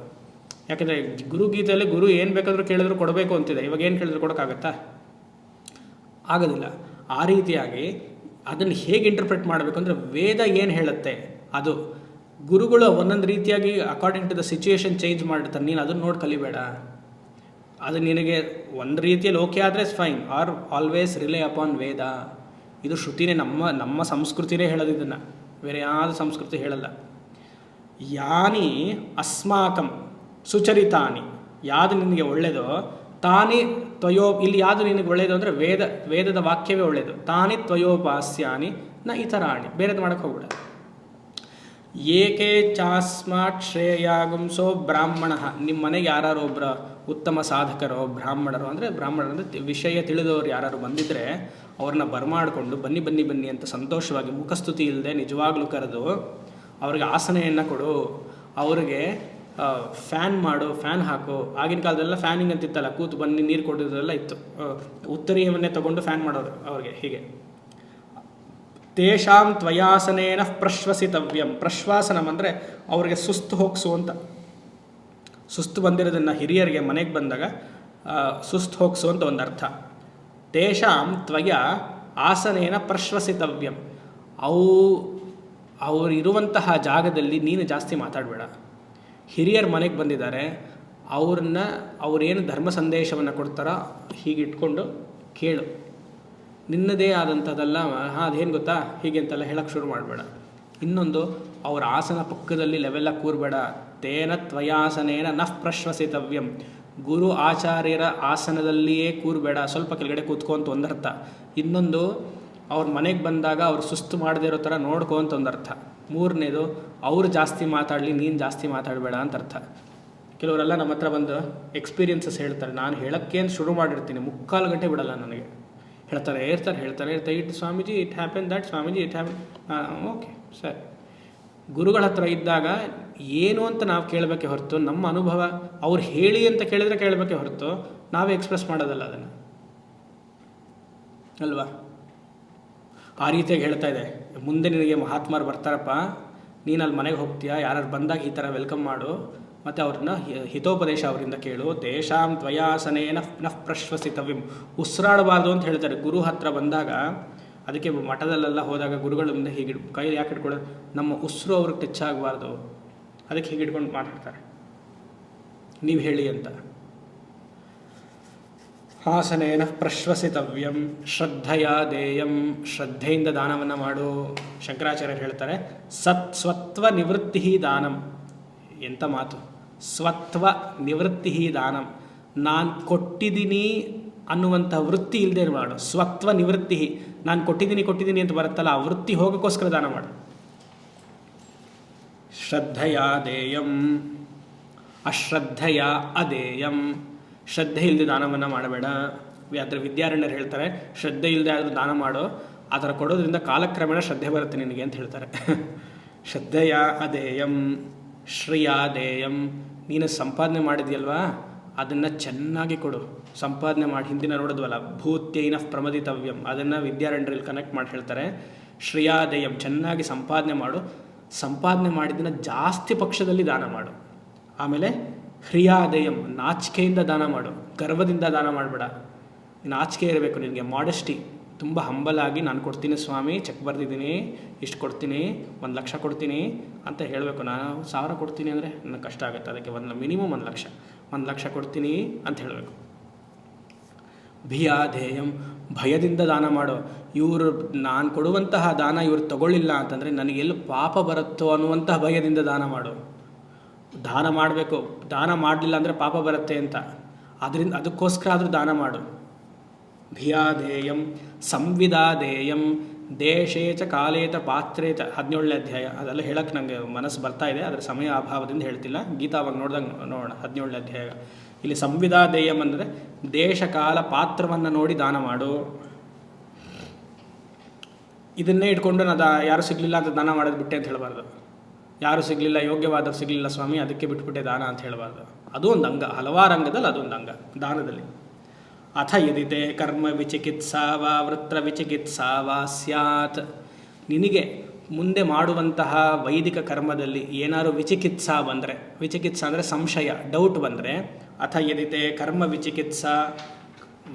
ಯಾಕೆಂದರೆ ಗುರುಗೀತೆಯಲ್ಲಿ ಗುರು ಏನು ಬೇಕಾದರೂ ಕೇಳಿದ್ರು ಕೊಡಬೇಕು ಅಂತಿದೆ. ಇವಾಗ ಏನು ಕೇಳಿದ್ರು ಕೊಡೋಕ್ಕಾಗತ್ತಾ? ಆಗೋದಿಲ್ಲ. ಆ ರೀತಿಯಾಗಿ ಅದನ್ನು ಹೇಗೆ ಇಂಟರ್ಪ್ರೆಟ್ ಮಾಡಬೇಕು ಅಂದರೆ, ವೇದ ಏನು ಹೇಳುತ್ತೆ ಅದು. ಗುರುಗಳು ಒಂದೊಂದು ರೀತಿಯಾಗಿ according to the situation change ಮಾಡಿರ್ತಾರೆ. ನೀನು ಅದನ್ನು ನೋಡಿ ಕಲಿಬೇಡ. ಅದು ನಿನಗೆ ಒಂದು ರೀತಿಯಲ್ಲಿ ಓಕೆ ಆದರೆ fine, are always rely upon Veda. ಇದು ಶ್ರುತಿನೇ, ನಮ್ಮ ಸಂಸ್ಕೃತಿನೇ ಹೇಳೋದು ಇದನ್ನು, ಬೇರೆ ಯಾವುದು ಸಂಸ್ಕೃತಿ ಹೇಳಲ್ಲ. ಯಾನಿ ಅಸ್ಮಾಕಂ ಸುಚರಿತಾನಿ, ಯಾವುದು ನಿನಗೆ ಒಳ್ಳೆಯದೋ ತಾನಿ ಇಲ್ಲಿ ಯಾವುದು ನಿನಗೆ ಒಳ್ಳೆಯದು ಅಂದರೆ ವೇದದ ವಾಕ್ಯವೇ ಒಳ್ಳೆಯದು. ತಾನಿ ತ್ವಯೋಪಾಸ್ಯಾನಿ ನ ಇತರಾಣಿ, ಬೇರೆದು ಮಾಡೋಕ್ಕೆ ಹೋಗ್ಬಿಡ. ಏಕೆ ಚಾಸ್ಮಾತ್ ಶ್ರೇಯಾಗುಂಸೋ ಬ್ರಾಹ್ಮಣ, ನಿಮ್ಮ ಮನೆಗೆ ಯಾರು ಒಬ್ಬರ ಉತ್ತಮ ಸಾಧಕರೋ ಬ್ರಾಹ್ಮಣರು ಅಂದರೆ ವಿಷಯ ತಿಳಿದವರು ಯಾರು ಬಂದಿದ್ದರೆ ಅವ್ರನ್ನ ಬರಮಾಡಿಕೊಂಡು ಬನ್ನಿ ಬನ್ನಿ ಬನ್ನಿ ಅಂತ ಸಂತೋಷವಾಗಿ ಮುಖಸ್ತುತಿ ಇಲ್ಲದೆ ನಿಜವಾಗ್ಲೂ ಕರೆದು ಅವ್ರಿಗೆ ಆಸನೆಯನ್ನು ಕೊಡು. ಅವ್ರಿಗೆ ಫ್ಯಾನ್ ಮಾಡು, ಫ್ಯಾನ್ ಹಾಕು. ಆಗಿನ ಕಾಲದೆಲ್ಲ ಫ್ಯಾನಿಂಗ್ ಅಂತಿತ್ತಲ್ಲ, ಕೂತು ಬನ್ನಿ ನೀರು ಕೊಡೋದೆಲ್ಲ ಇತ್ತು. ಉತ್ತರೀಯವನ್ನೇ ತಗೊಂಡು ಫ್ಯಾನ್ ಮಾಡೋರು ಅವ್ರಿಗೆ. ಹೀಗೆ ತೇಷಾಂ ತ್ವಯಾಸನೇನ ಪ್ರಶ್ವಸಿತವ್ಯಂ. ಪ್ರಶ್ವಾಸನಂ ಅಂದರೆ ಅವ್ರಿಗೆ ಸುಸ್ತು ಹೋಗಿಸುವಂತ, ಸುಸ್ತು ಬಂದಿರೋದನ್ನು ಹಿರಿಯರಿಗೆ ಮನೆಗೆ ಬಂದಾಗ ಸುಸ್ತು ಹೋಗಿಸುವಂತ ಒಂದು ಅರ್ಥ. ತೇಷಾಂ ತ್ವಯ ಆಸನೇನ ಪ್ರಶ್ವಸಿತವ್ಯಂ. ಅವರಿರುವಂತಹ ಜಾಗದಲ್ಲಿ ನೀನು ಜಾಸ್ತಿ ಮಾತಾಡಬೇಡ. ಹಿರಿಯರ ಮನೆಗೆ ಬಂದಿದ್ದಾರೆ, ಅವ್ರೇನು ಧರ್ಮ ಸಂದೇಶವನ್ನು ಕೊಡ್ತಾರೋ ಹೀಗಿಟ್ಕೊಂಡು ಕೇಳು. ನಿನ್ನದೇ ಆದಂಥದ್ದೆಲ್ಲ ಅದೇನು ಗೊತ್ತಾ ಹೀಗೆ ಅಂತೆಲ್ಲ ಹೇಳಕ್ಕೆ ಶುರು ಮಾಡಬೇಡ. ಇನ್ನೊಂದು, ಅವ್ರ ಆಸನ ಪಕ್ಕದಲ್ಲಿ ಲೆವೆಲ್ಲ ಕೂರಬೇಡ. ತೇನ ತ್ವಯಾಸನೇನ ನಃ ಪ್ರಶ್ವಸಿತವ್ಯಂ. ಗುರು ಆಚಾರ್ಯರ ಆಸನದಲ್ಲಿಯೇ ಕೂರಬೇಡ, ಸ್ವಲ್ಪ ಕೆಳಗಡೆ ಕೂತ್ಕೊಂತ ಒಂದರ್ಥ. ಇನ್ನೊಂದು, ಅವ್ರ ಮನೆಗೆ ಬಂದಾಗ ಅವ್ರು ಸುಸ್ತು ಮಾಡದೇ ಇರೋ ಥರ ನೋಡ್ಕೊ ಅಂತ ಒಂದರ್ಥ. ಮೂರನೇದು, ಅವ್ರು ಜಾಸ್ತಿ ಮಾತಾಡಲಿ, ನೀನು ಜಾಸ್ತಿ ಮಾತಾಡಬೇಡ ಅಂತ ಅರ್ಥ. ಕೆಲವರೆಲ್ಲ ನಮ್ಮ ಹತ್ರ ಬಂದು ಎಕ್ಸ್ಪೀರಿಯನ್ಸಸ್ ಹೇಳ್ತಾರೆ. ನಾನು ಹೇಳೋಕ್ಕೇನು ಶುರು ಮಾಡಿರ್ತೀನಿ, 3/4 ಗಂಟೆ ಬಿಡಲ್ಲ ನನಗೆ. ಹೇಳ್ತಾರೆ it Swamiji it happen, that Swamiji it happen. Okay ಸರಿ. ಗುರುಗಳ ಹತ್ರ ಇದ್ದಾಗ ಏನು ಅಂತ ನಾವು ಕೇಳಬೇಕೆ ಹೊರತು, ನಮ್ಮ ಅನುಭವ ಅವ್ರು ಹೇಳಿ ಅಂತ ಕೇಳಿದ್ರೆ ಕೇಳಬೇಕೆ ಹೊರತು ನಾವೇ ಎಕ್ಸ್ಪ್ರೆಸ್ ಮಾಡೋದಲ್ಲ ಅದನ್ನು, ಅಲ್ವಾ? ಆ ರೀತಿಯಾಗಿ ಹೇಳ್ತಾ ಇದೆ. ಮುಂದೆ ನಿನಗೆ ಮಹಾತ್ಮರು ಬರ್ತಾರಪ್ಪ, ನೀನು ಅಲ್ಲಿ ಮನೆಗೆ ಹೋಗ್ತೀಯಾ, ಯಾರು ಬಂದಾಗ ಈ ಥರ ವೆಲ್ಕಮ್ ಮಾಡು, ಮತ್ತು ಅವ್ರನ್ನ ಹಿತೋಪದೇಶ ಅವರಿಂದ ಕೇಳು. ತೇಷಾಂ ತ್ವಯಾಸನೇನ ನಃ ಪ್ರಶ್ವಸಿತವ್ಯಂ. ಉಸಿರಾಡಬಾರ್ದು ಅಂತ ಹೇಳ್ತಾರೆ. ಗುರು ಹತ್ರ ಬಂದಾಗ, ಅದಕ್ಕೆ ಮಠದಲ್ಲೆಲ್ಲ ಹೋದಾಗ ಗುರುಗಳ ಮುಂದೆ ಹೀಗೆ ಕೈಲಿ ಯಾಕೆ ಇಟ್ಕೊಳ್ಳೋದು, ನಮ್ಮ ಉಸಿರು ಅವ್ರಿಗೆ ಟಚ್ ಆಗಬಾರ್ದು, ಅದಕ್ಕೆ ಹೀಗೆ ಇಟ್ಕೊಂಡು ಮಾತಾಡ್ತಾರೆ, ನೀವು ಹೇಳಿ ಅಂತ. ಆಸನೇನ ಪ್ರಶ್ವಸಿತವ್ಯಂ ಶ್ರದ್ಧೆಯ ದೇಯಂ. ಶ್ರದ್ಧೆಯಿಂದ ದಾನವನ್ನು ಮಾಡು. ಶಂಕರಾಚಾರ್ಯರು ಹೇಳ್ತಾರೆ, ಸ್ವತ್ವ ನಿವೃತ್ತಿ ದಾನಂ. ಎಂಥ ಮಾತು! ಸ್ವತ್ವ ನಿವೃತ್ತಿ ದಾನಂ. ನಾನು ಕೊಟ್ಟಿದ್ದೀನಿ ಅನ್ನುವಂಥ ವೃತ್ತಿ ಇಲ್ಲದೆ ಮಾಡು. ಸ್ವತ್ವ ನಿವೃತ್ತಿ, ನಾನು ಕೊಟ್ಟಿದ್ದೀನಿ ಅಂತ ಬರುತ್ತಲ್ಲ, ಆ ವೃತ್ತಿ ಹೋಗೋಕ್ಕೋಸ್ಕರ ದಾನ ಮಾಡು. ಶ್ರದ್ಧೆಯ ದೇಯಂ ಅಶ್ರದ್ಧೆಯ ಅದೇಯಂ. ಶ್ರದ್ಧೆ ಇಲ್ಲದೆ ದಾನವನ್ನು ಮಾಡಬೇಡ. ಅದರ ವಿದ್ಯಾರಣ್ಯರು ಹೇಳ್ತಾರೆ, ಶ್ರದ್ಧೆ ಇಲ್ಲದೆ ಆದರೂ ದಾನ ಮಾಡು, ಆ ಥರ ಕೊಡೋದ್ರಿಂದ ಕಾಲಕ್ರಮೇಣ ಶ್ರದ್ಧೆ ಬರುತ್ತೆ ನಿನಗೆ ಅಂತ ಹೇಳ್ತಾರೆ. ಶ್ರದ್ಧೆಯ ಅದೇಯಂ ಶ್ರಿಯಾದೇಯಂ. ನೀನು ಸಂಪಾದನೆ ಮಾಡಿದ್ಯಲ್ವಾ, ಅದನ್ನು ಚೆನ್ನಾಗಿ ಕೊಡು. ಸಂಪಾದನೆ ಮಾಡಿ, ಹಿಂದಿನ ನೋಡಿದ್ವಲ್ಲ, ಭೂತ್ಯೈನ ಪ್ರಮದಿತವ್ಯಂ, ಅದನ್ನು ವಿದ್ಯಾರಣ್ಯರಲ್ಲಿ ಕನೆಕ್ಟ್ ಮಾಡಿ ಹೇಳ್ತಾರೆ. ಶ್ರಿಯಾದೇಯಂ, ಚೆನ್ನಾಗಿ ಸಂಪಾದನೆ ಮಾಡು. ಸಂಪಾದನೆ ಮಾಡಿದ್ದನ್ನು ಜಾಸ್ತಿ ಪಕ್ಷದಲ್ಲಿ ದಾನ ಮಾಡು. ಆಮೇಲೆ ಹ್ರಿಯಾದೇಯಂ, ನಾಚಿಕೆಯಿಂದ ದಾನ ಮಾಡು, ಗರ್ವದಿಂದ ದಾನ ಮಾಡಬೇಡ. ನಾಚಿಕೆ ಇರಬೇಕು ನಿನಗೆ, ಮಾಡೆಸ್ಟಿ. ತುಂಬ ಹಂಬಲಾಗಿ, ನಾನು ಕೊಡ್ತೀನಿ ಸ್ವಾಮಿ, ಚೆಕ್ ಬರೆದಿದ್ದೀನಿ, ಇಷ್ಟು ಕೊಡ್ತೀನಿ, 1,00,000 ಕೊಡ್ತೀನಿ ಅಂತ ಹೇಳಬೇಕು. ನಾನು 1,000 ಕೊಡ್ತೀನಿ ಅಂದರೆ ನನಗೆ ಕಷ್ಟ ಆಗುತ್ತೆ, ಅದಕ್ಕೆ ಮಿನಿಮಮ್ 1,00,000 ಕೊಡ್ತೀನಿ ಅಂತ ಹೇಳಬೇಕು. ಭಿಯಾಧೇಯಂ, ಭಯದಿಂದ ದಾನ ಮಾಡೋ. ಇವರು ನಾನು ಕೊಡುವಂತಹ ದಾನ ಇವರು ತಗೊಳ್ಳಿಲ್ಲ ಅಂತಂದರೆ ನನಗೆಲ್ಲಿ ಪಾಪ ಬರುತ್ತೋ ಅನ್ನುವಂತಹ ಭಯದಿಂದ ದಾನ ಮಾಡು. ದಾನ ಮಾಡಬೇಕು, ದಾನ ಮಾಡಲಿಲ್ಲ ಅಂದರೆ ಪಾಪ ಬರುತ್ತೆ ಅಂತ, ಅದಕ್ಕೋಸ್ಕರ ಆದರೂ ದಾನ ಮಾಡು. ಭಿಯಾಧೇಯಂ ಸಂವಿದಾಧೇಯಂ ದೇಶೇ ಚ ಕಾಲೇ ಚ ಪಾತ್ರೇ ಚ 17ನೇ ಅಧ್ಯಾಯ. ಅದೆಲ್ಲ ಹೇಳಕ್ಕೆ ನನಗೆ ಮನಸ್ಸು ಬರ್ತಾ ಇದೆ, ಅದರ ಸಮಯ ಅಭಾವದಿಂದ ಹೇಳ್ತಿಲ್ಲ. ಗೀತಾವಾಗ ನೋಡಿದಾಗ ನೋಡೋಣ 17ನೇ ಅಧ್ಯಾಯ. ಇಲ್ಲಿ ಸಂವಿದಾಧೇಯಂ ಅಂದರೆ ದೇಶ ಕಾಲ ಪಾತ್ರವನ್ನು ನೋಡಿ ದಾನ ಮಾಡು. ಇದನ್ನೇ ಇಟ್ಕೊಂಡು ನಾನು ಯಾರು ಸಿಗಲಿಲ್ಲ ಅಂತ ದಾನ ಮಾಡೋದು ಬಿಟ್ಟೆ ಅಂತ ಹೇಳಬಾರ್ದು. ಯಾರು ಸಿಗಲಿಲ್ಲ, ಯೋಗ್ಯವಾದವ್ರು ಸಿಗಲಿಲ್ಲ ಸ್ವಾಮಿ ಅದಕ್ಕೆ ಬಿಟ್ಬಿಟ್ಟೆ ದಾನ ಅಂತ ಹೇಳಬಾರ್ದು. ಅದು ಒಂದು ಅಂಗ, ಹಲವಾರು ಅಂಗದಲ್ಲಿ ಅದೊಂದು ಅಂಗ ದಾನದಲ್ಲಿ. ಅಥ ಯದಿತೆ ಕರ್ಮ ವಿಚಿಕಿತ್ಸಾ ವಾ ವೃತ್ರ ವಿಚಿಕಿತ್ಸಾ ವಾ ಸ್ಯಾತ್, ನಿನಗೆ ಮುಂದೆ ಮಾಡುವಂತಹ ವೈದಿಕ ಕರ್ಮದಲ್ಲಿ ಏನಾದ್ರು ವಿಚಿಕಿತ್ಸಾ ಬಂದರೆ, ವಿಚಿಕಿತ್ಸಾ ಅಂದರೆ ಸಂಶಯ, ಡೌಟ್ ಬಂದರೆ, ಅಥ ಯದಿತೆ ಕರ್ಮ ವಿಚಿಕಿತ್ಸಾ,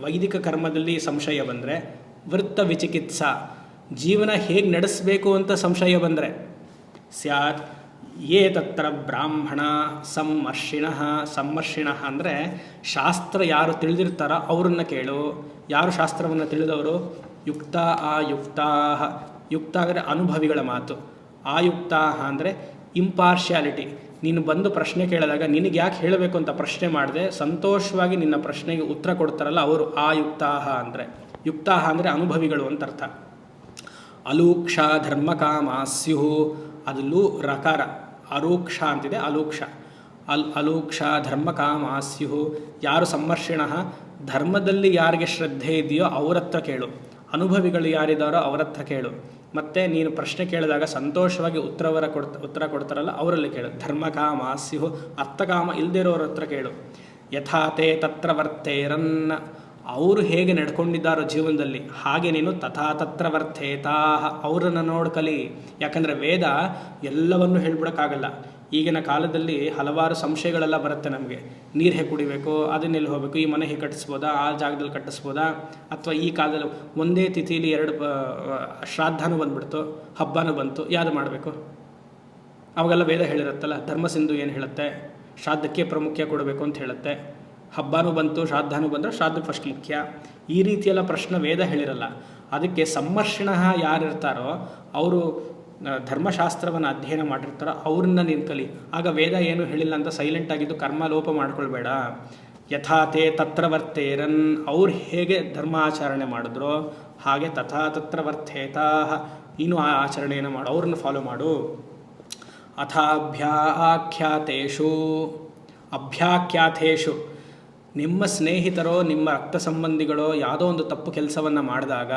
ವೈದಿಕ ಕರ್ಮದಲ್ಲಿ ಸಂಶಯ ಬಂದರೆ, ವೃತ್ತ ವಿಚಿಕಿತ್ಸಾ, ಜೀವನ ಹೇಗೆ ನಡೆಸಬೇಕು ಅಂತ ಸಂಶಯ ಬಂದರೆ, ಸ್ಯಾತ್ ಯೇ ತತ್ರ ಬ್ರಾಹ್ಮಣ ಸಮ್ಮರ್ಷಿಣಃ. ಸಮ್ಮರ್ಷಿಣಃ ಅಂದರೆ ಶಾಸ್ತ್ರ ಯಾರು ತಿಳಿದಿರ್ತಾರೋ ಅವರನ್ನು ಕೇಳು. ಯಾರು ಶಾಸ್ತ್ರವನ್ನು ತಿಳಿದವರು? ಯುಕ್ತ ಆಯುಕ್ತಾ. ಯುಕ್ತ ಅಂದರೆ ಅನುಭವಿಗಳ ಮಾತು, ಆಯುಕ್ತ ಅಂದರೆ ಇಂಪಾರ್ಶಿಯಾಲಿಟಿ. ನೀನು ಬಂದು ಪ್ರಶ್ನೆ ಕೇಳಿದಾಗ ನಿನಗೆ ಯಾಕೆ ಹೇಳಬೇಕು ಅಂತ ಪ್ರಶ್ನೆ ಮಾಡದೆ ಸಂತೋಷವಾಗಿ ನಿನ್ನ ಪ್ರಶ್ನೆಗೆ ಉತ್ತರ ಕೊಡ್ತಾರಲ್ಲ ಅವರು ಆಯುಕ್ತಾಹ ಅಂದರೆ. ಯುಕ್ತಾಹ ಅಂದರೆ ಅನುಭವಿಗಳು ಅಂತ ಅರ್ಥ. ಅಲೂಕ್ಷ ಧರ್ಮಕಾಮಾಸ್ಯು, ಅದು ರಕಾರ, ಅರೂಕ್ಷ ಅಂತಿದೆ, ಅಲೂಕ್ಷ. ಅಲೂಕ್ಷ ಧರ್ಮಕಾಮಾಸ್ಯು, ಯಾರು ಸಮ್ಮರ್ಷಿಣ, ಧರ್ಮದಲ್ಲಿ ಯಾರಿಗೆ ಶ್ರದ್ಧೆ ಇದೆಯೋ ಅವ್ರ ಹತ್ರ ಕೇಳು. ಅನುಭವಿಗಳು ಯಾರಿದ್ದಾರೋ ಅವ್ರ ಹತ್ರ ಕೇಳು. ಮತ್ತು ನೀನು ಪ್ರಶ್ನೆ ಕೇಳಿದಾಗ ಸಂತೋಷವಾಗಿ ಉತ್ತರ ಕೊಡ್ತಾರಲ್ಲ ಅವರಲ್ಲಿ ಕೇಳು. ಧರ್ಮಕಾಮಾಸ್ಯು, ಅರ್ಥಕಾಮ ಇಲ್ಲದಿರೋರ ಹತ್ರ ಕೇಳು. ಯಥಾತೆ ತತ್ರ ವರ್ತೇರನ್, ಅವರು ಹೇಗೆ ನಡ್ಕೊಂಡಿದ್ದಾರೋ ಜೀವನದಲ್ಲಿ ಹಾಗೆ ನೀನು ತಥಾ ತತ್ರ ವರ್ತೇತಾ, ಅವರನ್ನು ನೋಡ್ಕಲಿ. ಯಾಕಂದರೆ ವೇದ ಎಲ್ಲವನ್ನೂ ಹೇಳ್ಬಿಡೋಕ್ಕಾಗಲ್ಲ. ಈಗಿನ ಕಾಲದಲ್ಲಿ ಹಲವಾರು ಸಂಶಯಗಳೆಲ್ಲ ಬರುತ್ತೆ ನಮಗೆ. ನೀರು ಹೇಗೆ ಕುಡಿಬೇಕು, ಅದನ್ನೆಲ್ಲಿ ಹೋಗಬೇಕು, ಈ ಮನೆ ಹೇಗೆ ಕಟ್ಟಿಸ್ಬೋದಾ, ಆ ಜಾಗದಲ್ಲಿ ಕಟ್ಟಿಸ್ಬೋದಾ, ಅಥವಾ ಈ ಕಾಲದಲ್ಲಿ ಒಂದೇ ತಿಥಿಲಿ 2 ಶ್ರಾದ್ದನೂ ಬಂದುಬಿಡ್ತು, ಹಬ್ಬನೂ ಬಂತು, ಯಾವುದು ಮಾಡಬೇಕು? ಅವಾಗೆಲ್ಲ ವೇದ ಹೇಳಿರುತ್ತಲ್ಲ. ಧರ್ಮಸಿಂಧು ಏನು ಹೇಳುತ್ತೆ? ಶ್ರಾದ್ದಕ್ಕೆ ಪ್ರಾಮುಖ್ಯ ಕೊಡಬೇಕು ಅಂತ ಹೇಳುತ್ತೆ. ಹಬ್ಬನೂ ಬಂತು, ಶ್ರಾದ್ದನೂ ಬಂದರೆ ಶ್ರಾದ್ದಕ್ಕೆ ಫಸ್ಟ್ ಮುಖ್ಯ. ಈ ರೀತಿಯೆಲ್ಲ ಪ್ರಶ್ನೆ ವೇದ ಹೇಳಿರಲ್ಲ. ಅದಕ್ಕೆ ಸಮ್ಮರ್ಷಿಣ ಯಾರಿರ್ತಾರೋ ಅವರು ಧರ್ಮಶಾಸ್ತ್ರವನ್ನು ಅಧ್ಯಯನ ಮಾಡಿರ್ತಾರೋ ಅವ್ರನ್ನ ನೀನು ಕಲಿ. ಆಗ ವೇದ ಏನು ಹೇಳಿಲ್ಲ ಅಂತ ಸೈಲೆಂಟಾಗಿದ್ದು ಕರ್ಮಲೋಪ ಮಾಡ್ಕೊಳ್ಬೇಡ. ಯಥಾತೆ ತತ್ರ ವರ್ತೇರನ್, ಅವ್ರು ಹೇಗೆ ಧರ್ಮಾಚರಣೆ ಮಾಡಿದ್ರೋ ಹಾಗೆ ತಥಾ ತತ್ರ ವರ್ತೇತಾ, ನೀನು ಆ ಆಚರಣೆಯನ್ನು ಮಾಡು, ಅವ್ರನ್ನ ಫಾಲೋ ಮಾಡು. ಅಥಾಭ್ಯಾಖ್ಯಾತೇಷು, ಅಭ್ಯಾಖ್ಯಾತೇಷು, ನಿಮ್ಮ ಸ್ನೇಹಿತರೋ ನಿಮ್ಮ ರಕ್ತ ಸಂಬಂಧಿಗಳೋ ಯಾವುದೋ ಒಂದು ತಪ್ಪು ಕೆಲಸವನ್ನು ಮಾಡಿದಾಗ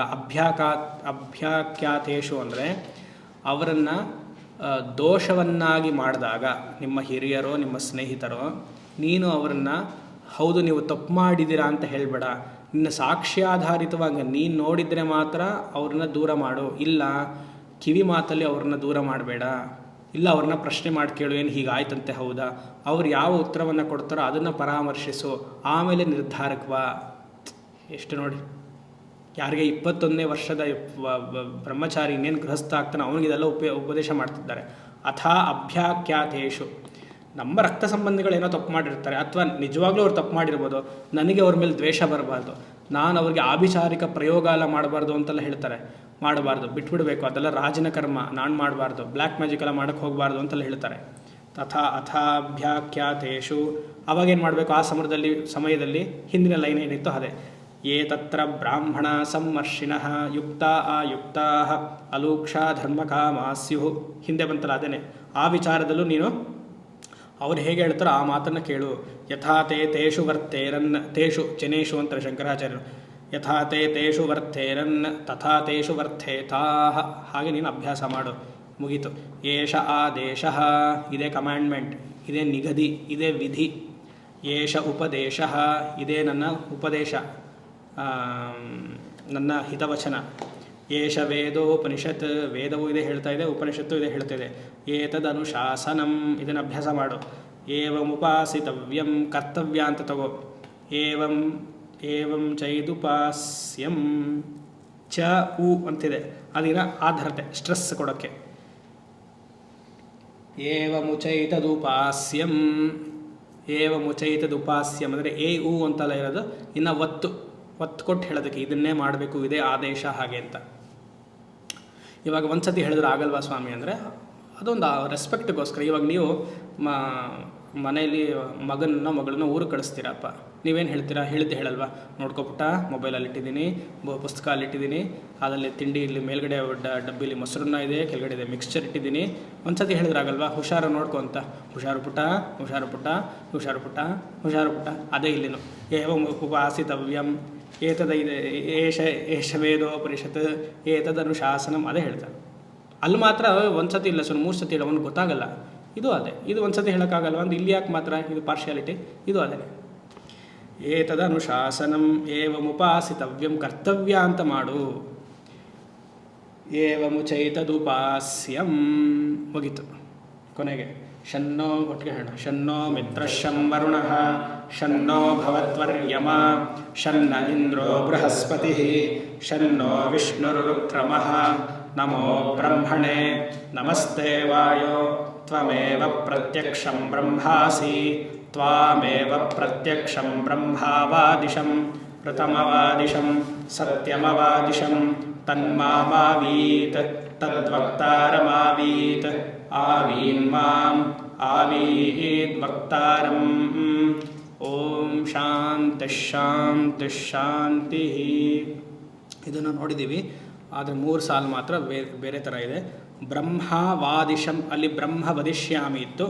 ಅಭ್ಯಾಖ್ಯಾತೇಷು ಅಂದರೆ ಅವರನ್ನು ದೋಷವನ್ನಾಗಿ ಮಾಡಿದಾಗ, ನಿಮ್ಮ ಹಿರಿಯರೋ ನಿಮ್ಮ ಸ್ನೇಹಿತರೋ, ನೀನು ಅವರನ್ನು ಹೌದು ನೀವು ತಪ್ಪು ಮಾಡಿದ್ದೀರಾ ಅಂತ ಹೇಳಬೇಡ. ನಿನ್ನ ಸಾಕ್ಷ್ಯಾಧಾರಿತವಾಗಿ ನೀನು ನೋಡಿದರೆ ಮಾತ್ರ ಅವ್ರನ್ನ ದೂರ ಮಾಡು. ಇಲ್ಲ ಕಿವಿ ಮಾತಲ್ಲಿ ಅವ್ರನ್ನ ದೂರ ಮಾಡಬೇಡ. ಇಲ್ಲ ಅವ್ರನ್ನ ಪ್ರಶ್ನೆ ಮಾಡಿ ಕೇಳು, ಏನು ಹೀಗಾಯ್ತಂತೆ, ಹೌದಾ? ಅವ್ರು ಯಾವ ಉತ್ತರವನ್ನು ಕೊಡ್ತಾರೋ ಅದನ್ನು ಪರಾಮರ್ಶಿಸು, ಆಮೇಲೆ ನಿರ್ಧಾರಕ್ಕೆ ಬಾ. ಎಷ್ಟು ನೋಡಿ, ಯಾರಿಗೆ 21ನೇ ವರ್ಷದ ಬ್ರಹ್ಮಚಾರಿ ಇನ್ನೇನು ಗೃಹಸ್ಥ ಆಗ್ತಾನೆ ಅವನಿಗಿದೆಲ್ಲ ಉಪದೇಶ ಮಾಡ್ತಿದ್ದಾರೆ. ಅಥಾ ಅಭ್ಯಾಖ್ಯಾತೇಷು, ನಮ್ಮ ರಕ್ತ ಸಂಬಂಧಿಗಳೇನೋ ತಪ್ಪು ಮಾಡಿರ್ತಾರೆ, ಅಥವಾ ನಿಜವಾಗ್ಲೂ ಅವ್ರು ತಪ್ಪು ಮಾಡಿರ್ಬೋದು, ನನಗೆ ಅವ್ರ ಮೇಲೆ ದ್ವೇಷ ಬರಬಾರ್ದು, ನಾನು ಅವ್ರಿಗೆ ಆಭಿಚಾರಿಕ ಪ್ರಯೋಗ ಎಲ್ಲ ಮಾಡಬಾರ್ದು ಅಂತೆಲ್ಲ ಹೇಳ್ತಾರೆ. ಮಾಡಬಾರ್ದು, ಬಿಟ್ಬಿಡಬೇಕು, ಅದೆಲ್ಲ ರಾಜನ ಕರ್ಮ, ನಾನು ಮಾಡಬಾರ್ದು, ಬ್ಲ್ಯಾಕ್ ಮ್ಯಾಜಿಕ್ ಎಲ್ಲ ಮಾಡೋಕ್ಕೆ ಹೋಗಬಾರ್ದು ಅಂತೆಲ್ಲ ಹೇಳ್ತಾರೆ. ತಥಾ ಅಥಾಭ್ಯಾಖ್ಯಾತೇಷು, ಅವಾಗೇನು ಮಾಡಬೇಕು? ಆ ಸಮಯದಲ್ಲಿ ಹಿಂದಿನ ಲೈನ್ ಏನಿತ್ತು ಅದೇ. ಯೇ ತತ್ರ ಬ್ರಾಹ್ಮಣ ಸಮ್ಮರ್ಷಿಣಃ ಯುಕ್ತ ಆಯುಕ್ತಾ ಅಲೂಕ್ಷ ಧರ್ಮಕಾಮಾಸ್ಯು, ಹಿಂದೆ ಬಂತಲ್ಲ ಅದೇನೆ. ಆ ವಿಚಾರದಲ್ಲೂ ನೀನು ಅವ್ರು ಹೇಗೆ ಹೇಳ್ತಾರೋ ಆ ಮಾತನ್ನು ಕೇಳು. ಯಥಾತೆ ತೇಷು ವರ್ತೇರನ್, ತೇಷು ಜನೇಷು ಅಂತಾರೆ ಶಂಕರಾಚಾರ್ಯರು. ಯಥಾತೆ ತೇಷು ವರ್ತೇರನ್ ತಥಾ ತೇಷು ವರ್ತೇತಾ, ಹಾಗೆ ನೀನು ಅಭ್ಯಾಸ ಮಾಡು. ಮುಗೀತು. ಏಷ ಆದೇಶ, ಇದೇ ಕಮ್ಯಾಂಡ್ಮೆಂಟ್, ಇದೇ ನಿಗದಿ, ಇದೇ ವಿಧಿ. ಏಷ ಉಪದೇಶ, ಇದೇ ನನ್ನ ಉಪದೇಶ, ನನ್ನ ಹಿತವಚನ. ಏಷ ವೇದೋಪನಿಷತ್, ವೇದವೂ ಇದೇ ಹೇಳ್ತಾ ಇದೆ, ಉಪನಿಷತ್ತು ಇದೇ ಹೇಳ್ತಾ ಇದೆ. ಏತದನುಶಾಸನಂ, ಇದನ್ನು ಅಭ್ಯಾಸ ಮಾಡು. ಏವಮುಪಾಸಿತವ್ಯಂ, ಕರ್ತವ್ಯ ಅಂತ ತಗೋ. ಏವಂ ಚೈದುಪಾಸ್ಯಂ, ಚ ಉ ಅಂತಿದೆ, ಅದಿನ ಆಧಾರತೆ, ಸ್ಟ್ರೆಸ್ ಕೊಡೋಕ್ಕೆ. ಏವಮುಚೈತದುಪಾಸ್ಯಂ ಅಂದರೆ ಎ ಉ ಅಂತೆಲ್ಲ ಇರೋದು, ಇನ್ನು ಒತ್ತು ಒತ್ತು ಕೊಟ್ಟು ಹೇಳೋದಕ್ಕೆ ಇದನ್ನೇ ಮಾಡಬೇಕು, ಇದೇ ಆದೇಶ ಹಾಗೆ ಅಂತ. ಇವಾಗ ಒಂದು ಸತಿ ಹೇಳಿದ್ರೆ ಆಗಲ್ವಾ ಸ್ವಾಮಿ ಅಂದರೆ ಅದೊಂದು ರೆಸ್ಪೆಕ್ಟ್ಗೋಸ್ಕರ. ಇವಾಗ ನೀವು ಮನೆಯಲ್ಲಿ ಮಗಳನ್ನ ಊರಿಗೆ ಕಳಿಸ್ತೀರಪ್ಪ, ನೀವೇನು ಹೇಳ್ತೀರಾ? ಹೇಳಲ್ವಾ? ನೋಡ್ಕೊಬಿಟ್ಟ, ಮೊಬೈಲಲ್ಲಿ ಇಟ್ಟಿದ್ದೀನಿ, ಪುಸ್ತಕ ಅಲ್ಲಿಟ್ಟಿದ್ದೀನಿ, ಅದರಲ್ಲಿ ತಿಂಡಿ ಇಲ್ಲಿ ಮೇಲ್ಗಡೆ ಡಬ್ಬಿಲಿ ಮೊಸರನ್ನ ಇದೆ, ಕೆಳಗಡೆ ಇದೆ ಮಿಕ್ಸ್ಚರ್ ಇಟ್ಟಿದ್ದೀನಿ. ಒಂದು ಸತಿ ಹೇಳಿದ್ರಾಗಲ್ವಾ ಹುಷಾರು ನೋಡ್ಕೊ ಅಂತ. ಹುಷಾರು ಪುಟ್ಟ, ಹುಷಾರು ಪುಟ್ಟ, ಹುಷಾರು ಪುಟ್ಟ, ಹುಷಾರು ಪುಟ್ಟ. ಅದೇ ಇಲ್ಲಿನು ಏವಂ ಉಪಾಸಿತವ್ಯಂ ಏತದ ಏಷ ವೇದೋಪನಿಷತ್ ಏತದನುಶಾಸನಂ ಅದೇ ಹೇಳ್ತಾರೆ. ಅಲ್ಲಿ ಮಾತ್ರ ಒಂದು ಸತಿ ಇಲ್ಲ, 3 ಸತಿ ಇಲ್ಲ, ಅವ್ನಿಗೆ ಗೊತ್ತಾಗಲ್ಲ. ಇದು ಅದೇ, ಇದು ಒಂದು ಸತಿ ಹೇಳೋಕ್ಕಾಗಲ್ವ ಅಂದ್ರೆ ಇಲ್ಲಿ ಯಾಕೆ ಮಾತ್ರ ಇದು ಪಾರ್ಶಿಯಾಲಿಟಿ? ಇದು ಅದೇ ಏತದನುಶಾಸನಂ ಏವಮುಪಾಸಿತವ್ಯಂ, ಕರ್ತವ್ಯ ಅಂತ ಮಾಡು. ಏವಮುಚೈತದುಪಾಸ್ಯಂ ಮುಗೀತು. ಕೊನೆಗೆ ಶನ್ನೋ ಒಟ್ಟಿಗೆ ಹೇಳ ಶನ್ನೋ ಮಿತ್ರಶಂ ವರುಣಃ ಶನ್ನೋ ಭವತ್ವರ್ಯಮ ಶನ್ನ ಇಂದ್ರೋ ಬೃಹಸ್ಪತಿ ಶನ್ನೋ ವಿಷ್ಣುರುಕ್ರಮಃ ನಮೋ ಬ್ರಹ್ಮಣೇ ನಮಸ್ತೆ ವಾಯೋ ತ್ವಮೇವ ಪ್ರತ್ಯಕ್ಷಂ ಬ್ರಹ್ಮಾಸಿ ತ್ವಾಮೇವ ಪ್ರತ್ಯಕ್ಷಂ ಬ್ರಹ್ಮಾವಾದಿಶಂ ಪ್ರಥಮವಾದಿಶಂ ಸತ್ಯಮವಾದಿಶಂ ತನ್ಮಾಮಾವೀತ್ ತದ್ವಕ್ತಾರಮಾವೀತ್ ಆವೀನ್ಮಾಂ ಆವೀದ್ವಕ್ತಾರಂ. ಓಂ ಶಾಂತಿ ಶಾಂತಿ ಶಾಂತಿ. ಇದನ್ನು ನೋಡಿದ್ದೀವಿ, ಆದರೆ 3 ಸಾಲು ಮಾತ್ರ ಬೇರೆ ಥರ ಇದೆ. ಬ್ರಹ್ಮವಾದಿಶಂ ಅಲ್ಲಿ ಬ್ರಹ್ಮ ವದಿಷ್ಯಾಮಿ ಇತ್ತು,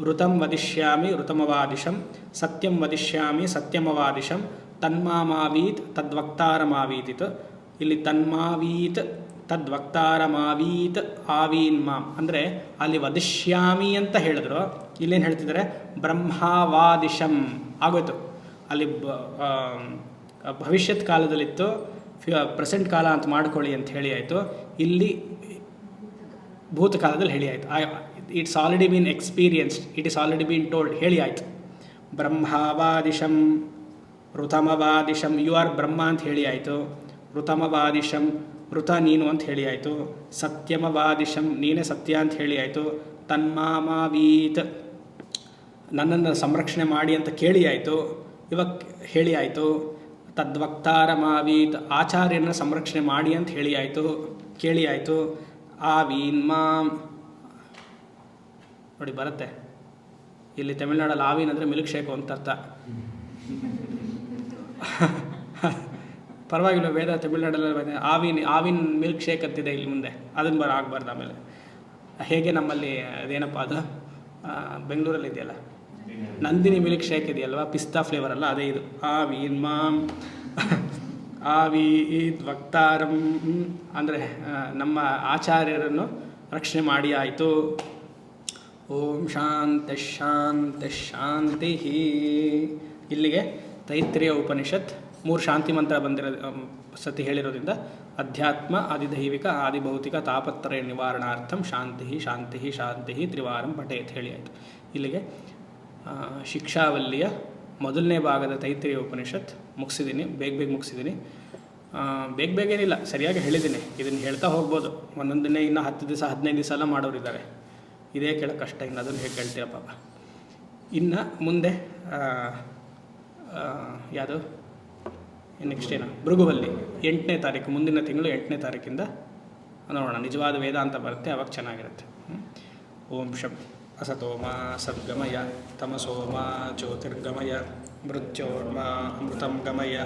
ಋತಂ ವದಿಷ್ಯಾಮಿ ಋತಮವಾದಿಶಂ, ಸತ್ಯಂ ವದಿಷ್ಯಾಮಿ ಸತ್ಯಮವಾದಿಶಂ, ತನ್ಮಾಮಾವೀತ್ ತದ್ವಕ್ತಾರಮಾವೀತ್ ಇತ್ತು. ಇಲ್ಲಿ ತನ್ಮಾವೀತ್ ತದ್ವಕ್ತಾರಮಾವೀತ್ ಆವೀನ್ಮಾಂ ಅಂದರೆ ಅಲ್ಲಿ ವದಿಷ್ಯಾಮಿ ಅಂತ ಹೇಳಿದ್ರು, ಇಲ್ಲೇನು ಹೇಳ್ತಿದ್ದಾರೆ? ಬ್ರಹ್ಮವಾದಿಶಂ ಆಗೋಯ್ತು. ಅಲ್ಲಿ ಭವಿಷ್ಯತ್ ಕಾಲದಲ್ಲಿತ್ತು, ಪ್ರೆಸೆಂಟ್ ಕಾಲ ಅಂತ ಮಾಡ್ಕೊಳ್ಳಿ ಅಂತ ಹೇಳಿ ಆಯಿತು. ಇಲ್ಲಿ ಭೂತಕಾಲದಲ್ಲಿ ಹೇಳಿ ಆಯಿತು. It's already bean experienced, it is already bean told, ಹೇಳಿ ಆಯಿತು. ಬ್ರಹ್ಮವಾದಿಶಂ ಋತಮವಾದಿಶಂ, ಯು ಆರ್ ಬ್ರಹ್ಮ ಅಂತ ಹೇಳಿ ಆಯಿತು. ಋತಮವಾದಿಶಂ ಋತ ನೀನು ಅಂತ ಹೇಳಿ ಆಯಿತು. ಸತ್ಯಮವಾದಿಶಂ ನೀನೇ ಸತ್ಯ ಅಂತ ಹೇಳಿ ಆಯಿತು. ತನ್ಮಾಮಾವೀತ್ ನನ್ನನ್ನು ಸಂರಕ್ಷಣೆ ಮಾಡಿ ಅಂತ ಕೇಳಿ ಆಯಿತು, ಇವಾಗ ಹೇಳಿ ಆಯಿತು. ತದ್ವಕ್ತಾರಮಾವೀತ್ ಆಚಾರ್ಯನ ಸಂರಕ್ಷಣೆ ಮಾಡಿ ಅಂತ ಹೇಳಿ ಆಯಿತು, ಕೇಳಿ ಆಯಿತು. ಆವೀನ್ಮಾಂ ನೋಡಿ ಬರುತ್ತೆ ಇಲ್ಲಿ ತಮಿಳ್ನಾಡಲ್ಲಿ ಆವೀನ್ ಅಂದರೆ ಮಿಲ್ಕ್ ಶೇಕು ಅಂತ ಅರ್ಥ. ಪರವಾಗಿಲ್ಲ, ವೇದ ತಮಿಳ್ನಾಡಲ್ಲಿ ಆವಿನ್ ಮಿಲ್ಕ್ ಶೇಕ್ ಅಂತಿದೆ ಇಲ್ಲಿ ಮುಂದೆ, ಅದನ್ನು ಆಗಬಾರ್ದು. ಆಮೇಲೆ ಹೇಗೆ ನಮ್ಮಲ್ಲಿ ಅದೇನಪ್ಪ ಅದು ಬೆಂಗಳೂರಲ್ಲಿ ಇದೆಯಲ್ಲ ನಂದಿನಿ ಮಿಲ್ಕ್ ಶೇಕ್ ಇದೆಯಲ್ವ, ಪಿಸ್ತಾ ಫ್ಲೇವರ್ ಅಲ್ಲ, ಅದೇ ಇದು. ಆವೀನ್ಮಾಂ ಆವೀದ್ವಕ್ತಾರಂ ಅಂದರೆ ನಮ್ಮ ಆಚಾರ್ಯರನ್ನು ರಕ್ಷಣೆ ಮಾಡಿ ಆಯಿತು. ಓಂ ಶಾಂತಿ ಶಾಂತಿ ಶಾಂತಿ. ಇಲ್ಲಿಗೆ ತೈತ್ರಿಯ ಉಪನಿಷತ್ 3 ಶಾಂತಿ ಮಂತ್ರ ಸತಿ ಹೇಳಿರೋದ್ರಿಂದ ಅಧ್ಯಾತ್ಮ ಆದಿದೈವಿಕ ಆದಿಭೌತಿಕ ತಾಪತ್ರಯ ನಿವಾರಣಾರ್ಥಂ ಶಾಂತಿ ಶಾಂತಿ ಶಾಂತಿ ತ್ರಿವಾರಂ ಪಠೇತ್ ಹೇಳಿ ಆಯಿತು. ಇಲ್ಲಿಗೆ ಶಿಕ್ಷಾವಲ್ಲಿಯ ಮೊದಲನೇ ಭಾಗದ ತೈತ್ರಿಯ ಉಪನಿಷತ್ ಮುಗಿಸಿದ್ದೀನಿ. ಬೇಗ ಮುಗಿಸಿದ್ದೀನಿ. ಬೇಗೇನಿಲ್ಲ, ಸರಿಯಾಗಿ ಹೇಳಿದ್ದೀನಿ. ಇದನ್ನು ಹೇಳ್ತಾ ಹೋಗ್ಬೋದು. ಒಂದೊಂದು ದಿನ ಇನ್ನೂ 10 ದಿವಸ 15 ದಿವಸ ಎಲ್ಲ ಮಾಡೋರಿದ್ದಾರೆ. ಇದೇ ಕೇಳೋ ಕಷ್ಟ, ಇನ್ನು ಅದನ್ನು ಹೇಗೆ ಕೇಳ್ತೀರ ಪಾಪ. ಇನ್ನು ಮುಂದೆ ಯಾವುದು ನೆಕ್ಸ್ಟ್ ಏನು ಭೃಗುವಲ್ಲಿ 8ನೇ ತಾರೀಕು, ಮುಂದಿನ ತಿಂಗಳು 8ನೇ ತಾರೀಕಿಂದ ನೋಡೋಣ. ನಿಜವಾದ ವೇದಾಂತ ಬರುತ್ತೆ, ಅವಾಗ ಚೆನ್ನಾಗಿರುತ್ತೆ. ಓಂ ಶಂ ಅಸತೋಮ ಸದ್ಗಮಯ ತಮಸೋಮ ಜ್ಯೋತಿರ್ಗಮಯ ಮೃತ್ಯೋರ್ಮಾ ಅಮೃತಂ ಗಮಯ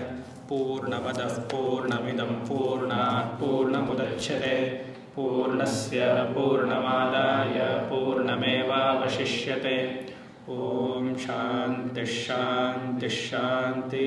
ಪೂರ್ಣಮದಃ ಪೂರ್ಣಮಿದಂ ಪೂರ್ಣಾತ್ ಪೂರ್ಣಮುದಚ್ಯತೆ ಪೂರ್ಣಸ್ಯ ಪೂರ್ಣಮಾದಾಯ ಪೂರ್ಣಮೇವಾವಶಿಷ್ಯತೆ. ಓಂ ಶಾಂತಿ ಶಾಂತಿ ಶಾಂತಿ.